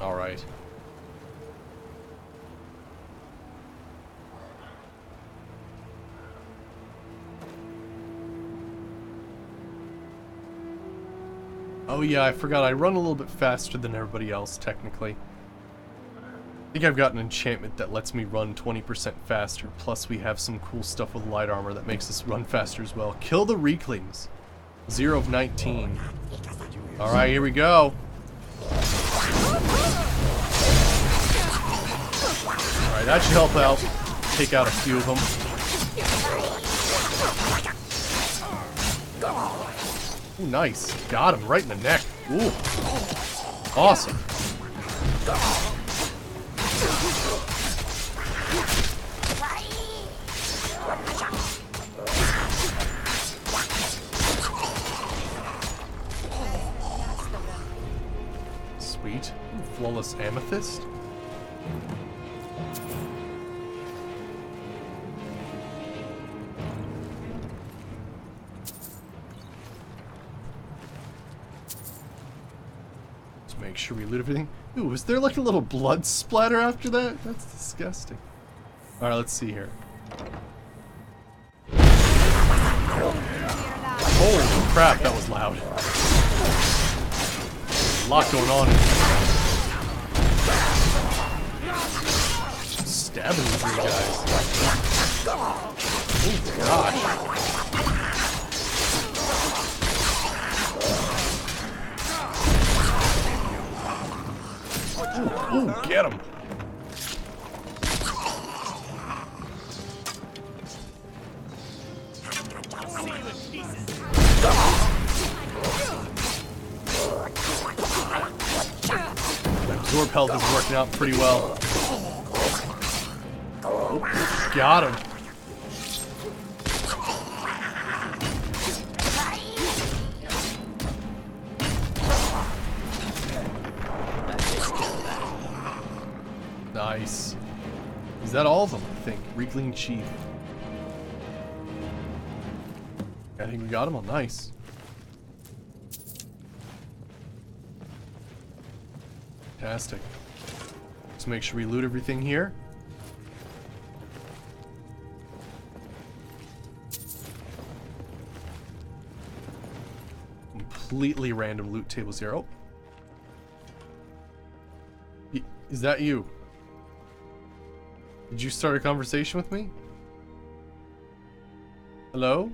Alright. Oh yeah, I forgot I run a little bit faster than everybody else, technically. I think I've got an enchantment that lets me run 20% faster, plus we have some cool stuff with light armor that makes us run faster as well. Kill the Reeklings. 0 of 19. Alright, here we go. Alright, that should help out. Take out a few of them. Ooh, nice. Got him right in the neck. Ooh. Awesome. Sweet. Ooh, flawless amethyst. Make sure we loot everything. Ooh, was there like a little blood splatter after that? That's disgusting. Alright, let's see here. Holy crap, that was loud. A lot going on. Stabbing these three guys. Oh gosh. Ooh, get him! Absorb health is working out pretty well. Got him. Nice. Is that all of them, I think? Reekling Chief. I think we got them all. Nice. Fantastic. Let's make sure we loot everything here. Completely random loot table 0. Is that you? Did you start a conversation with me? Hello?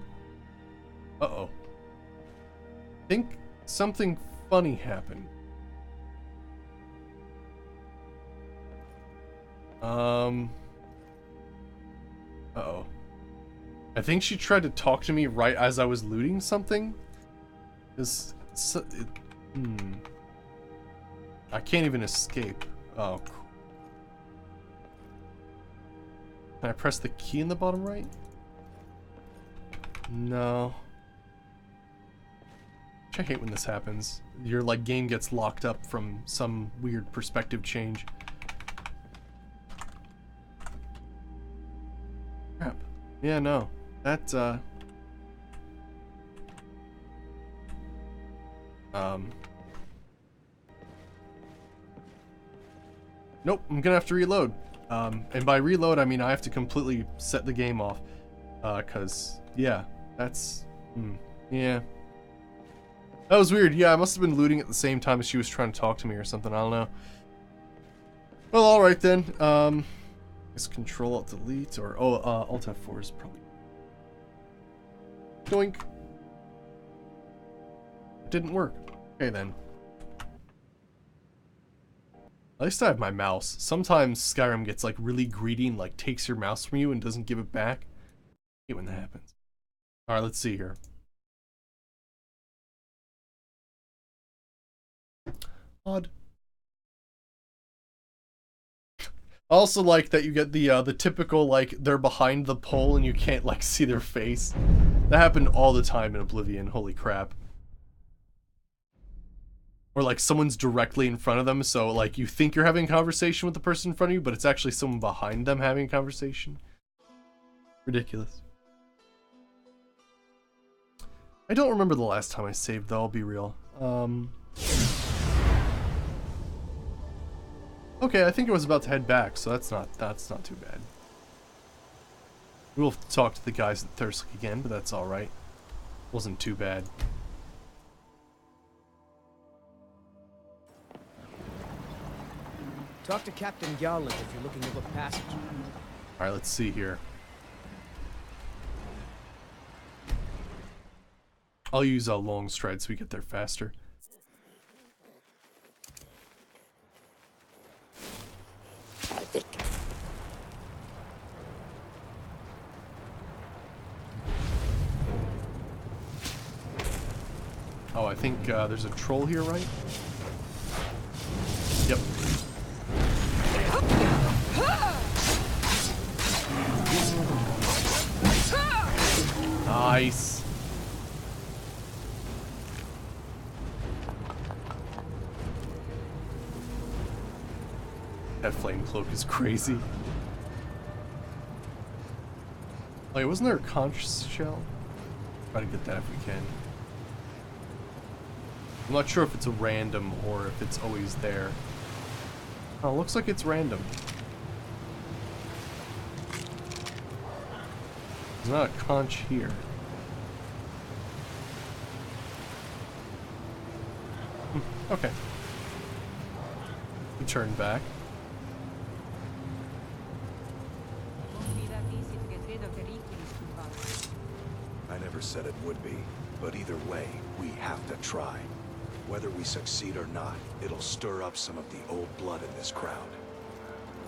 Uh-oh. I think something funny happened. Uh-oh. I think she tried to talk to me right as I was looting something. I can't even escape. Oh. Can I press the key in the bottom right? No. I hate when this happens. Your like game gets locked up from some weird perspective change. Crap. Yeah, no. That Nope, I'm gonna have to reload. And by reload, I mean I have to completely set the game off. Cause, yeah, that's, yeah. That was weird. Yeah, I must have been looting at the same time as she was trying to talk to me or something. I don't know. Well, alright then. Is Control Alt Delete or, Alt F4 is probably. Doink. It didn't work. Okay then. At least I have my mouse. Sometimes Skyrim gets like really greedy and like takes your mouse from you and doesn't give it back. I hate when that happens. Alright, let's see here. Odd. I also like that you get the typical like they're behind the pole and you can't like see their face. That happened all the time in Oblivion, holy crap. Or like someone's directly in front of them, so like you think you're having a conversation with the person in front of you, but it's actually someone behind them having a conversation. Ridiculous. I don't remember the last time I saved though, I'll be real. Okay, I think I was about to head back, so that's not too bad. We'll have to talk to the guys at Thursk again, but that's alright. Wasn't too bad. Talk to Captain Garland if you're looking to book passage. Alright, let's see here. I'll use a long stride so we get there faster. Oh, I think there's a troll here, right? Yep. Nice. That flame cloak is crazy. Wait, wasn't there a conch shell? Try to get that if we can. I'm not sure if it's a random or if it's always there. Oh, looks like it's random. There's not a conch here. Okay. We turn back. I never said it would be, but either way, we have to try. Whether we succeed or not, it'll stir up some of the old blood in this crowd.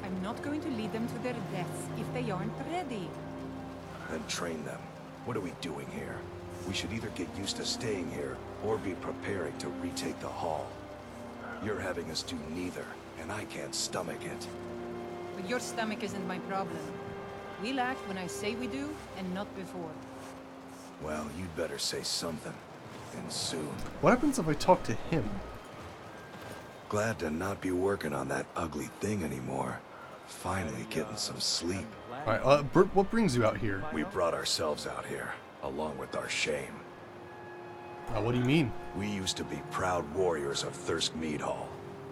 I'm not going to lead them to their deaths if they aren't ready. Then train them. What are we doing here? We should either get used to staying here, or be preparing to retake the hall. You're having us do neither, and I can't stomach it. But your stomach isn't my problem. We'll act when I say we do, and not before. Well, you'd better say something. And soon. What happens if I talk to him? Glad to not be working on that ugly thing anymore. Finally getting some sleep. Alright, Bert, what brings you out here? We brought ourselves out here, along with our shame. What do you mean? We used to be proud warriors of Thirsk Mead Hall,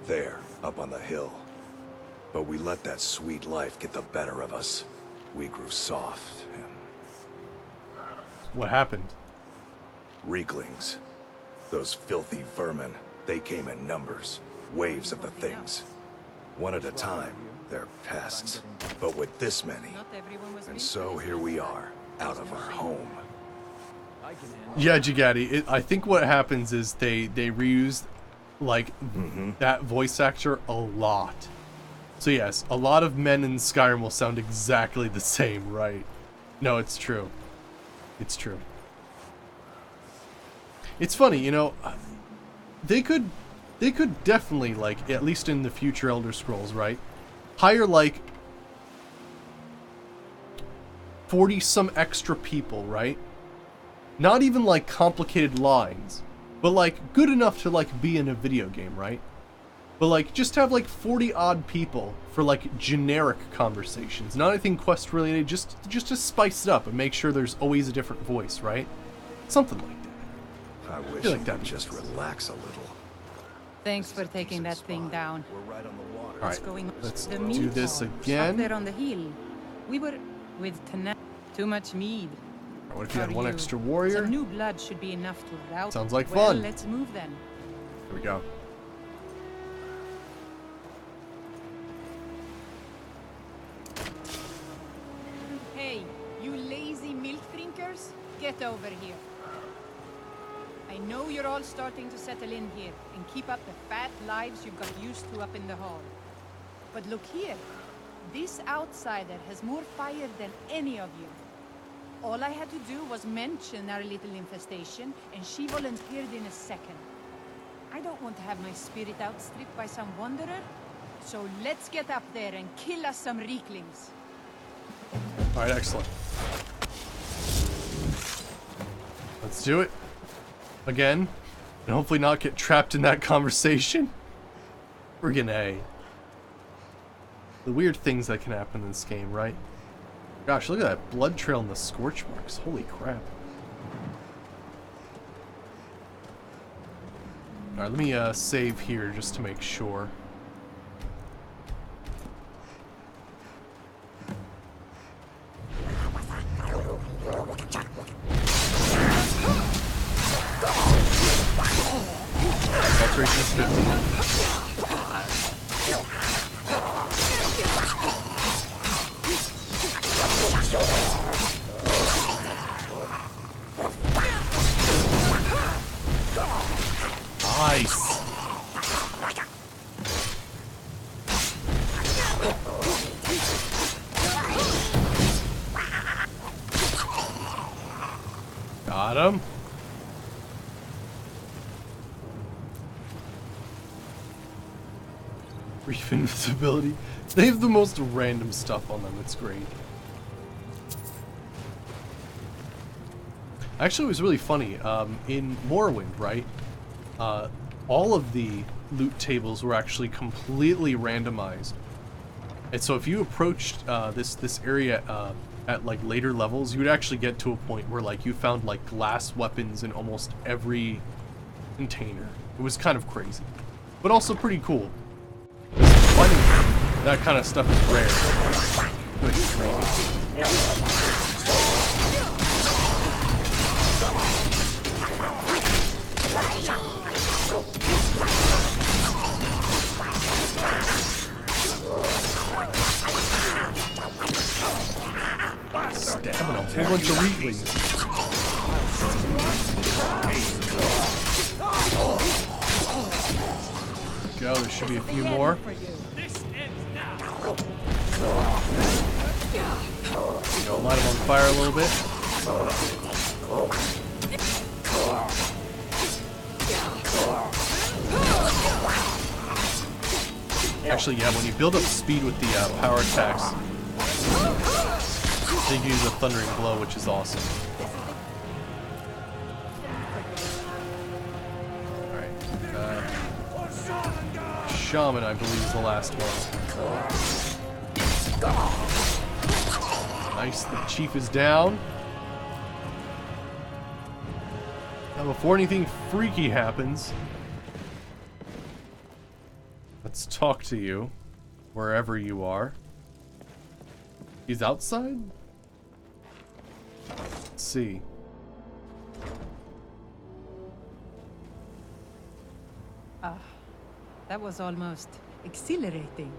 there, up on the hill. But we let that sweet life get the better of us. We grew soft and... What happened? Reeklings. Those filthy vermin. They came in numbers. Waves of the things. One at a time. They're pests. But with this many. And so here we are, out of our home. Yeah, Jigatti, I think what happens is they reused, like, that voice actor a lot. So yes, a lot of men in Skyrim will sound exactly the same, right? No, it's true. It's true. It's funny, you know, they could definitely, like, at least in the future Elder Scrolls, right? Hire, like, 40 some extra people, right? Not even, like, complicated lines, but, like, good enough to, like, be in a video game, right? But, like, just have, like, 40 odd people for, like, generic conversations. Not anything quest related, just to spice it up and make sure there's always a different voice, right? Something like that. I wish like you that could just relax a little. Thanks for taking that thing down. We're right on the water. Alright, Going on? let's The do mead this hall, again. Up there on the hill. We were with too much mead. What if you had For one you. extra warrior? Some new blood should be enough to rout. Sounds like well, fun. Let's move then. Here we go. Hey, you lazy milk drinkers, get over here. I know you're all starting to settle in here and keep up the fat lives you've got used to up in the hall. But look here, this outsider has more fire than any of you. All I had to do was mention our little infestation, and she volunteered in a second. I don't want to have my spirit outstripped by some wanderer, so let's get up there and kill us some reeklings. Alright, excellent. Let's do it. Again. And hopefully not get trapped in that conversation. Friggin' A. The weird things that can happen in this game, right? Gosh, look at that blood trail and the scorch marks. Holy crap. Alright, let me save here just to make sure. Saturation is 50. Nice. Got him. Brief invisibility. They have the most random stuff on them. It's great. Actually, it was really funny. In Morrowind, right? All of the loot tables were actually completely randomized. And so if you approached this area at like later levels, you would actually get to a point where like you found like glass weapons in almost every container. It was kind of crazy, but also pretty cool. Finding that kind of stuff is rare. Good gravy. Stabbing a whole bunch of weaklings. Go, there should be a few more. Go, light them on fire a little bit. Actually, yeah, when you build up speed with the power attacks, they use a thundering blow, which is awesome. Alright. Shaman, I believe, is the last one. Nice, the chief is down. Now, before anything freaky happens, let's talk to you, wherever you are. He's outside? Let's see. Ah, that was almost exhilarating.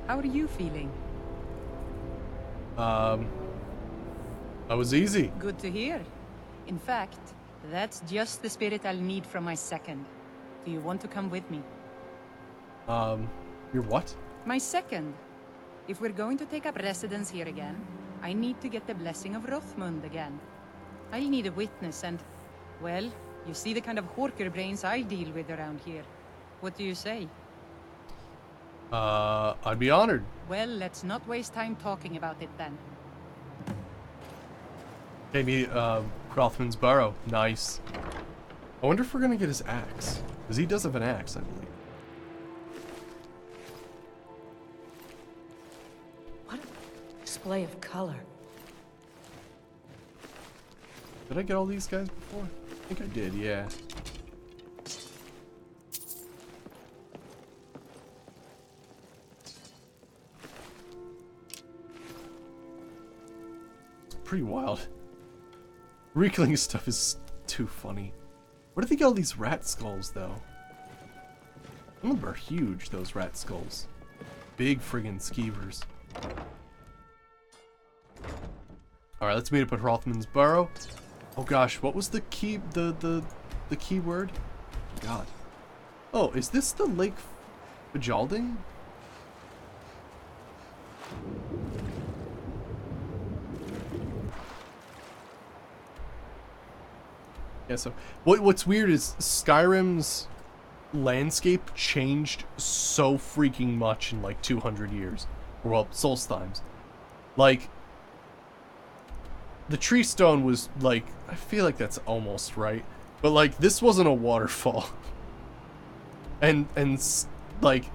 How are you feeling? That was easy. Good to hear. In fact, that's just the spirit I'll need from my second. Do you want to come with me? Your what? My second. If we're going to take up residence here again, I need to get the blessing of Rothmund again. I'll need a witness and, well, you see the kind of horker brains I deal with around here. What do you say? I'd be honored. Well, let's not waste time talking about it then. Maybe, Rothman's Burrow. Nice. I wonder if we're gonna get his axe. Because he does have an axe, I believe. What a display of color. Did I get all these guys before? I think I did, yeah. It's pretty wild. Reclaining stuff is too funny. Where do they get all these rat skulls, though? Some of them are huge, those rat skulls. Big friggin' skeevers. Alright, let's meet up at Rothman's Burrow. Oh gosh, what was the key, the key word? God. Oh, is this the Lake Bajalding? Yeah, so what's weird is Skyrim's landscape changed so freaking much in like 200 years. Well, Solstimes. Like, the tree stone was like, I feel like that's almost right, but like this wasn't a waterfall. and like,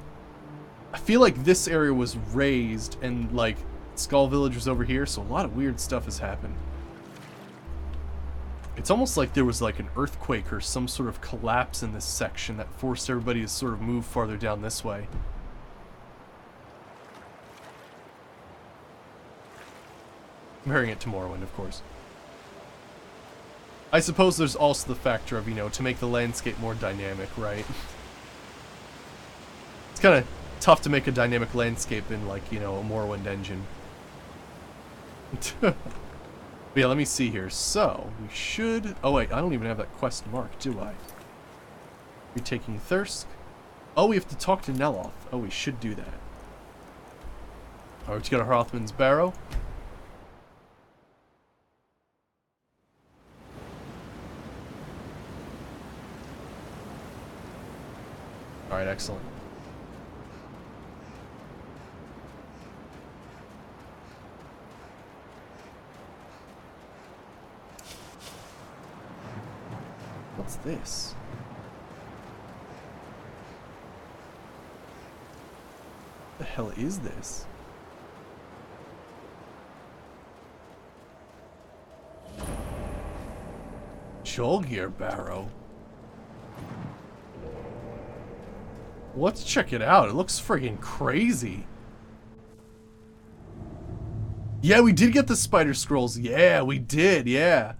I feel like this area was raised and like Skull Village was over here, so a lot of weird stuff has happened. It's almost like there was like an earthquake or some sort of collapse in this section that forced everybody to sort of move farther down this way. Comparing it to Morrowind, of course. I suppose there's also the factor of, you know, to make the landscape more dynamic, right? It's kind of tough to make a dynamic landscape in, like, you know, a Morrowind engine. But yeah, let me see here. So, we should... Oh, wait, I don't even have that quest marked, do I? We're taking Thirsk. Oh, we have to talk to Neloth. Oh, we should do that. Alright, let's go to Rothman's Barrow. Alright, excellent. What's this? What the hell is this? Jolgir Barrow. Let's check it out. It looks friggin' crazy. Yeah, we did get the spider scrolls. Yeah, we did. Yeah.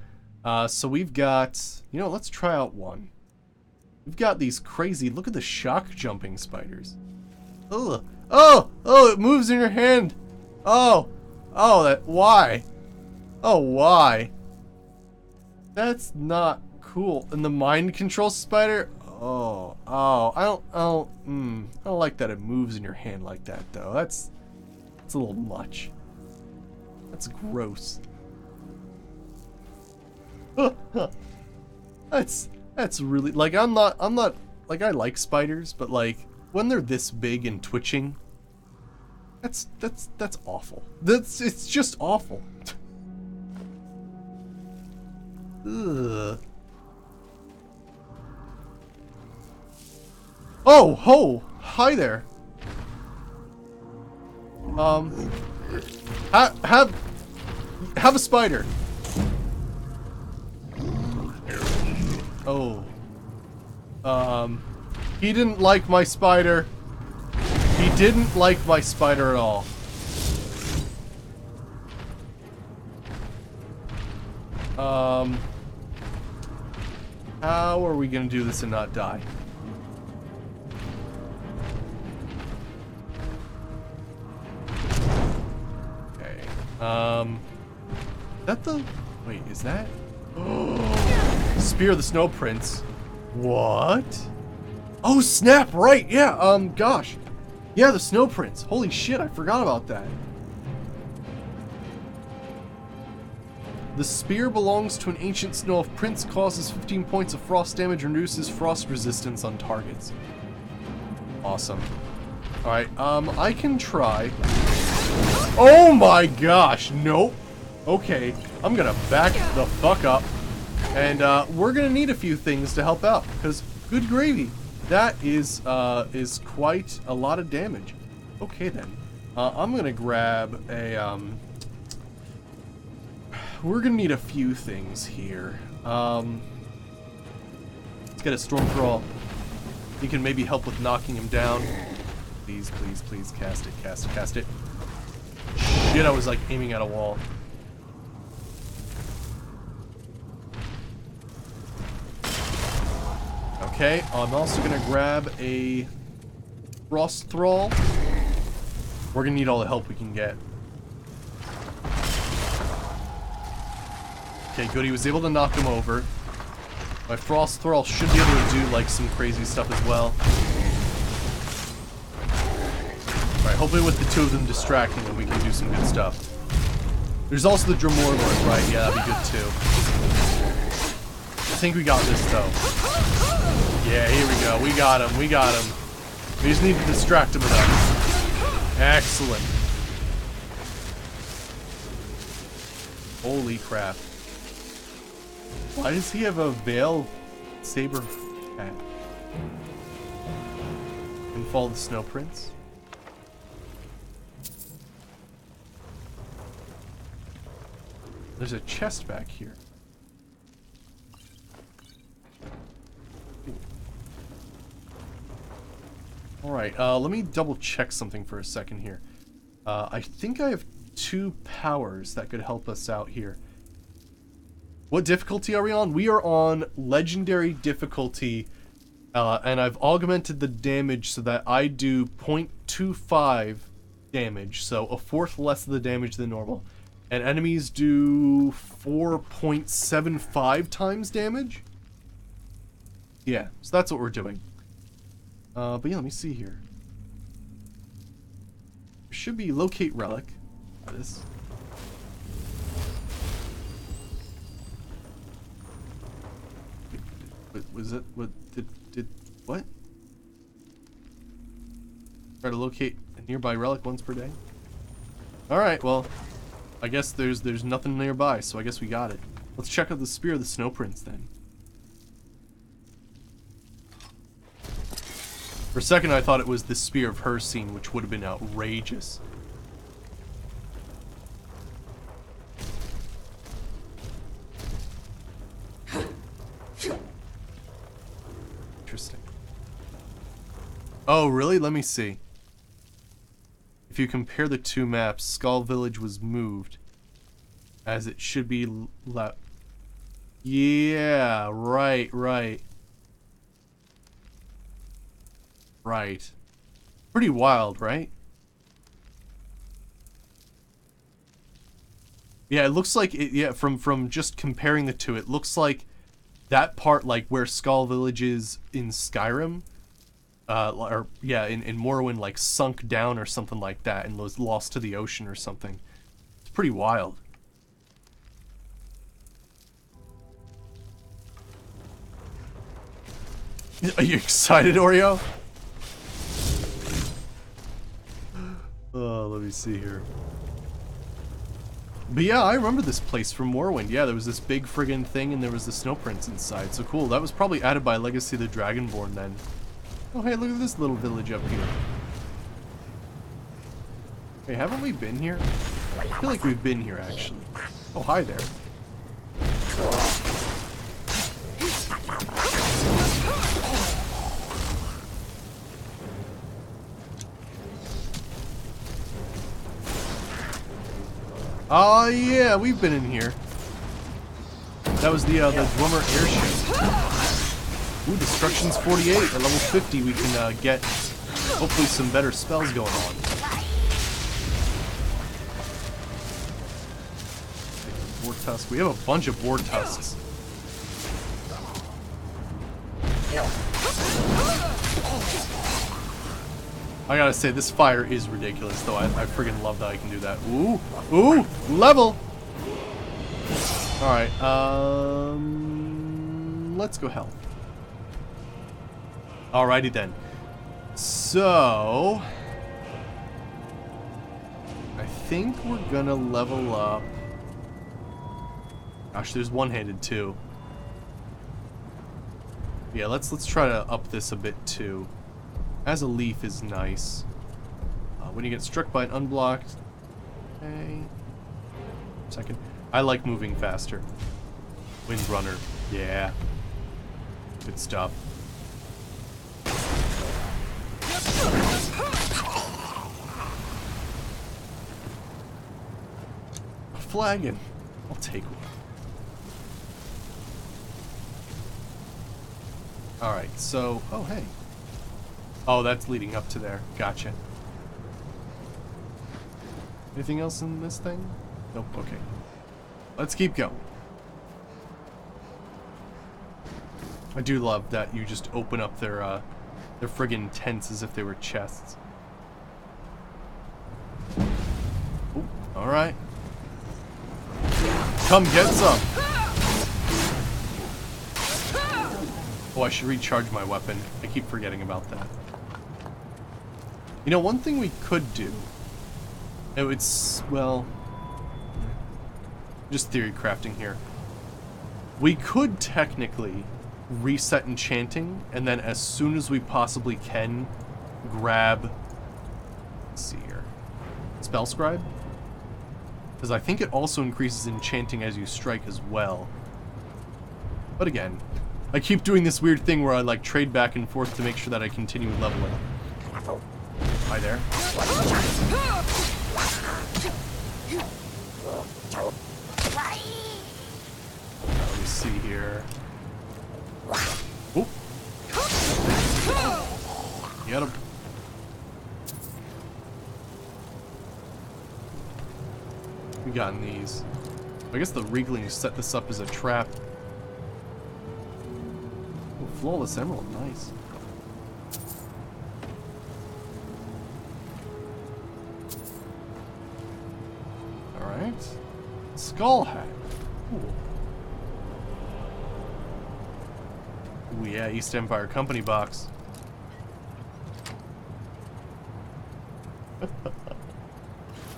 So we've got... You know, let's try out one. We've got these crazy... Look at the shock jumping spiders. Ugh. Oh! Oh, it moves in your hand. Oh. Oh, that... Why? Oh, why? That's not cool. And the mind control spider... Oh, I don't like that it moves in your hand like that, though. That's a little much. That's gross. That's really, like, I'm not, like, I like spiders, but, like, when they're this big and twitching, that's awful. It's just awful. Ugh. Oh, ho! Hi there. Have a spider. Oh. He didn't like my spider. He didn't like my spider at all. How are we gonna do this and not die? Okay. That the... Wait, is that... Spear of the Snow Prince. What? Oh, snap, right, yeah, gosh. Yeah, the Snow Prince. Holy shit, I forgot about that. The spear belongs to an ancient snow elf prince, causes 15 points of frost damage, reduces frost resistance on targets. Awesome. Alright, I can try. Oh my gosh, nope. Okay, I'm gonna back the fuck up. And, we're gonna need a few things to help out, because, good gravy, that is quite a lot of damage. Okay then. I'm gonna grab a, we're gonna need a few things here. Let's get a storm crawl. He can maybe help with knocking him down. Please, please, please, cast it, cast it, cast it. Shit, I was like aiming at a wall. Okay, I'm also gonna grab a frost thrall. We're gonna need all the help we can get. Okay, good. He was able to knock him over. My frost thrall should be able to do like some crazy stuff as well. Alright, hopefully with the two of them distracting them, we can do some good stuff. There's also the Dromorlord, right? Yeah, that'd be good too. I think we got this though. Yeah, here we go. We got him. We got him. We just need to distract him enough. Excellent. Holy crap. Why does he have a veil saber hat? And follow the Snow Prince? There's a chest back here. Alright, let me double check something for a second here. I think I have 2 powers that could help us out here. What difficulty are we on? We are on legendary difficulty, and I've augmented the damage so that I do 0.25 damage, so a fourth less of the damage than normal. And enemies do 4.75 times damage? Yeah, so that's what we're doing. But yeah, let me see here. There should be locate relic. This. Was it what did what? Try to locate a nearby relic once per day. All right, well, I guess there's nothing nearby, so I guess we got it. Let's check out the spear of the Snow Prince then. For a second, I thought it was the spear of her scene, which would have been outrageous. Interesting. Oh, really? Let me see. If you compare the 2 maps, Skull Village was moved, as it should be left. Yeah, right. Right. Pretty wild, right? Yeah, it looks like it, yeah, from just comparing the two, it looks like that part, like where Skull Village is in Skyrim, or yeah, in Morrowind, like sunk down or something like that and was lost to the ocean or something. It's pretty wild. Are you excited, Oreo? Oh, let me see here. But yeah, I remember this place from Morrowind. Yeah, there was this big friggin' thing and there was the Snow Prince inside. So cool. That was probably added by Legacy of the Dragonborn then. Oh, hey, look at this little village up here. Hey, haven't we been here? I feel like we've been here, actually. Oh, hi there. Oh, yeah, we've been in here. That was the Drummer airship. Ooh, Destruction's 48. At level 50, we can get, hopefully, some better spells going on. Boar tusk. We have a bunch of boar tusks. I gotta say, this fire is ridiculous, though. I friggin' love that I can do that. Ooh! Ooh! Level! Alright, let's go health. Alrighty then. So... I think we're gonna level up... Gosh, there's one-handed too. Yeah, let's try to up this a bit too. As a leaf is nice. When you get struck by an unblocked... Okay... Second. I like moving faster. Windrunner. Yeah. Good stuff. A flagon. I'll take one. Alright, so... Oh, hey. Oh, that's leading up to there. Gotcha. Anything else in this thing? Nope, okay. Let's keep going. I do love that you just open up their friggin' tents as if they were chests. Alright. Come get some! Oh, I should recharge my weapon. I keep forgetting about that. You know, one thing we could do... It's, well... Just theory crafting here. We could technically reset enchanting, and then as soon as we possibly can, grab... Let's see here. Spell Scribe? Because I think it also increases enchanting as you strike as well. But again, I keep doing this weird thing where I like trade back and forth to make sure that I continue leveling. Hi there. Let me see here. Oop. Get him. We got in these. I guess the Reegling set this up as a trap. Ooh, flawless emerald, nice. Alright. Skull hat. Ooh. Ooh, yeah, East Empire Company box.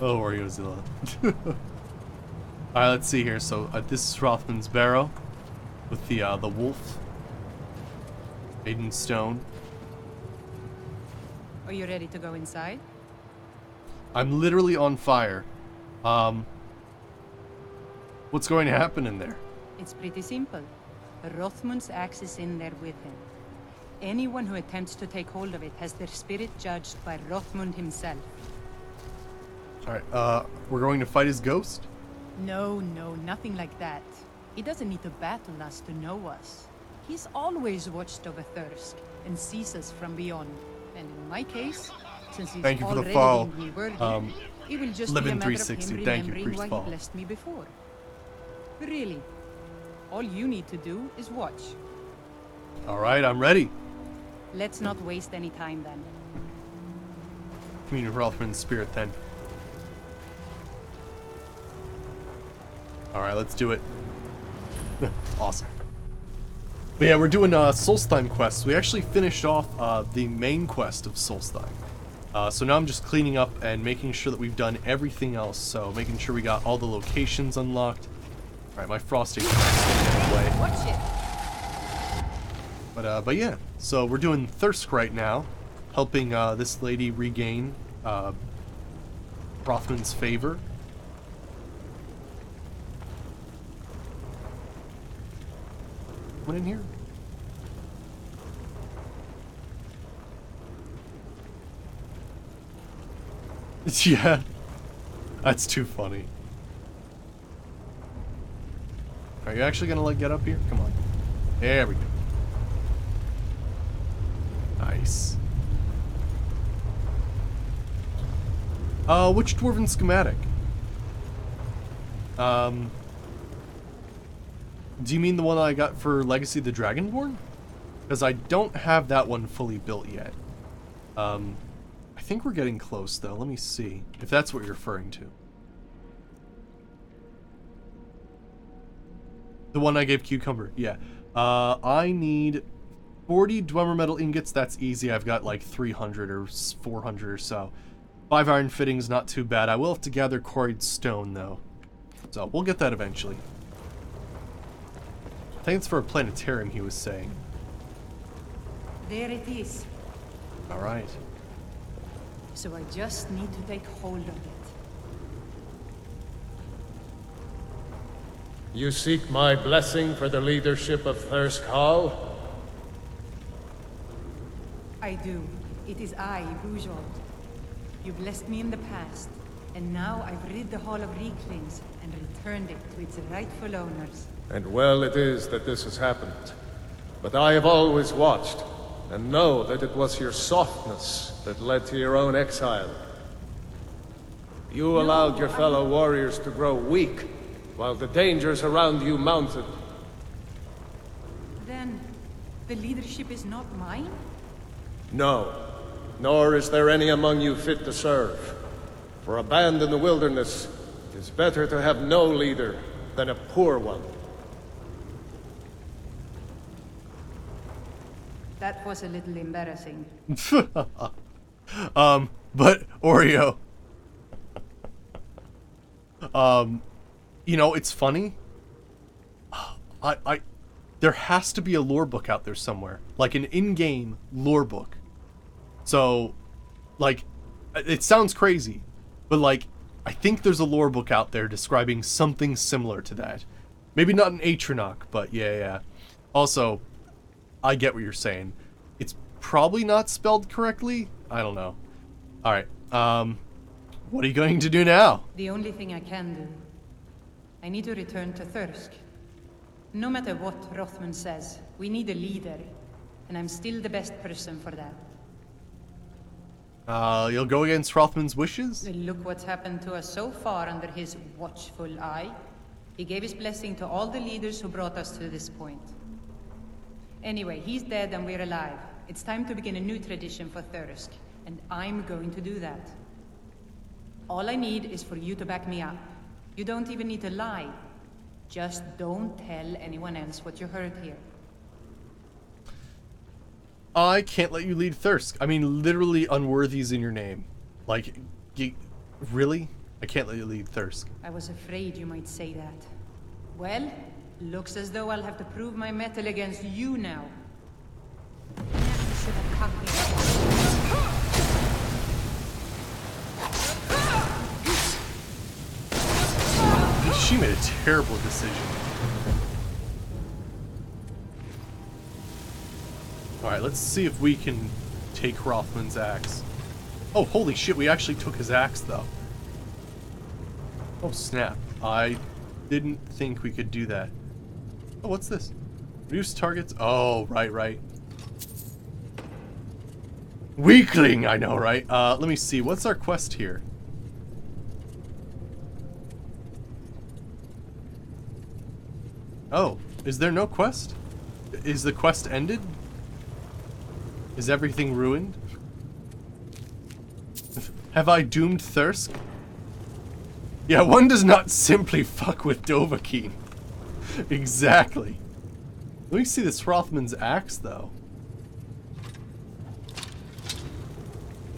Oh, Oreozilla. Alright, let's see here. So, this is Rothman's Barrow with the wolf. Maiden Stone. Are you ready to go inside? I'm literally on fire. What's going to happen in there? It's pretty simple. Rothmund's axe is in there with him. Anyone who attempts to take hold of it has their spirit judged by Rothmund himself. Alright, we're going to fight his ghost? No, nothing like that. He doesn't need to battle us to know us. He's always watched over Thirsk and sees us from beyond. And in my case, since he's Thank you for the already follow. deemed me worthy, it will just be a matter of him 360. Thank you, remembering Priest why Paul. he blessed me before. Really, all you need to do is watch. Alright, I'm ready. Let's not waste any time then. Commune with Rothman's spirit then. Alright, let's do it. Awesome. But yeah, we're doing Solstheim quests. We actually finished off the main quest of Solstheim. So now I'm just cleaning up and making sure that we've done everything else. So making sure we got all the locations unlocked. Alright, my frosting is away. Watch it. But yeah, so we're doing Thirsk right now, helping this lady regain Rothman's favor. What in here? Yeah. That's too funny. Are you actually gonna, like, get up here? Come on. There we go. Nice. Which dwarven schematic? Do you mean the one I got for Legacy of the Dragonborn? Because I don't have that one fully built yet. I think we're getting close, though. Let me see if that's what you're referring to. The one I gave Cucumber, yeah. I need 40 Dwemer metal ingots. That's easy. I've got like 300 or 400 or so. 5 iron fittings, not too bad. I will have to gather quarried stone, though. So we'll get that eventually. I think it's for a planetarium, he was saying. There it is. All right. So I just need to take hold of it. You seek my blessing for the leadership of Thirsk Hall? I do. It is I, Bujold. You blessed me in the past, and now I've rid the Hall of Reeklings and returned it to its rightful owners. And well it is that this has happened. But I have always watched, and know that it was your softness that led to your own exile. You allowed your fellow warriors to grow weak, while the dangers around you mounted. Then, the leadership is not mine? No, nor is there any among you fit to serve. For a band in the wilderness, it is better to have no leader than a poor one. That was a little embarrassing. But Oreo. You know, it's funny. There has to be a lore book out there somewhere, like an in-game lore book. So, like, it sounds crazy, but like, I think there's a lore book out there describing something similar to that. Maybe not an Atronach, but yeah. Also, I get what you're saying. It's probably not spelled correctly. I don't know. All right. What are you going to do now? The only thing I can do. I need to return to Thirsk. No matter what Rothman says, we need a leader, and I'm still the best person for that. You'll go against Rothman's wishes? Look what's happened to us so far under his watchful eye. He gave his blessing to all the leaders who brought us to this point. Anyway, he's dead and we're alive. It's time to begin a new tradition for Thirsk, and I'm going to do that. All I need is for you to back me up. You don't even need to lie. Just don't tell anyone else what you heard here. I can't let you lead Thirsk. I mean, literally unworthy's in your name. Like, really? I can't let you lead Thirsk. I was afraid you might say that. Well, looks as though I'll have to prove my mettle against you now. You should have come here. She made a terrible decision. Alright, let's see if we can take Rothman's axe. Oh, holy shit, we actually took his axe, though. Oh, snap. I didn't think we could do that. Oh, what's this? Reduce targets? Oh, right. Weakling, I know, right? Let me see. What's our quest here? Oh, is there no quest? Is the quest ended? Is everything ruined? Have I doomed Thirsk? Yeah, one does not simply fuck with Dovahkiin. Exactly. Let me see this Rothman's axe, though.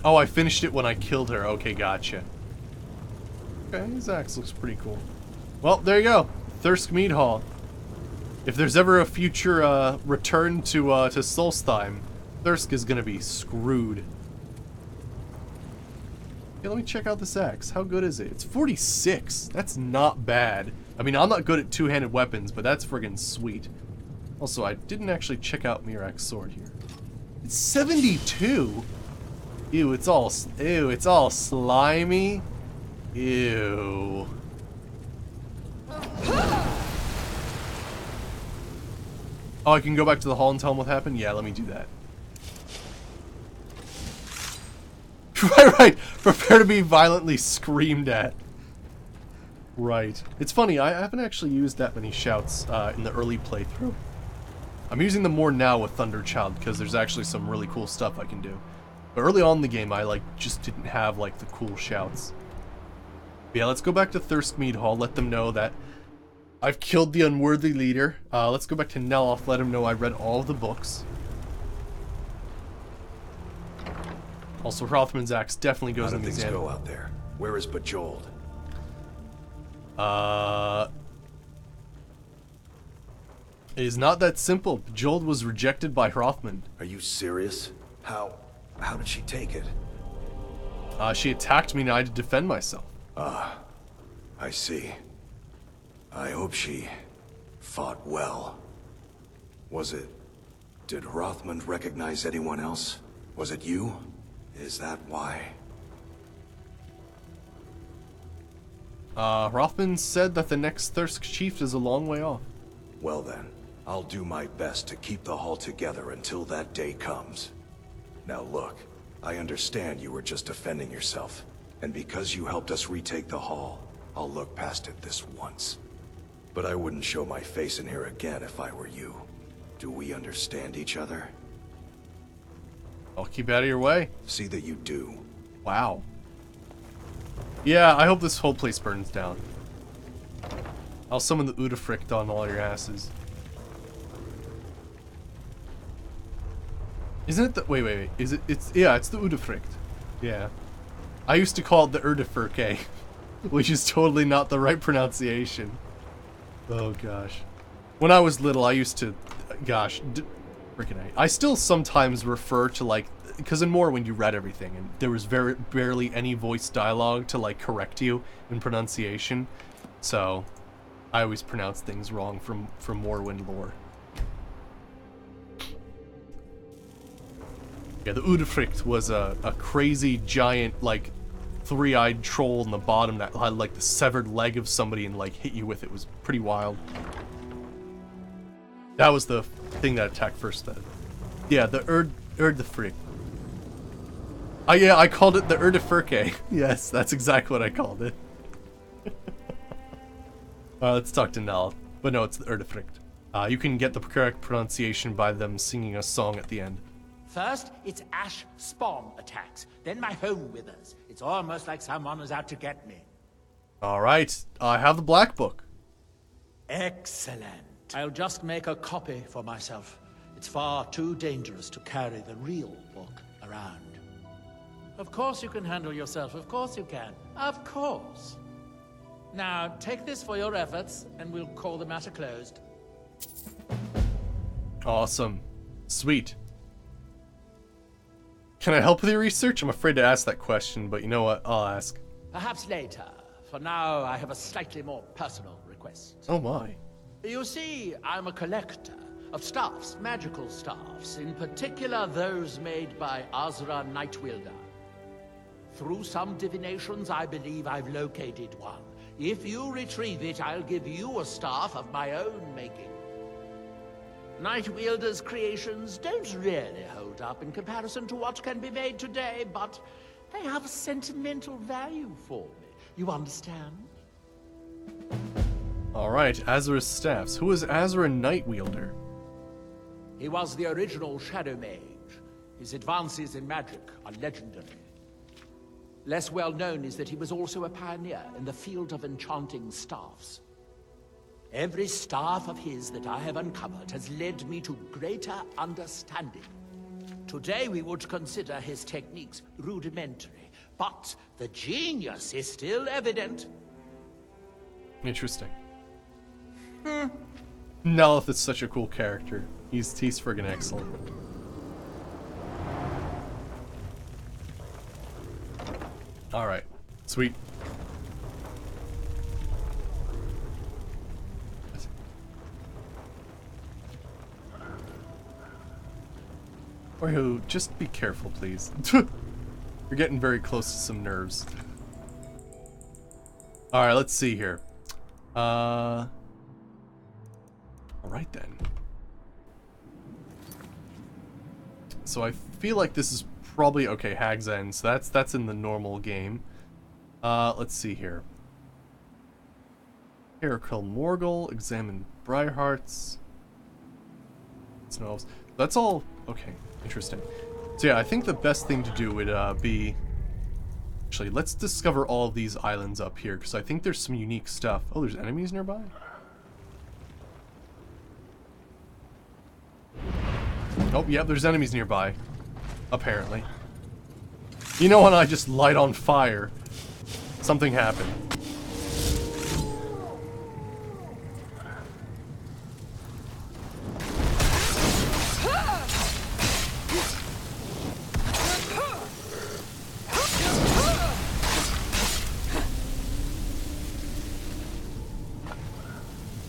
Oh, I finished it when I killed her. Okay, gotcha. Okay, his axe looks pretty cool. Well, there you go. Thirsk Mead Hall. If there's ever a future return to Solstheim, Thirsk is gonna be screwed. Okay, let me check out this axe. How good is it? It's 46. That's not bad. I mean, I'm not good at two-handed weapons, but that's friggin' sweet. Also, I didn't actually check out Mirak's sword here. It's 72. Ew, it's all slimy. Ew. Oh, I can go back to the hall and tell him what happened? Yeah, let me do that. Right. Prepare to be violently screamed at. Right. It's funny, I haven't actually used that many shouts in the early playthrough. I'm using them more now with Thunderchild because there's actually some really cool stuff I can do. But early on in the game, I just didn't have the cool shouts. But yeah, let's go back to Thirstmead Hall, let them know that I've killed the unworthy leader. Let's go back to Neloth, let him know I read all of the books. Also, Hrothman's axe definitely goes in the museum. How do things go out there? Where is Bejeweled? It is not that simple. Bejeweled was rejected by Hrothman. Are you serious? How did she take it? She attacked me and I had to defend myself. I see. I hope she fought well. Did Hrothman recognize anyone else? Was it you? Is that why? Hrothman said that the next Thirsk chief is a long way off. Well then, I'll do my best to keep the Hall together until that day comes. Now look, I understand you were just defending yourself, and because you helped us retake the Hall, I'll look past it this once. But I wouldn't show my face in here again if I were you. Do we understand each other? I'll keep out of your way. See that you do. Wow. Yeah, I hope this whole place burns down. I'll summon the Udafrict on all your asses. Isn't it the... Wait. Is it... Yeah, it's the Udafrict. Yeah. I used to call it the Urdafurke, which is totally not the right pronunciation. Oh, gosh. When I was little, I used to... Gosh. Freaking I still sometimes refer to, because in Morrowind you read everything, and there was barely any voice dialogue to, correct you in pronunciation. So, I always pronounce things wrong from Morrowind lore. Yeah, the Udafrict was a crazy, giant, three-eyed troll in the bottom that had, the severed leg of somebody and, hit you with it. It was pretty wild. That was the thing that attacked first, then. Yeah, the Urdafrict. Yeah, I called it the Urdafurke. Yes, that's exactly what I called it. Let's talk to Nell. But no, it's the Urdafrict. You can get the correct pronunciation by them singing a song at the end. First, it's ash spawn attacks. Then my home withers. It's almost like someone is out to get me. Alright, I have the Black Book. Excellent. I'll just make a copy for myself. It's far too dangerous to carry the real book around. Of course you can handle yourself. Of course you can. Of course. Now, take this for your efforts, and we'll call the matter closed. Awesome. Sweet. Can I help with your research? I'm afraid to ask that question, but you know what? I'll ask. Perhaps later. For now, I have a slightly more personal request. Oh my. You see, I'm a collector of staffs, magical staffs, in particular those made by Azra Nightwielder. Through some divinations, I believe I've located one. If you retrieve it, I'll give you a staff of my own making. Nightwielder's creations don't really hold up in comparison to what can be made today, but they have sentimental value for me. You understand? Alright, Azra's staffs. Who is Azra Nightwielder? He was the original Shadow Mage. His advances in magic are legendary. Less well known is that he was also a pioneer in the field of enchanting staffs. Every staff of his that I have uncovered has led me to greater understanding. Today we would consider his techniques rudimentary, but the genius is still evident. Interesting. Nelith is such a cool character. He's friggin' excellent. Alright. Sweet. Oreo, just be careful, please. You're getting very close to some nerves. Alright, let's see here. Alright then. So I feel like this is probably... Okay, Hag's End. So that's in the normal game. Let's see here. Heracul Morgul, examine Briarhearts. Snows. That's all... Okay, interesting. So yeah, I think the best thing to do would be... Actually, let's discover all of these islands up here, because I think there's some unique stuff. Oh, there's enemies nearby? Oh, yeah, there's enemies nearby. Apparently. You know when I just light on fire? Something happened.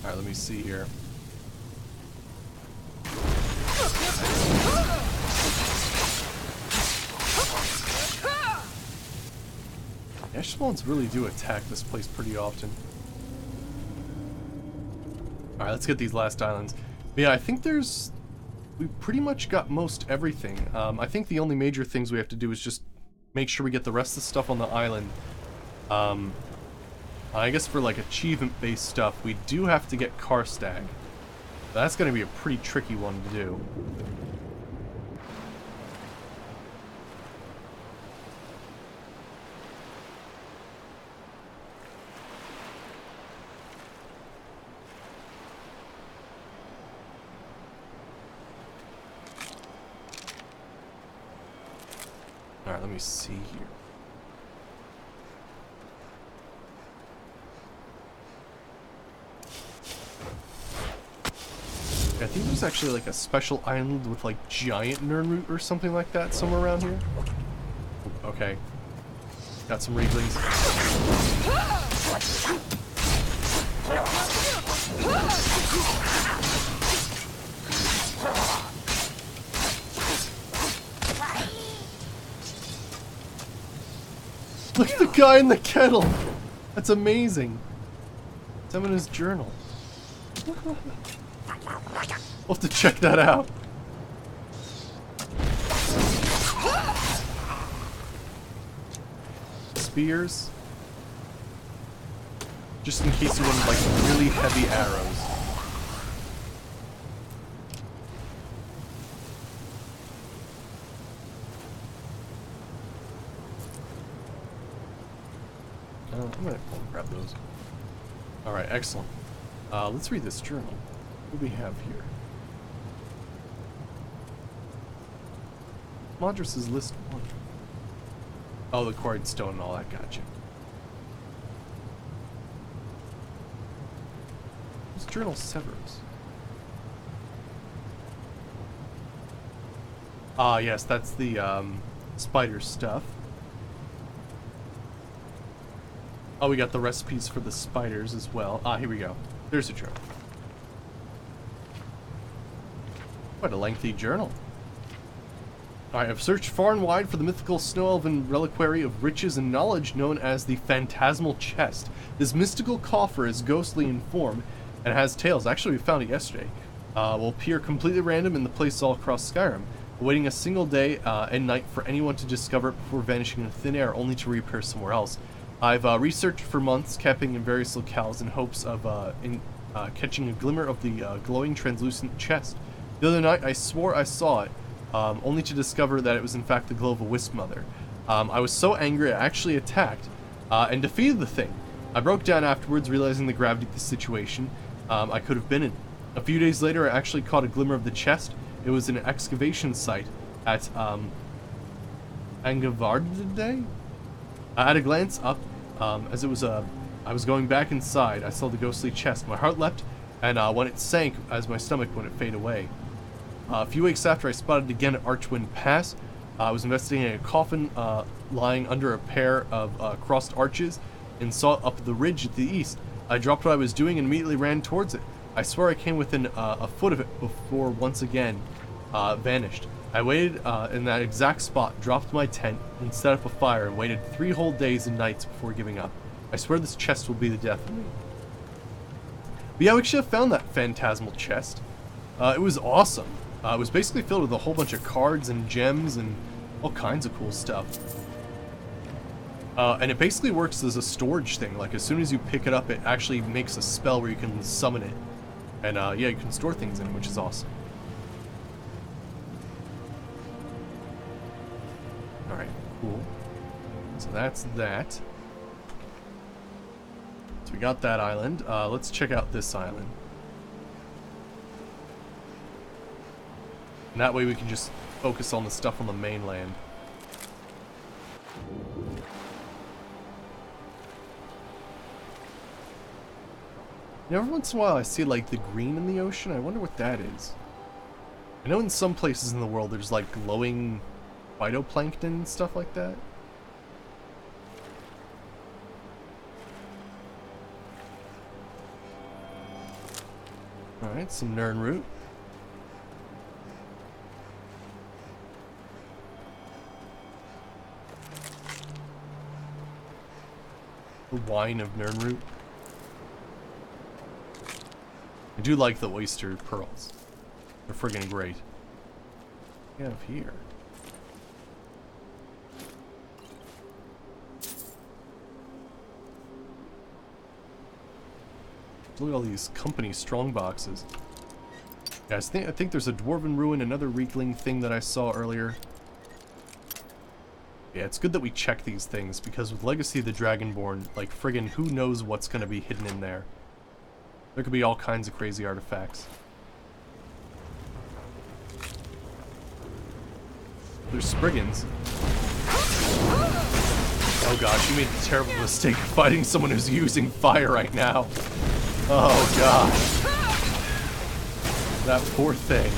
Alright, let me see here. Ash spawns really do attack this place pretty often. Alright, let's get these last islands. But yeah, I think we pretty much got most everything. I think the only major things we have to do is just make sure we get the rest of the stuff on the island. I guess for like achievement-based stuff, we do have to get Karstag. That's going to be a pretty tricky one to do. Alright, let me see here. I think there's actually like a special island with like giant Nernroot or something like that somewhere around here. Okay. Got some Reeklings. Look at the guy in the kettle! That's amazing. It's him in his journal. We'll have to check that out. Spears. Just in case you wanted like really heavy arrows. I'm gonna grab those. Alright, excellent. Let's read this journal. What do we have here? Madras' list 1. Oh, the quarried stone and all that, gotcha. This journal Severus. Ah, yes, that's the spider stuff. Oh, we got the recipes for the spiders as well. Ah, here we go. There's a journal. Quite a lengthy journal. I have searched far and wide for the mythical snow elven reliquary of riches and knowledge known as the Phantasmal Chest. This mystical coffer is ghostly in form and has tales. Actually, we found it yesterday. Will appear completely random in the places all across Skyrim, awaiting a single day and night for anyone to discover it before vanishing into thin air, only to reappear somewhere else. I've researched for months, camping in various locales in hopes of catching a glimmer of the glowing translucent chest. The other night, I swore I saw it, only to discover that it was in fact the glow of a wisp mother. I was so angry I actually attacked and defeated the thing. I broke down afterwards, realizing the gravity of the situation I could have been in. A few days later, I actually caught a glimmer of the chest. It was an excavation site at Angavarde. At a glance up, as it was I was going back inside, I saw the ghostly chest. My heart leapt, and when it sank, as my stomach wouldn't fade away. A few weeks after, I spotted it again at Archwind Pass. I was investigating a coffin lying under a pair of crossed arches and saw it up the ridge at the east. I dropped what I was doing and immediately ran towards it. I swear I came within a foot of it before once again vanished. I waited in that exact spot, dropped my tent, and set up a fire and waited 3 whole days and nights before giving up. I swear this chest will be the death of me. But yeah, we should have found that phantasmal chest. It was awesome. It was basically filled with a whole bunch of cards and gems and all kinds of cool stuff. And it basically works as a storage thing. Like, as soon as you pick it up, it actually makes a spell where you can summon it. And yeah, you can store things in it, which is awesome. Alright, cool. So that's that. So we got that island. Let's check out this island. And that way we can just focus on the stuff on the mainland. You know, every once in a while I see like the green in the ocean. I wonder what that is. I know in some places in the world there's like glowing phytoplankton and stuff like that. Alright, some Nern root. The wine of Nern root. I do like the oyster pearls. They're friggin' great. What do we have here? Look at all these company strong boxes. Guys, I think there's a dwarven ruin, another Reekling thing that I saw earlier. Yeah, it's good that we check these things, because with Legacy of the Dragonborn, like, friggin' who knows what's gonna be hidden in there. There could be all kinds of crazy artifacts. There's Spriggans. Oh gosh, you made the terrible mistake of fighting someone who's using fire right now. Oh gosh. That poor thing.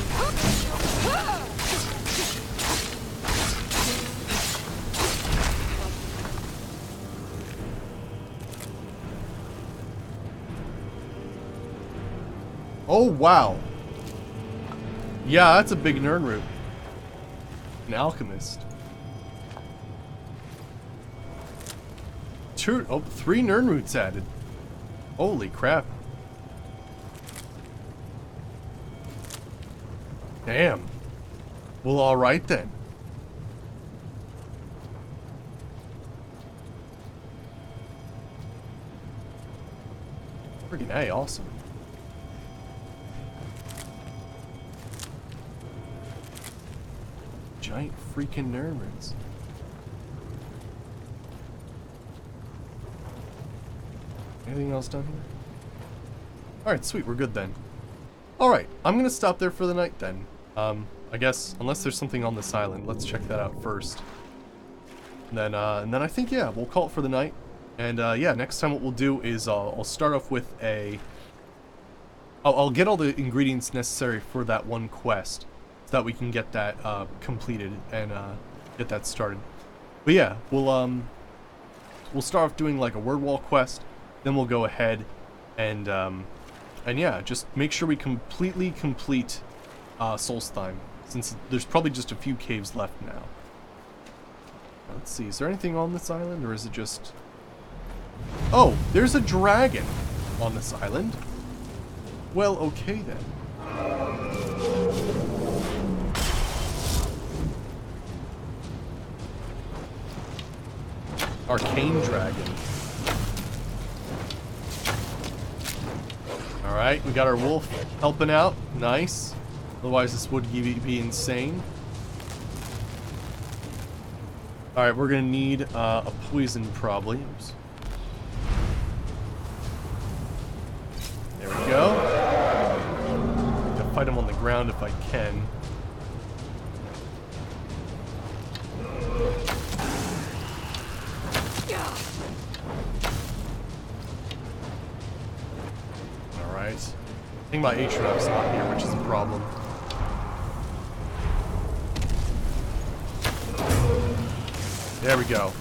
Oh, wow. Yeah, that's a big Nern root. An alchemist. 3 Nern roots added. Holy crap. Damn. Well, alright then. Freaking A, awesome. Giant freaking Nern roots. Anything else down here? Alright, sweet, we're good then. Alright, I'm gonna stop there for the night then. I guess, unless there's something on this island, let's check that out first. And then I think, yeah, we'll call it for the night. And yeah, next time what we'll do is I'll start off with a... I'll get all the ingredients necessary for that one quest, so that we can get that completed and get that started. But yeah, we'll start off doing like a word wall quest, then we'll go ahead and yeah, just make sure we completely complete Solstheim, since there's probably just a few caves left now. Let's see, is there anything on this island, or is it just... Oh, there's a dragon on this island. Well, okay then. Arcane dragon. Alright, we got our wolf helping out. Nice. Otherwise this would be insane. Alright, we're gonna need a poison probably. Oops. There we go. I'll fight him on the ground if I can. Alright. I think my Atriox not here, which is a problem. There we go.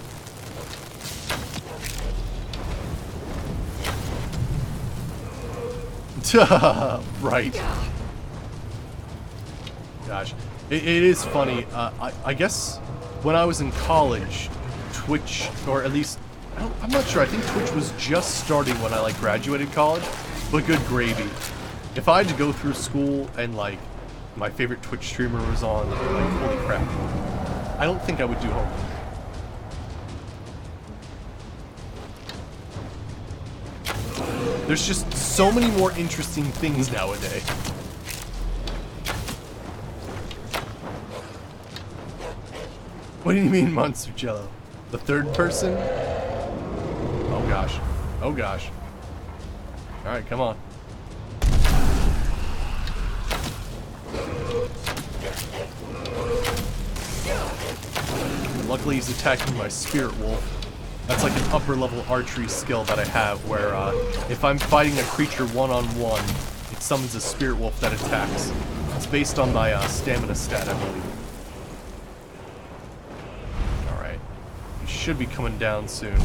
Right. Gosh. It is funny. I guess when I was in college, Twitch, or at least, I'm not sure, I think Twitch was just starting when I, like, graduated college, but good gravy. If I had to go through school and, like, my favorite Twitch streamer was on, like, holy crap, I don't think I would do homework. There's just so many more interesting things nowadays. What do you mean, Monster Jello? The third person? Oh gosh. Oh gosh. Alright, come on. Luckily he's attacking my spirit wolf. That's like an upper level archery skill that I have where if I'm fighting a creature one-on-one, it summons a spirit wolf that attacks. It's based on my stamina stat, I believe. Alright. He should be coming down soon.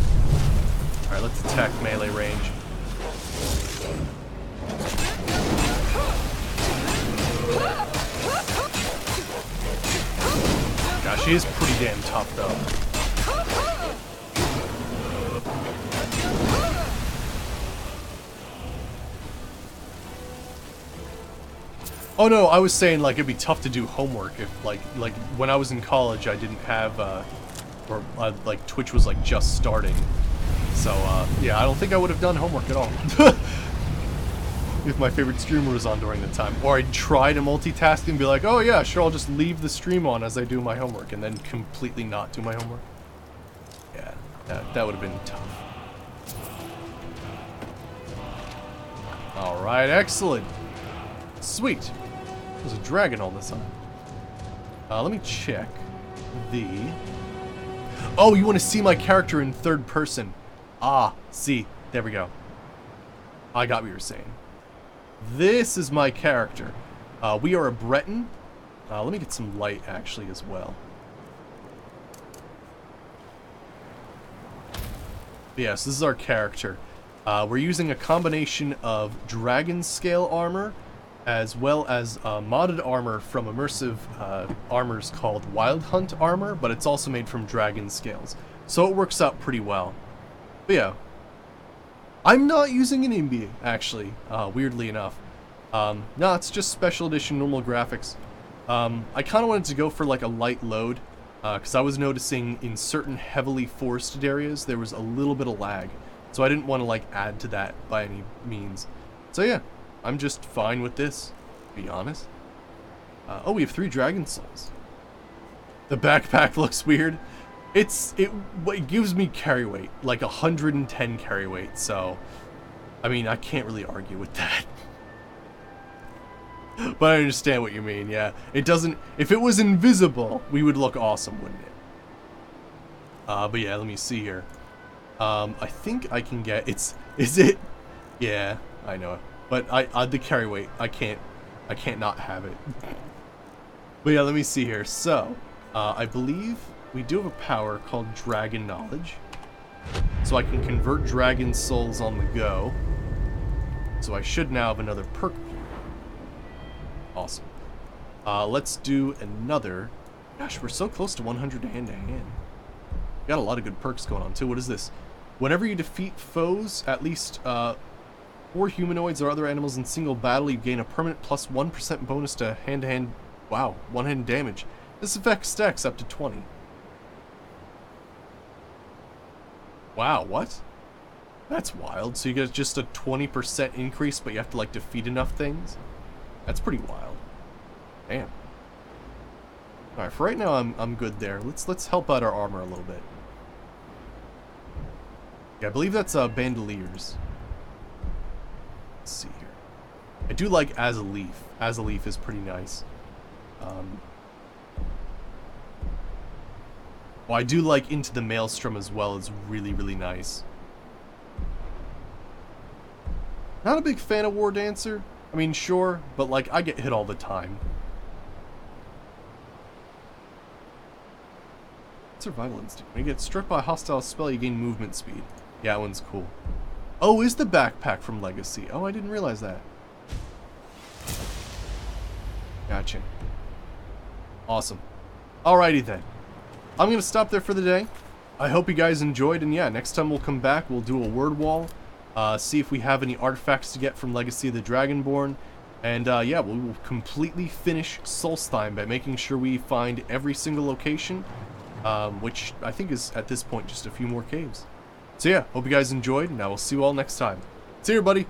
Alright, let's attack melee range. Gosh, he is pretty damn tough though. Oh no, I was saying like it'd be tough to do homework if like when I was in college I didn't have like Twitch was like just starting. So yeah, I don't think I would have done homework at all. If my favorite streamer was on during the time. Or I'd try to multitask and be like, oh yeah, sure, I'll just leave the stream on as I do my homework and then completely not do my homework. Yeah, that would have been tough. Alright, excellent. Sweet. There's a dragon all this time. Let me check the... Oh, you want to see my character in third person. Ah, see. There we go. I got what you were saying. This is my character. We are a Breton. Let me get some light, actually, as well. Yes, this is our character. We're using a combination of dragon scale armor as well as modded armor from immersive armors called Wild Hunt armor, but it's also made from dragon scales. So it works out pretty well. But yeah. I'm not using an imbi, actually, weirdly enough. No, it's just special edition normal graphics. I kind of wanted to go for like a light load, because I was noticing in certain heavily forested areas there was a little bit of lag. So I didn't want to like add to that by any means. So yeah, I'm just fine with this, to be honest. Oh, we have 3 dragon souls. The backpack looks weird. It gives me carry weight, like 110 carry weight, so I mean I can't really argue with that. But I understand what you mean, yeah. It doesn't, if it was invisible, we would look awesome, wouldn't it? But yeah, let me see here. I think I can get, is it? Yeah, I know it. But the carry weight, I can't not have it. But yeah, let me see here. So, I believe we do have a power called Dragon Knowledge. So I can convert dragon souls on the go. So I should now have another perk. Awesome. Let's do another. Gosh, we're so close to 100 hand-to-hand. Got a lot of good perks going on too. What is this? Whenever you defeat foes, at least 4 humanoids or other animals in single battle, you gain a permanent plus 1% bonus to hand-to-hand. Wow, one-hand damage. This effect stacks up to 20. Wow, what? That's wild. So you get just a 20% increase, but you have to like defeat enough things? That's pretty wild. Damn. Alright, for right now I'm good there. Let's help out our armor a little bit. Yeah, I believe that's bandoliers. Let's see here. I do like Azaleaf. Azaleaf is pretty nice. Well, I do like Into the Maelstrom as well. It's really, really nice. Not a big fan of War Dancer. I mean, sure, but like, I get hit all the time. Survival instinct. When you get struck by a hostile spell, you gain movement speed. Yeah, that one's cool. Oh, is the backpack from Legacy? Oh, I didn't realize that. Gotcha. Awesome. Alrighty then. I'm going to stop there for the day. I hope you guys enjoyed, and yeah, next time we'll come back, we'll do a word wall, see if we have any artifacts to get from Legacy of the Dragonborn, and yeah, we will completely finish Solstheim by making sure we find every single location, which I think is, at this point, just a few more caves. So yeah, hope you guys enjoyed, and I will see you all next time. See you, everybody!